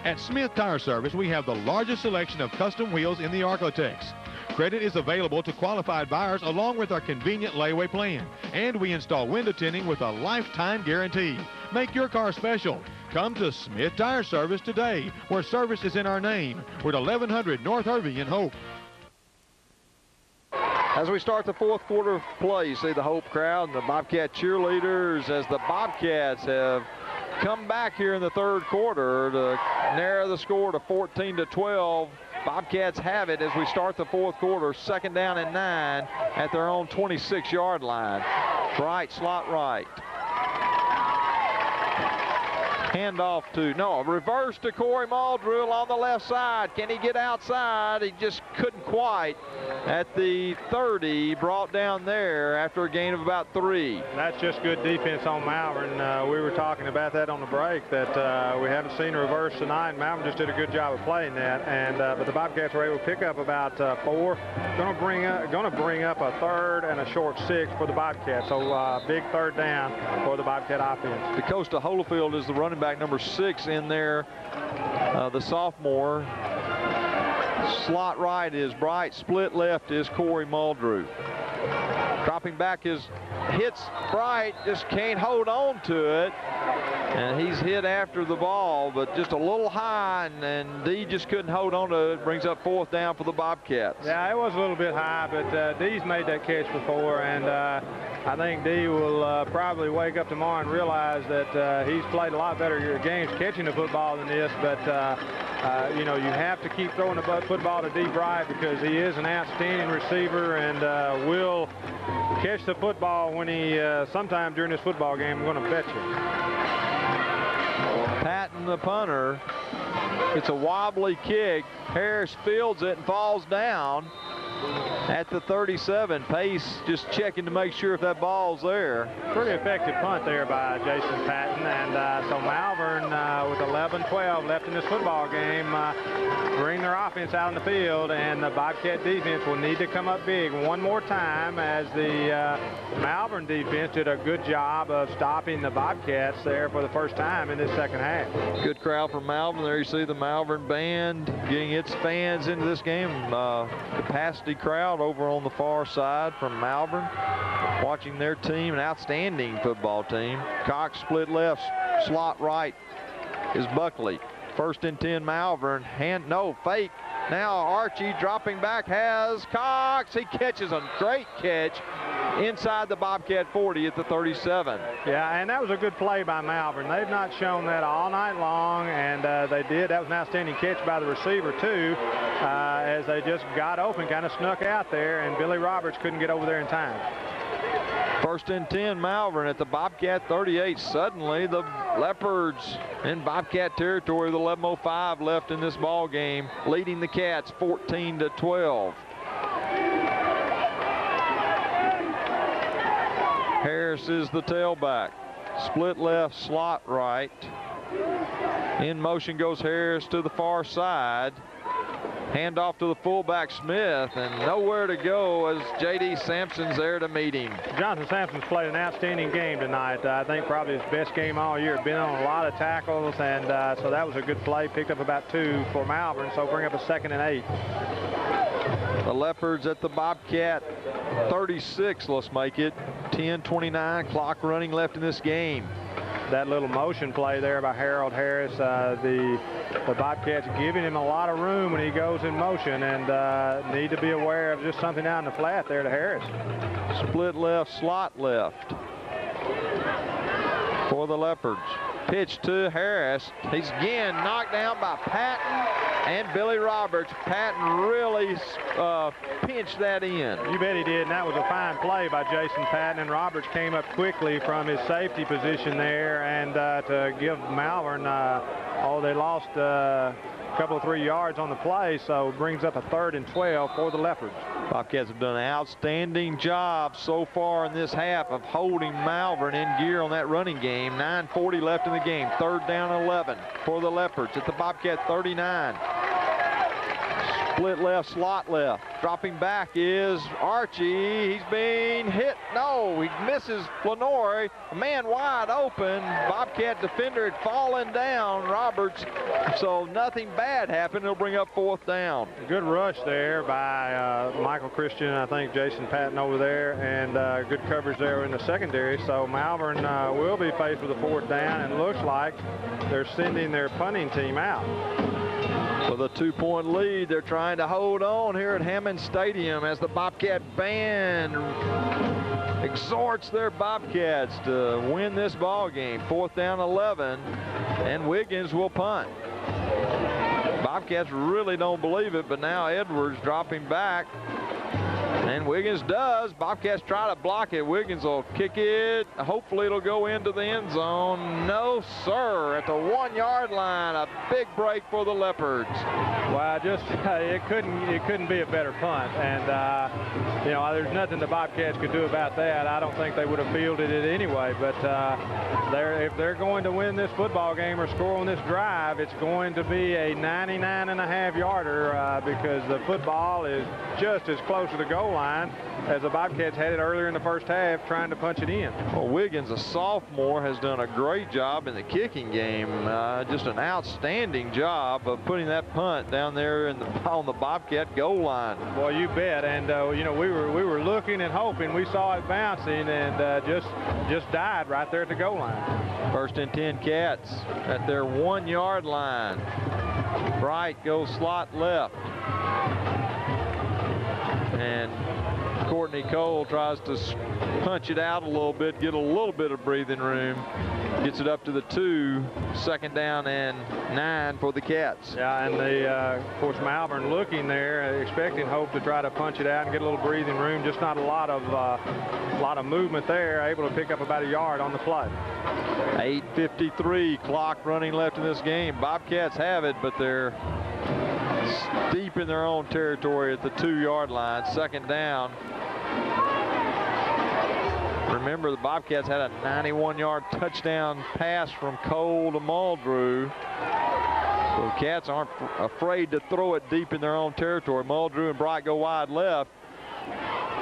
At Smith Tire Service, we have the largest selection of custom wheels in the Arcotechs. Credit is available to qualified buyers along with our convenient layaway plan. And we install window tinting with a lifetime guarantee. Make your car special. Come to Smith Tire Service today, where service is in our name. We're at 1100 North Hervey in Hope. As we start the fourth quarter of play, you see the Hope crowd and the Bobcat cheerleaders as the Bobcats have come back here in the third quarter to narrow the score to 14-12. Bobcats have it as we start the fourth quarter. 2nd down and 9 at their own 26-yard line. Right, slot right. Handoff to, no, reverse to Corey Muldrew along the left side. Can he get outside? He just couldn't quite. At the 30, brought down there after a gain of about 3. That's just good defense on Malvern. We were talking about that on the break, that we haven't seen a reverse tonight. Malvern just did a good job of playing that, and but the Bobcats were able to pick up about 4. Going to bring up a 3rd and a short 6 for the Bobcats. So big 3rd down for the Bobcat offense. DeCosta Holyfield is the running back number 6 in there, the sophomore. Slot right is Bright, split left is Corey Muldrew. Dropping back hits Bright, just can't hold on to it. And he's hit after the ball, but just a little high, and D just couldn't hold on to it. Brings up 4th down for the Bobcats. Yeah, it was a little bit high, but D's made that catch before, and I think D will probably wake up tomorrow and realize that he's played a lot better games catching the football than this, but you know, you have to keep throwing the football to D. Bright because he is an outstanding receiver and will catch the football when he sometime during this football game. I'm going to bet you. Patton, the punter, it's a wobbly kick. Harris fields it and falls down at the 37. Pace just checking to make sure if that ball's there. Pretty effective punt there by Jason Patton, and so Malvern with 11-12 left in this football game bring their offense out on the field, and the Bobcat defense will need to come up big one more time, as the Malvern defense did a good job of stopping the Bobcats there for the first time in this second half. Good crowd from Malvern. There you see the Malvern band getting its fans into this game. Capacity crowd over on the far side from Malvern, watching their team, an outstanding football team. Cox split left, slot right is Buckley. 1st and 10 Malvern, fake. Now Archie dropping back has Cox. He catches a great catch inside the Bobcat 40 at the 37. Yeah, and that was a good play by Malvern. They've not shown that all night long, and they did. That was an outstanding catch by the receiver too, as they just got open, kind of snuck out there, and Billy Roberts couldn't get over there in time. 1st and 10 Malvern at the Bobcat 38. Suddenly the Leopards in Bobcat territory with 11:05 left in this ball game, leading the Cats 14-12. Harris is the tailback. Split left, slot right. In motion goes Harris to the far side. Handoff to the fullback Smith, and nowhere to go as J.D. Sampson's there to meet him. Jonathan Sampson's played an outstanding game tonight. I think probably his best game all year. Been on a lot of tackles, and so that was a good play. Picked up about 2 for Malvern, so bring up a 2nd and 8. The Leopards at the Bobcat 36, let's make it. 10:29, clock running left in this game. That little motion play there by Harold Harris, the Bobcats giving him a lot of room when he goes in motion, and need to be aware of just something out in the flat there to Harris. Split left, slot left for the Leopards. Pitch to Harris. He's again knocked down by Patton and Billy Roberts. Patton really pinched that in. You bet he did, and that was a fine play by Jason Patton, and Roberts came up quickly from his safety position there, and to give Malvern, they lost a couple of 3 yards on the play, so brings up a 3rd and 12 for the Leopards. Bobcats have done an outstanding job so far in this half of holding Malvern in gear on that running game. 9:40 left in the game. 3rd down 11 for the Leopards at the Bobcat 39. Split left, slot left. Dropping back is Archie. He's being hit. No, he misses Flanore. A man wide open. Bobcat defender had fallen down, Roberts. So nothing bad happened. It'll bring up 4th down. Good rush there by Michael Christian, I think Jason Patton over there, and good coverage there in the secondary. So Malvern will be faced with a 4th down, and looks like they're sending their punting team out. With a 2-point lead, they're trying to hold on here at Hammond Stadium as the Bobcat band exhorts their Bobcats to win this ball game. 4th down 11, and Wiggins will punt. Bobcats really don't believe it, but now Edwards dropping back, And Wiggins does. Bobcats try to block it. Wiggins will kick it. Hopefully it'll go into the end zone. No, sir. At the 1-yard line, a big break for the Leopards. Well, just it couldn't be a better punt, and you know, there's nothing the Bobcats could do about that. I don't think they would have fielded it anyway. But if they're going to win this football game or score on this drive, it's going to be a 99.5-yarder because the football is just as close to the goal line as the Bobcats had it earlier in the first half, trying to punch it in. Well, Wiggins, a sophomore, has done a great job in the kicking game. Just an outstanding job of putting that punt down there on the Bobcat goal line. Boy, you bet. And you know, we were looking and hoping. We saw it bouncing and just died right there at the goal line. 1st and 10 Cats at their 1-yard line. Bright goes slot left. And Courtney Cole tries to punch it out a little bit, get a little bit of breathing room. Gets it up to the 2, 2nd down and 9 for the Cats. Yeah, and of course, Malvern looking there, expecting Hope to try to punch it out and get a little breathing room. Just not a lot of movement there. Able to pick up about a yard on the play. 8:53 clock running left in this game. Bobcats have it, but they're deep in their own territory at the 2-yard line. 2nd down. Remember, the Bobcats had a 91-yard touchdown pass from Cole to Muldrew. So the Cats aren't afraid to throw it deep in their own territory. Muldrew and Bright go wide left.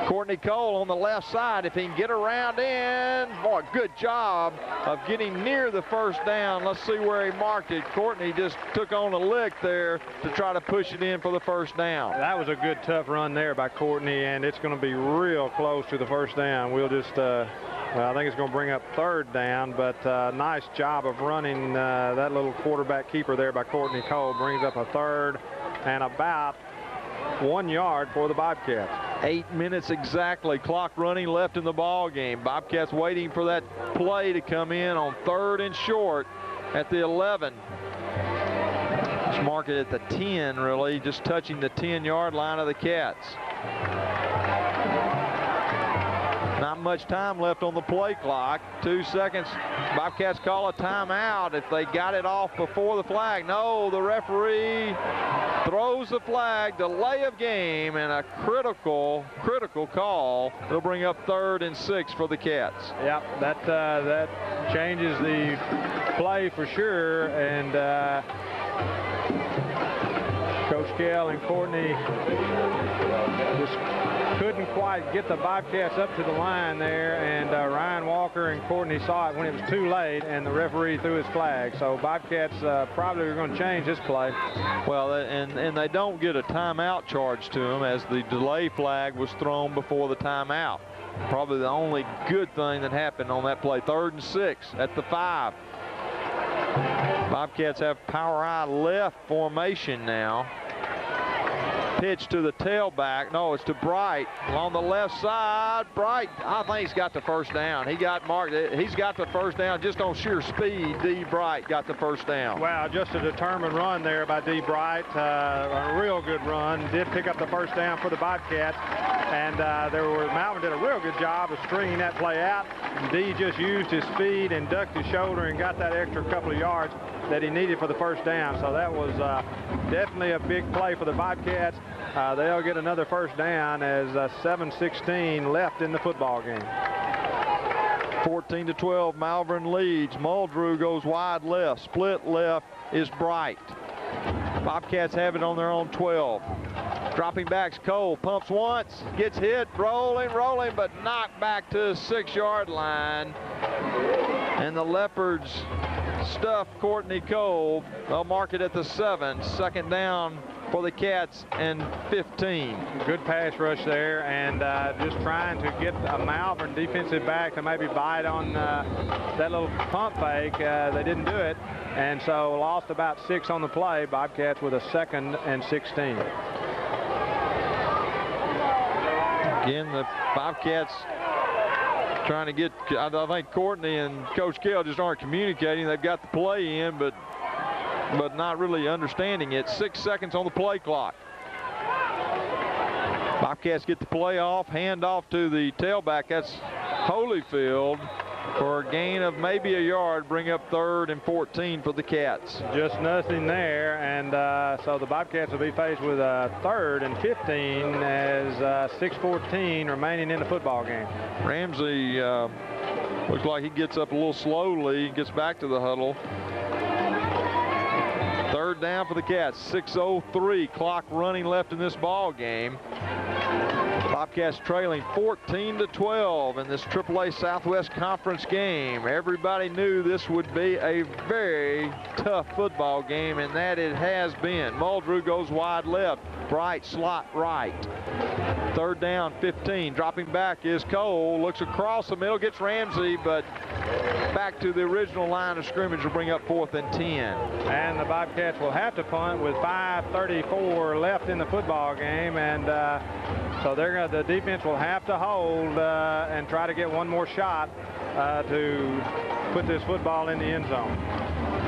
Courtney Cole on the left side, if he can get around in. Boy, good job of getting near the 1st down. Let's see where he marked it. Courtney just took on a lick there to try to push it in for the 1st down. That was a good, tough run there by Courtney, and it's going to be real close to the 1st down. We'll just, well, I think it's going to bring up 3rd down, but nice job of running that little quarterback keeper there by Courtney Cole. Brings up a 3rd and about 1 yard for the Bobcats. 8 minutes exactly, clock running left in the ball game. Bobcats waiting for that play to come in on 3rd and short at the 11. Just mark it at the 10, really, just touching the 10-yard line of the Cats. Not much time left on the play clock. 2 seconds. Bobcats call a timeout if they got it off before the flag. No, the referee throws the flag, delay of game, and a critical call. It'll bring up 3rd and 6 for the Cats. Yep, that changes the play for sure, and Coach Kell and Courtney just couldn't quite get the Bobcats up to the line there, and Ryan Walker and Courtney saw it when it was too late, and the referee threw his flag. So Bobcats probably are going to change this play. Well, and they don't get a timeout charge to them, as the delay flag was thrown before the timeout. Probably the only good thing that happened on that play. 3rd and 6 at the 5. Bobcats have power I left formation now. Pitch to the tailback. No, it's to Bright along the left side. Bright, I think he's got the 1st down. He got marked. He's got the 1st down just on sheer speed. D. Bright got the 1st down. Wow, just a determined run there by D. Bright. A real good run. Did pick up the 1st down for the Bobcats. And Malvern did a real good job of stringing that play out. D just used his speed and ducked his shoulder and got that extra couple of yards that he needed for the 1st down. So that was definitely a big play for the Bobcats. They'll get another 1st down as 7:16 left in the football game. 14-12, Malvern leads. Muldrew goes wide left. Split left is Bright. Bobcats have it on their own 12. Dropping backs, Cole pumps once, gets hit, rolling, but knocked back to the 6-yard line. And the Leopards stuff Courtney Cole. They'll mark it at the 7. 2nd down for the Cats and 15. Good pass rush there, and just trying to get a Malvern defensive back to maybe bite on that little pump fake. They didn't do it, and so lost about 6 on the play. Bobcats with a 2nd and 16. Again, the Bobcats trying to get, I think Courtney and Coach Kell just aren't communicating. They've got the play in, but not really understanding it. 6 seconds on the play clock. Bobcats get the play off, hand off to the tailback. That's Holyfield for a gain of maybe a yard, bring up 3rd and 14 for the Cats. Just nothing there, and so the Bobcats will be faced with a 3rd and 15 as 6:14 remaining in the football game. Ramsey looks like he gets up a little slowly, gets back to the huddle. 3rd down for the Cats, 6:03 clock running left in this ball game. Bobcats trailing 14-12 in this AAA Southwest Conference game. Everybody knew this would be a very tough football game, and that it has been. Muldrew goes wide left, Bright slot right. 3rd down, 15. Dropping back is Cole. Looks across the middle, gets Ramsey, but back to the original line of scrimmage will bring up 4th and 10. And the Bobcats will have to punt with 5:34 left in the football game, and so the defense will have to hold and try to get one more shot to put this football in the end zone.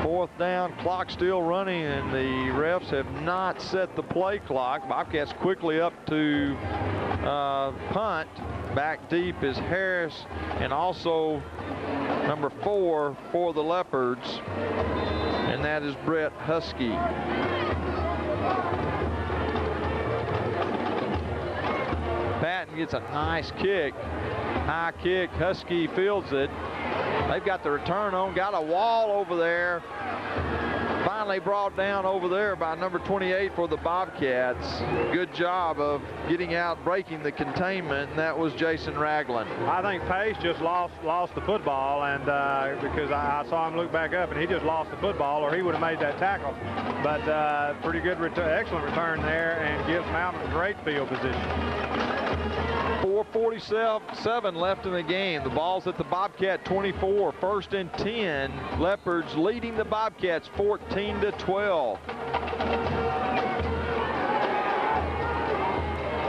4th down, clock still running, and the refs have not set the play clock. Bobcats quickly up to punt. Back deep is Harris, and also number 4 for the Leopards, and that is Brett Husky. Patton gets a nice kick, high kick. Husky fields it. They've got the return on, got a wall over there. Finally brought down over there by number 28 for the Bobcats. Good job of getting out, breaking the containment, and that was Jason Ragland. I think Pace just lost the football, and because I saw him look back up, and he just lost the football, or he would have made that tackle. But pretty good, excellent return there, and gives Malvern great field position. 4:47 left in the game. The ball's at the Bobcat 24. 1st and 10. Leopards leading the Bobcats 14-12.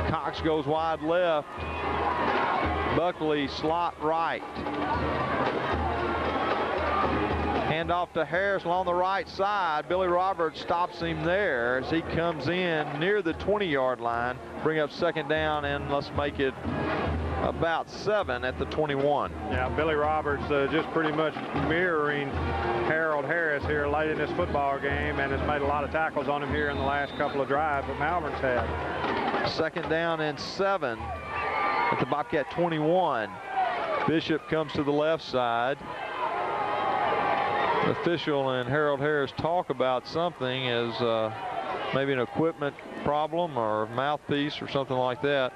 Cox goes wide left. Buckley slot right. Hand off to Harris along the right side. Billy Roberts stops him there as he comes in near the 20-yard line. Bring up 2nd down, and let's make it about 7 at the 21. Yeah, Billy Roberts just pretty much mirroring Harold Harris here late in this football game, and has made a lot of tackles on him here in the last couple of drives that Malvern's had. 2nd down and 7 at the Bobcat 21. Bishop comes to the left side. The official and Harold Harris talk about something as maybe an equipment problem or mouthpiece or something like that.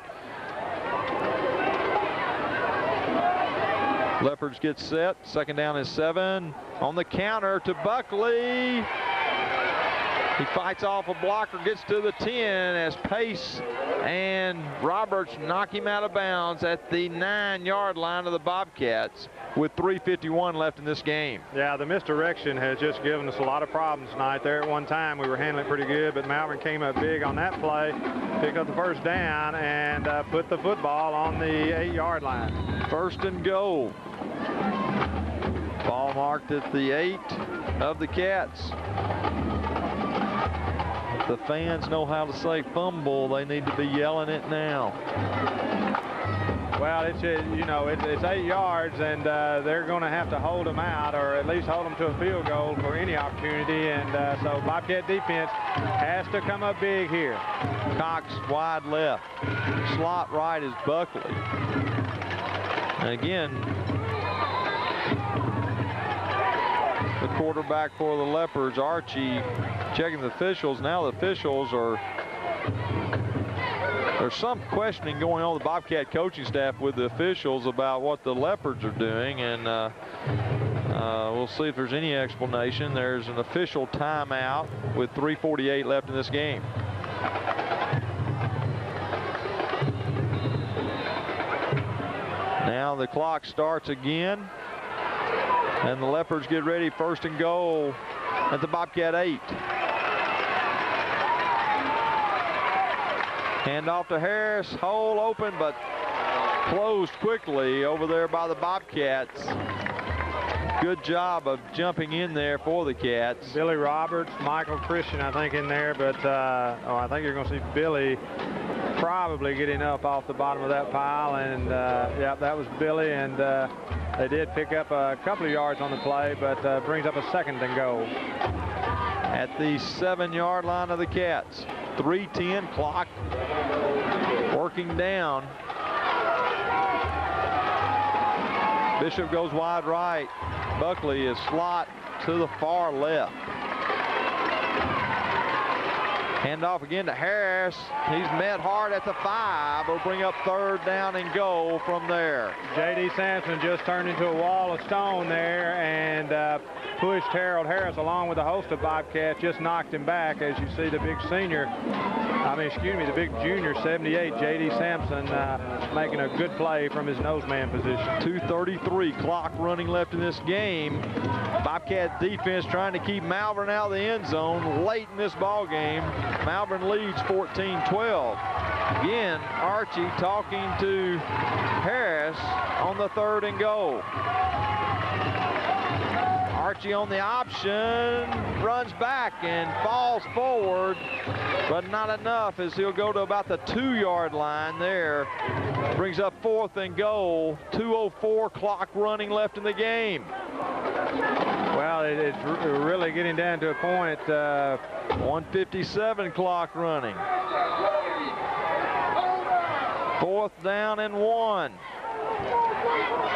Leopards get set. 2nd down is 7. On the counter to Buckley. He fights off a blocker, gets to the 10 as Pace and Roberts knock him out of bounds at the 9-yard line of the Bobcats with 3:51 left in this game. Yeah, the misdirection has just given us a lot of problems tonight. There at one time we were handling pretty good, but Malvern came up big on that play, picked up the 1st down, and put the football on the 8-yard line. 1st and goal. Ball marked at the 8 of the Cats. The fans know how to say fumble. They need to be yelling it now. Well, it's 8 yards, and they're going to have to hold them out, or at least hold them to a field goal for any opportunity. And so Bobcat defense has to come up big here. Cox wide left. Slot right is Buckley. And again, the quarterback for the Leopards, Archie, checking the officials. Now the officials there's some questioning going on with the Bobcat coaching staff with the officials about what the Leopards are doing, and we'll see if there's any explanation. There's an official timeout with 3:48 left in this game. Now the clock starts again, and the Leopards get ready. 1st and goal at the Bobcat 8. Hand off to Harris. Hole open, but closed quickly over there by the Bobcats. Good job of jumping in there for the Cats. Billy Roberts, Michael Christian, I think, in there, but I think you're going to see Billy probably getting up off the bottom of that pile, and yeah, that was Billy, and they did pick up a couple of yards on the play, but brings up a 2nd and goal. At the 7-yard line of the Cats. 3:10 clock working down. Bishop goes wide right. Buckley is slot to the far left. Handoff again to Harris. He's met hard at the 5. Will bring up 3rd down and goal from there. J.D. Sampson just turned into a wall of stone there and pushed Harold Harris along with a host of Bobcats, just knocked him back. As you see, the big the big junior, 78, J.D. Sampson, making a good play from his noseman position. 2:33 clock running left in this game. Bobcat defense trying to keep Malvern out of the end zone late in this ball game. Malvern leads 14-12. Again, Archie talking to Harris on the 3rd and goal. Archie on the option, runs back and falls forward, but not enough as he'll go to about the 2-yard line there. Brings up 4th and goal. 2:04 clock running left in the game. Well, it's really getting down to a point. 1:57 clock running. 4th down and 1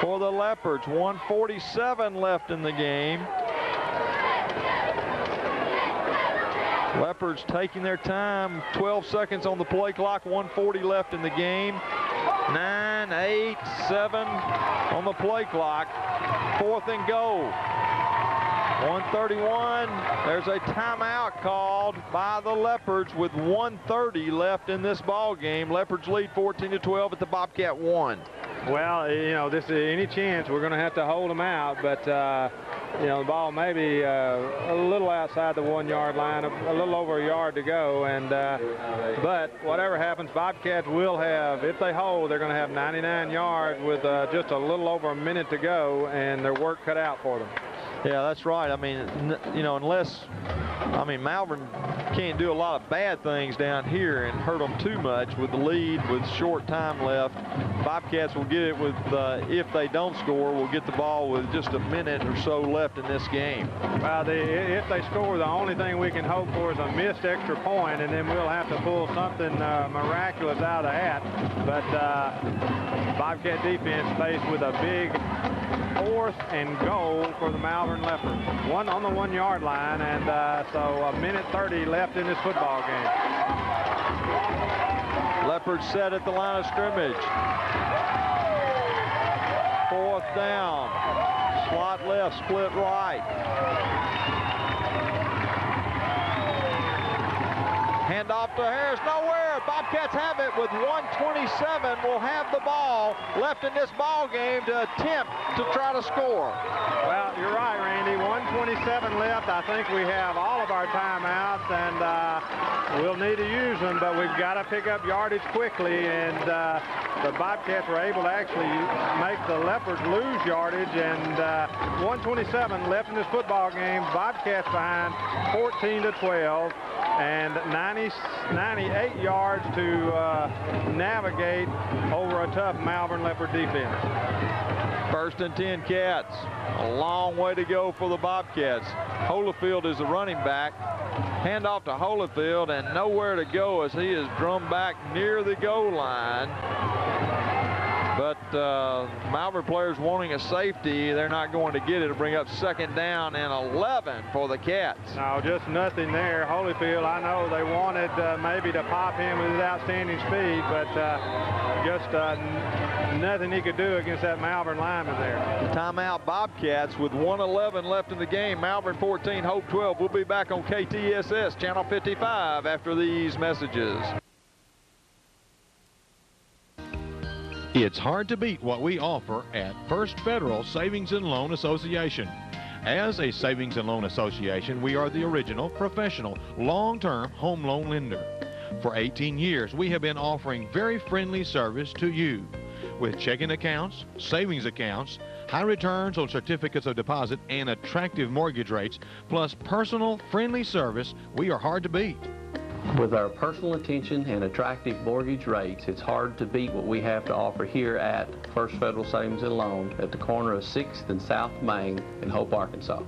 for the Leopards. 1:47 left in the game. Leopards taking their time. 12 seconds on the play clock. 1:40 left in the game. 9, 8, 7 on the play clock. 4th and goal. 1:31. There's a timeout called by the Leopards with 1:30 left in this ball game. Leopards lead 14-12 at the Bobcat 1. Well, you know, this is any chance we're going to have to hold them out, but you know, the ball may be a little outside the 1-yard line, a little over a yard to go, and but whatever happens, Bobcats will have, if they hold, they're going to have 99 yards with just a little over a minute to go, and their work cut out for them. Yeah, that's right. I mean, you know, unless, I mean, Malvern can't do a lot of bad things down here and hurt them too much with the lead with short time left. Bobcats will get it with, if they don't score, will get the ball with just a minute or so left in this game. Well, if they score, the only thing we can hope for is a missed extra point, and then we'll have to pull something miraculous out of the hat. But Bobcat defense faced with a big 4th and goal for the Malvern Leopards. One on the 1-yard line, and so a minute 30 left in this football game. Leopards set at the line of scrimmage. 4th down. Slot left, split right. Handoff to Harris, nowhere. Bobcats have it with 1:27. Will have the ball left in this ball game to attempt to try to score. Well, you're right, Randy. 1:27 left. I think we have all of our timeouts, and we'll need to use them, but we've got to pick up yardage quickly, and the Bobcats were able to actually make the Leopards lose yardage, and 1:27 left in this football game. Bobcats behind 14-12. And 98 yards to navigate over a tough Malvern Leopard defense. 1st and 10 Cats. A long way to go for the Bobcats. Holyfield is the running back. Handoff to Holyfield, and nowhere to go as he is drummed back near the goal line. But Malvern players wanting a safety, they're not going to get it. It'll bring up 2nd down and 11 for the Cats. No, just nothing there. Holyfield, I know they wanted maybe to pop him with his outstanding speed, but just nothing he could do against that Malvern lineman there. Timeout Bobcats with 1:11 left in the game. Malvern 14, Hope 12. We'll be back on KTSS Channel 55 after these messages. It's hard to beat what we offer at First Federal Savings and Loan Association. As a Savings and Loan Association, we are the original, professional, long-term home loan lender. For 18 years, we have been offering very friendly service to you. With checking accounts, savings accounts, high returns on certificates of deposit, and attractive mortgage rates, plus personal, friendly service, we are hard to beat. With our personal attention and attractive mortgage rates, it's hard to beat what we have to offer here at First Federal Savings and Loan at the corner of 6th and South Main in Hope, Arkansas.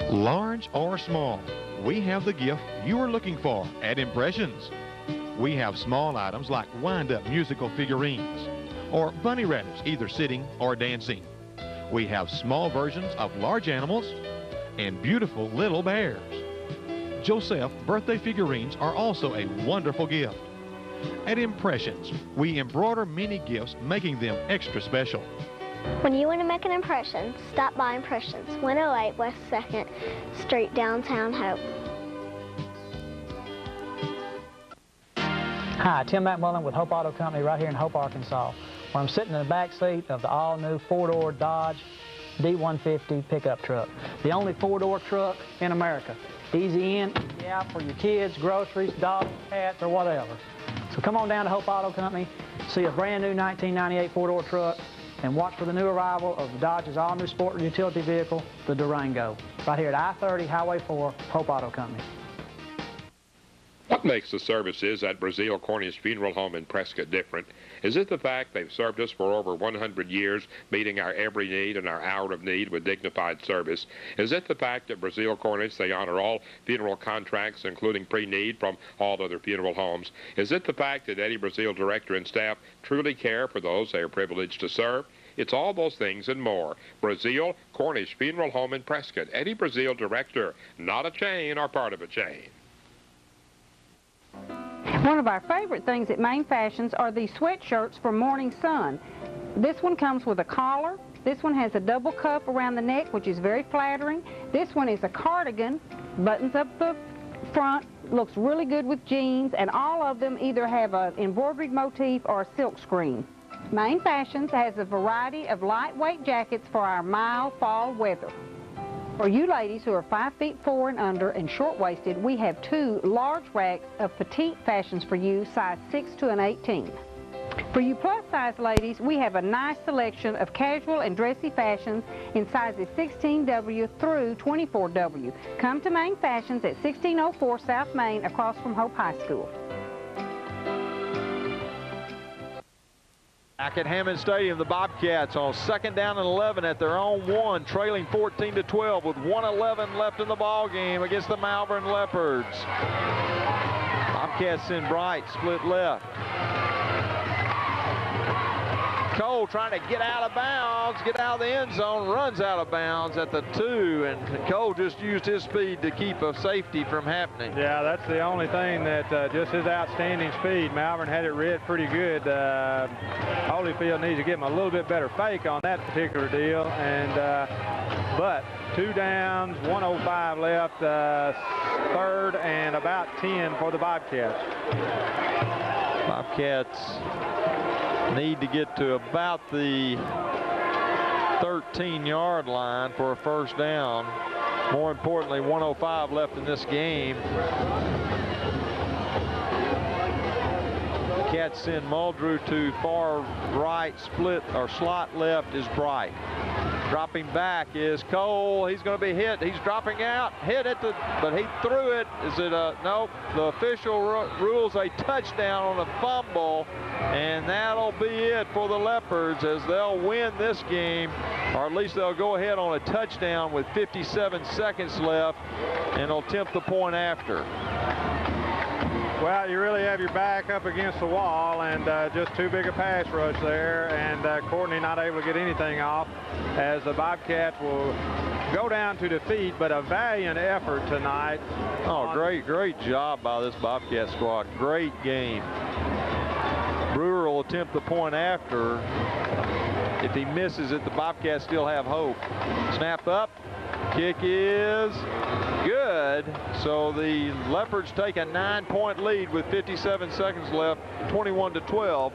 Large or small, we have the gift you are looking for at Impressions. We have small items like wind-up musical figurines or bunny rabbits either sitting or dancing. We have small versions of large animals and beautiful little bears. Joseph birthday figurines are also a wonderful gift. At Impressions, we embroider many gifts, making them extra special. When you want to make an impression, stop by Impressions, 108 West 2nd Street, downtown Hope. Hi, Tim McMullen with Hope Auto Company right here in Hope, Arkansas, where I'm sitting in the back seat of the all-new four-door Dodge D150 pickup truck. The only four-door truck in America. Easy in, easy out for your kids, groceries, dogs, cats, or whatever. So come on down to Hope Auto Company, see a brand new 1998 four-door truck, and watch for the new arrival of the Dodge's all-new sport utility vehicle, the Durango. Right here at I-30, Highway 4, Hope Auto Company. What makes the services at Brazil Cornish Funeral Home in Prescott different? Is it the fact they've served us for over 100 years, meeting our every need and our hour of need with dignified service? Is it the fact that Brazil Cornish, they honor all funeral contracts, including pre-need, from all other funeral homes? Is it the fact that Eddie Brazil director and staff truly care for those they are privileged to serve? It's all those things and more. Brazil Cornish Funeral Home in Prescott. Eddie Brazil director, not a chain or part of a chain. One of our favorite things at Main Fashions are these sweatshirts from Morning Sun. This one comes with a collar. This one has a double cuff around the neck, which is very flattering. This one is a cardigan, buttons up the front, looks really good with jeans, and all of them either have an embroidered motif or a silk screen. Main Fashions has a variety of lightweight jackets for our mild fall weather. For you ladies who are 5'4" and under and short-waisted, we have 2 large racks of petite fashions for you, size 6 to an 18. For you plus-size ladies, we have a nice selection of casual and dressy fashions in sizes 16W through 24W. Come to Main Fashions at 1604 South Main, across from Hope High School. Back at Hammond Stadium, the Bobcats on 2nd down and 11 at their own 1, trailing 14-12 with 1:11 left in the ball game against the Malvern Leopards. Bobcats in Bright, split left. Cole trying to get out of bounds, get out of the end zone, runs out of bounds at the 2, and Cole just used his speed to keep a safety from happening. Yeah, that's the only thing that just his outstanding speed. Malvern had it read pretty good. Holyfield needs to give him a little bit better fake on that particular deal, and but 2 downs, 1:05 left, 3rd and about 10 for the Bobcats. Bobcats need to get to about the 13-yard line for a first down. More importantly, 1:05 left in this game. Cats send Muldrew to far right, split or slot left is Bright. Dropping back is Cole. He's going to be hit. He's dropping out. Hit it, but he threw it. Is it a nope? The official rules a touchdown on a fumble, and that'll be it for the Leopards, as they'll win this game, or at least they'll go ahead on a touchdown with 57 seconds left, and they'll attempt the point after. Well, you really have your back up against the wall, and just too big a pass rush there, and Courtney not able to get anything off, as the Bobcats will go down to defeat, but a valiant effort tonight. Oh, great job by this Bobcat squad. Great game. Brewer will attempt the point after. If he misses it, the Bobcats still have hope. Snap up. Kick is good. So the Leopards take a 9-point lead with 57 seconds left, 21-12.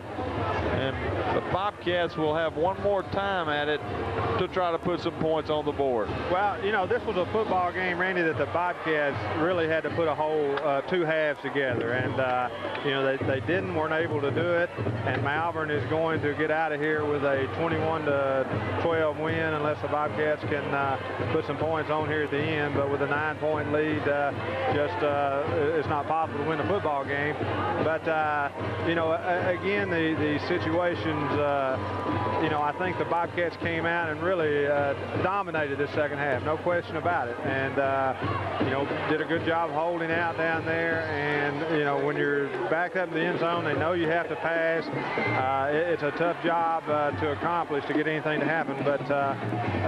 and the Bobcats will have one more time at it to try to put some points on the board. Well, you know, this was a football game, Randy, that the Bobcats really had to put a whole 2 halves together, and you know, they weren't able to do it, and Malvern is going to get out of here with a 21-12 win unless the Bobcats can put some points on here at the end. But with a 9-point lead, it's not possible to win a football game. But you know, again, the situations, you know, I think the Bobcats came out and really dominated this second half, no question about it, and you know, did a good job holding out down there. And you know, when you're backed up in the end zone, they know you have to pass. It's a tough job to accomplish to get anything to happen. But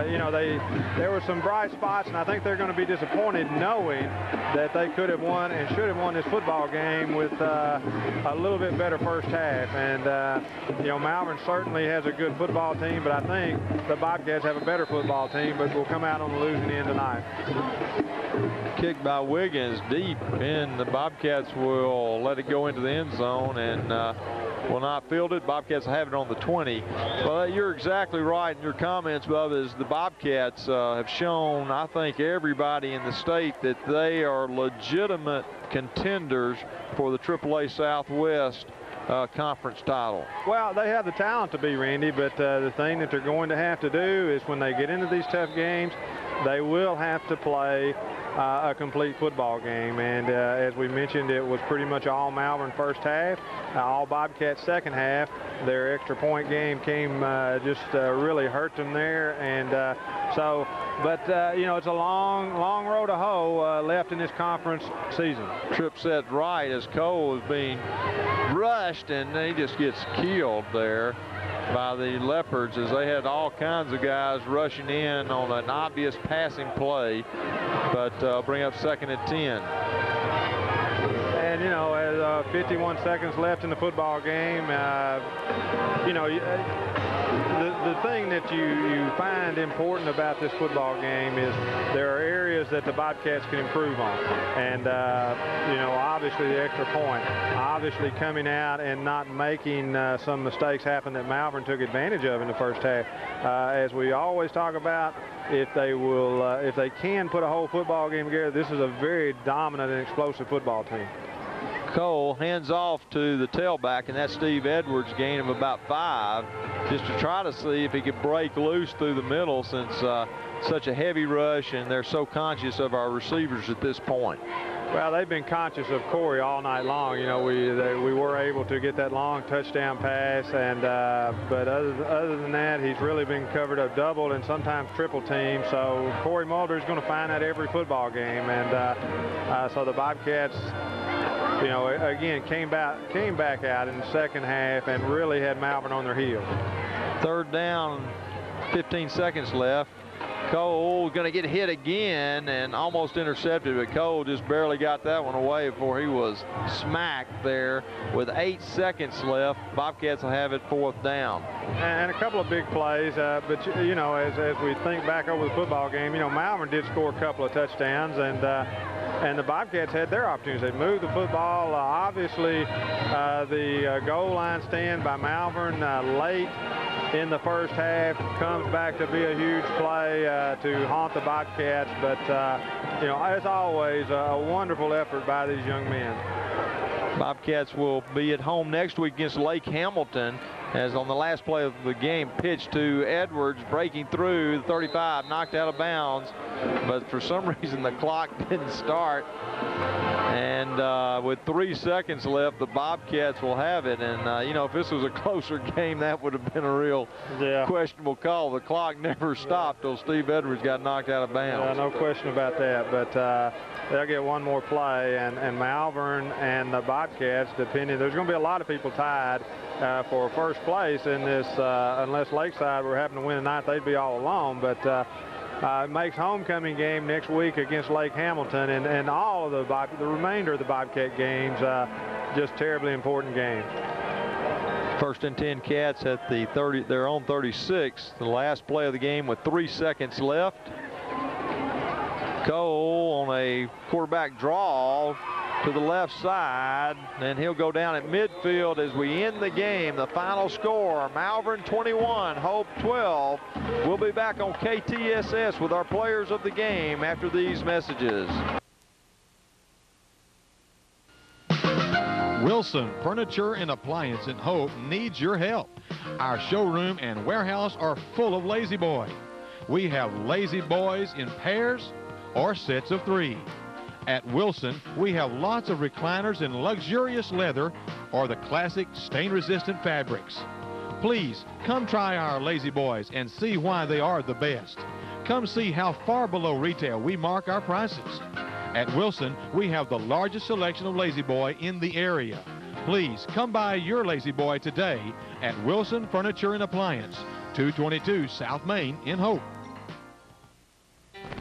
you know, there were some bright spots, and I think they're going to be disappointed knowing that they could have won and should have won this football game with a little bit better first half. And you know, Malvern certainly has a good football team, but I think the Bobcats have a better football team, but will come out on the losing end tonight. Kick by Wiggins deep, and the Bobcats will let it go into the end zone and will not field it. Bobcats have it on the 20. Well, you're exactly right in your comments, Bubba, as the Bobcats have shown, I think, everybody in the state that they are legitimate contenders for the AAA Southwest conference title. Well, they have the talent to be, Randy, but the thing that they're going to have to do is when they get into these tough games, they will have to play a complete football game. And as we mentioned, it was pretty much all Malvern first half, all Bobcats second half. Their extra point game came just really hurt them there. And but you know, it's a long road to hoe left in this conference season. Trip set right as Cole is being rushed, and he just gets killed there by the Leopards as they had all kinds of guys rushing in on an obvious passing play, but bring up 2nd and 10. And you know, as 51 seconds left in the football game, you know, the thing that you find important about this football game is there are areas that the Bobcats can improve on. And, you know, obviously the extra point, obviously coming out and not making some mistakes happen that Malvern took advantage of in the first half. As we always talk about, if they can put a whole football game together, this is a very dominant and explosive football team. Cole hands off to the tailback, and that's Steve Edwards, gain of about 5, just to try to see if he could break loose through the middle, since such a heavy rush, and they're so conscious of our receivers at this point. Well, they've been conscious of Corey all night long. You know, we were able to get that long touchdown pass, and but other than that, he's really been covered up double and sometimes triple team. So Corey Mulder is going to find that every football game, and so the Bobcats, you know, again came back out in the second half and really had Malvern on their heels. 3rd down, 15 seconds left. Cole going to get hit again and almost intercepted, but Cole just barely got that one away before he was smacked there with 8 seconds left. Bobcats will have it 4th down. And a couple of big plays, but you know, as we think back over the football game, you know, Malvern did score a couple of touchdowns, and the Bobcats had their opportunities. They moved the football. Obviously, the goal line stand by Malvern late in the first half comes back to be a huge play to haunt the Bobcats. But, you know, as always, a wonderful effort by these young men. Bobcats will be at home next week against Lake Hamilton, as on the last play of the game, pitch to Edwards, breaking through the 35, knocked out of bounds, but for some reason the clock didn't start. And with 3 seconds left, the Bobcats will have it. And, you know, if this was a closer game, that would have been a real questionable call. The clock never stopped till Steve Edwards got knocked out of bounds. No question about that. But they'll get one more play. And Malvern and the Bobcats, depending, there's going to be a lot of people tied for first place in this, unless Lakeside were happening to win tonight, they'd be all alone. But it makes homecoming game next week against Lake Hamilton, and all of the remainder of the Bobcat games, just terribly important games. 1st and 10 Cats at the 30, their own 36. The last play of the game with 3 seconds left. Cole on a quarterback draw to the left side, and he'll go down at midfield as we end the game. The final score, Malvern 21, Hope 12. We'll be back on KTSS with our players of the game after these messages. Wilson Furniture and Appliance in Hope needs your help. Our showroom and warehouse are full of Lazy Boy. We have Lazy Boys in pairs or sets of 3. At Wilson, we have lots of recliners in luxurious leather or the classic stain-resistant fabrics. Please, come try our Lazy Boys and see why they are the best. Come see how far below retail we mark our prices. At Wilson, we have the largest selection of Lazy Boy in the area. Please come by your Lazy Boy today at Wilson Furniture and Appliance, 222 South Main in Hope.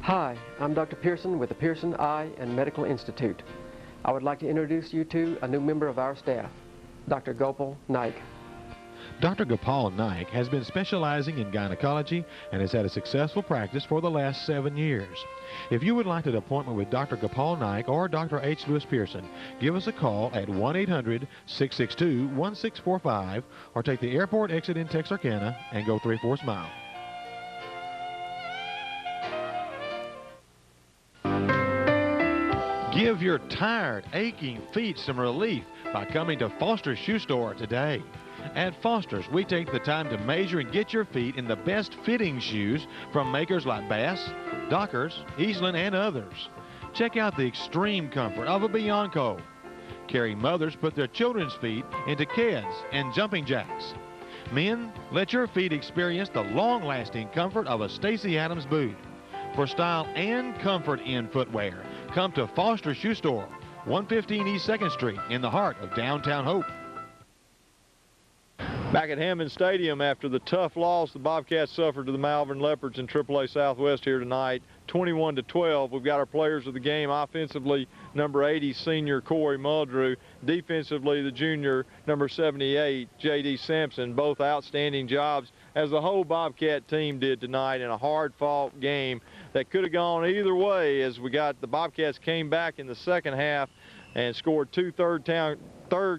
Hi, I'm Dr. Pearson with the Pearson Eye and Medical Institute. I would like to introduce you to a new member of our staff, Dr. Gopal Naik. Dr. Gopal Naik has been specializing in gynecology and has had a successful practice for the last 7 years. If you would like an appointment with Dr. Gopal Naik or Dr. H. Lewis Pearson, give us a call at 1-800-662-1645 or take the airport exit in Texarkana and go 3/4 mile. Give your tired, aching feet some relief by coming to Foster's Shoe Store today. At Foster's, we take the time to measure and get your feet in the best fitting shoes from makers like Bass, Dockers, Eastland, and others. Check out the extreme comfort of a Bianco. Caring mothers put their children's feet into Keds and jumping jacks. Men, let your feet experience the long-lasting comfort of a Stacy Adams boot. For style and comfort in footwear, come to Foster's Shoe Store, 115 East 2nd Street in the heart of downtown Hope. Back at Hammond Stadium after the tough loss the Bobcats suffered to the Malvern Leopards in AAA Southwest here tonight, 21-12. We've got our players of the game. Offensively, number 80, senior Corey Muldrew. Defensively, the junior, number 78, J.D. Sampson. Both outstanding jobs, as the whole Bobcat team did tonight in a hard-fought game that could have gone either way, as the Bobcats came back in the second half and scored 2 third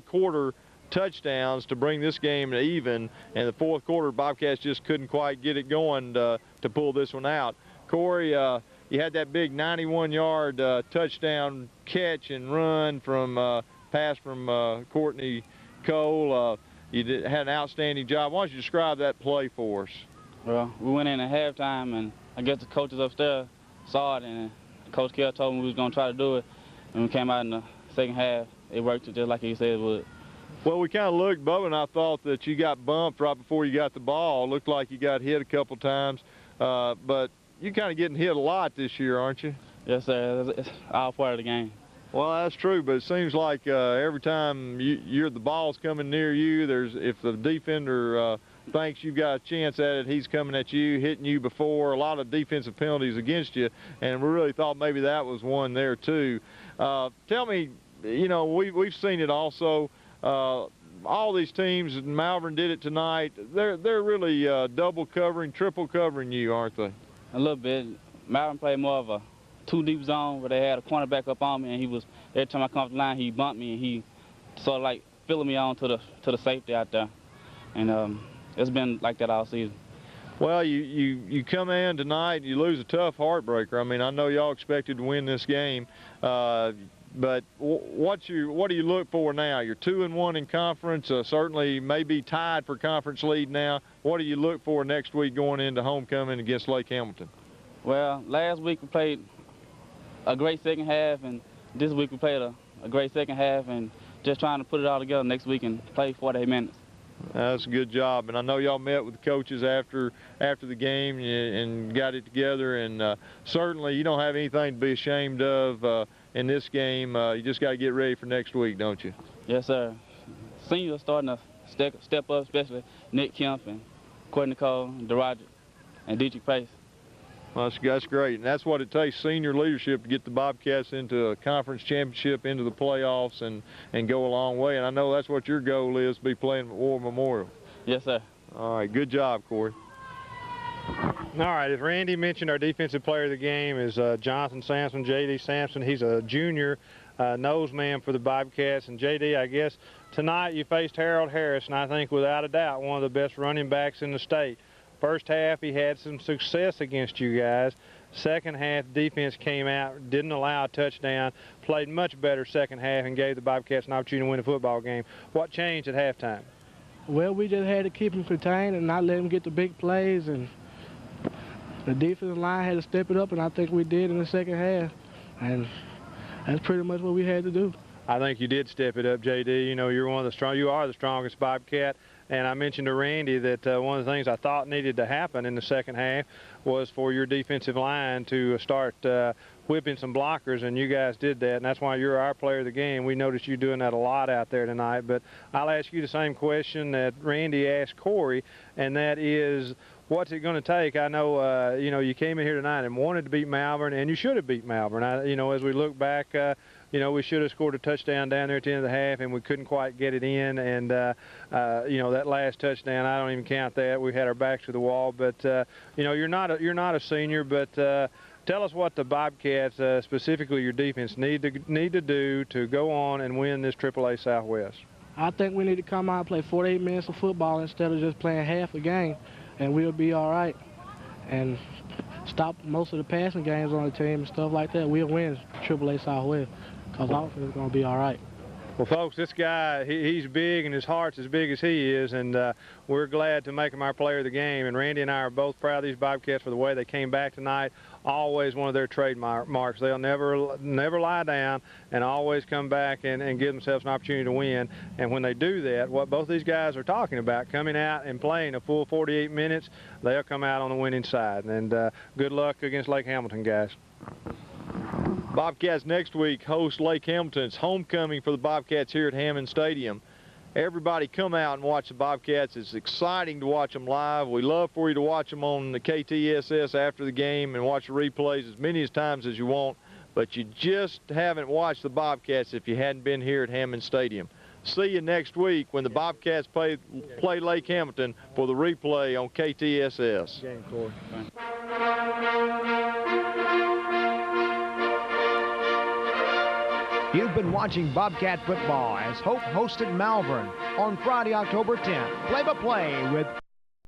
quarter touchdowns to bring this game to even. And the fourth quarter, Bobcats just couldn't quite get it going to pull this one out. Corey, you had that big 91-yard touchdown catch and run from pass from Courtney Cole. You had an outstanding job. Why don't you describe that play for us? Well, we went in at halftime, and I guess the coaches upstairs saw it, and Coach Kell told me we was going to try to do it. And we came out in the second half. It worked just like he said it would. Well, we kind of looked, Bubba, and I thought that you got bumped right before you got the ball. Looked like you got hit a couple times, but you're kind of getting hit a lot this year, aren't you? Yes, sir. It's all part of the game. Well, that's true, but it seems like every time the ball's coming near you, if the defender thinks you've got a chance at it, he's coming at you, hitting you before. A lot of defensive penalties against you, and we really thought maybe that was one there too. Tell me, we've seen it also. All these teams, and Malvern did it tonight, they're really double covering, triple covering you, aren't they? A little bit. Malvern played more of a 2-deep zone where they had a cornerback up on me, and every time I come off the line, he bumped me, and he sort of like filling me on to the safety out there. And it's been like that all season. Well, you come in tonight, you lose a tough heartbreaker. I mean, I know y'all expected to win this game, but what do you look for now? You're 2-1 in conference, certainly maybe tied for conference lead now. What do you look for next week going into homecoming against Lake Hamilton? Well, last week we played a great second half, and this week we played a great second half, and just trying to put it all together next week and play 48 minutes. That's a good job, and I know y'all met with the coaches after the game and got it together, and certainly you don't have anything to be ashamed of in this game. You just got to get ready for next week, don't you? Yes, sir. Seniors are starting to step up, especially Nick Kemp and Courtney Cole, DeRoger, and Dietrich Pace. Well, that's great, and that's what it takes, senior leadership, to get the Bobcats into a conference championship, into the playoffs, and go a long way. And I know that's what your goal is, to be playing at War Memorial. Yes, sir. All right, good job, Corey. All right, as Randy mentioned, our defensive player of the game is Jonathan Sampson, J.D. Sampson. He's a junior. nose man for the Bobcats. And J.D., I guess tonight you faced Harold Harris, and I think without a doubt one of the best running backs in the state. First half he had some success against you guys. Second half defense came out, didn't allow a touchdown, played much better second half and gave the Bobcats an opportunity to win the football game. What changed at halftime? Well, we just had to keep him contained and not let him get the big plays, and the defensive line had to step it up, and I think we did in the second half. And that's pretty much what we had to do. I think you did step it up, J.D. You know, you are the strongest Bobcat. And I mentioned to Randy that one of the things I thought needed to happen in the second half was for your defensive line to start whipping some blockers, and you guys did that, and that's why you're our player of the game. We noticed you doing that a lot out there tonight. But I'll ask you the same question that Randy asked Corey, and that is, what's it going to take? I know, you know, you came in here tonight and wanted to beat Malvern, and you should have beat Malvern. You know, as we look back, you know, we should have scored a touchdown down there at the end of the half, and we couldn't quite get it in. And, you know, that last touchdown, I don't even count that. We had our backs to the wall. But, you know, you're not a senior, but tell us what the Bobcats, specifically your defense, need to do to go on and win this AAA Southwest. I think we need to come out and play 48 minutes of football instead of just playing half a game, and we'll be all right. And stop most of the passing games on the team and stuff like that. We'll win AAA Southwest because offense is going to be all right. Well, folks, this guy, he's big, and his heart's as big as he is, and we're glad to make him our player of the game. And Randy and I are both proud of these Bobcats for the way they came back tonight. Always one of their trademarks. They'll never lie down and always come back and give themselves an opportunity to win. And when they do that, what both these guys are talking about, coming out and playing a full 48 minutes, they'll come out on the winning side. And good luck against Lake Hamilton, guys. Bobcats next week host Lake Hamilton. It's homecoming for the Bobcats here at Hammond Stadium. Everybody come out and watch the Bobcats. It's exciting to watch them live. We love for you to watch them on the KTSS after the game and watch the replays as many times as you want, but you just haven't watched the Bobcats if you hadn't been here at Hammond Stadium. See you next week when the Bobcats play Lake Hamilton for the replay on KTSS. Game, Corey. You've been watching Bobcat football as Hope hosted Malvern on Friday, October 10th. Play-by-play with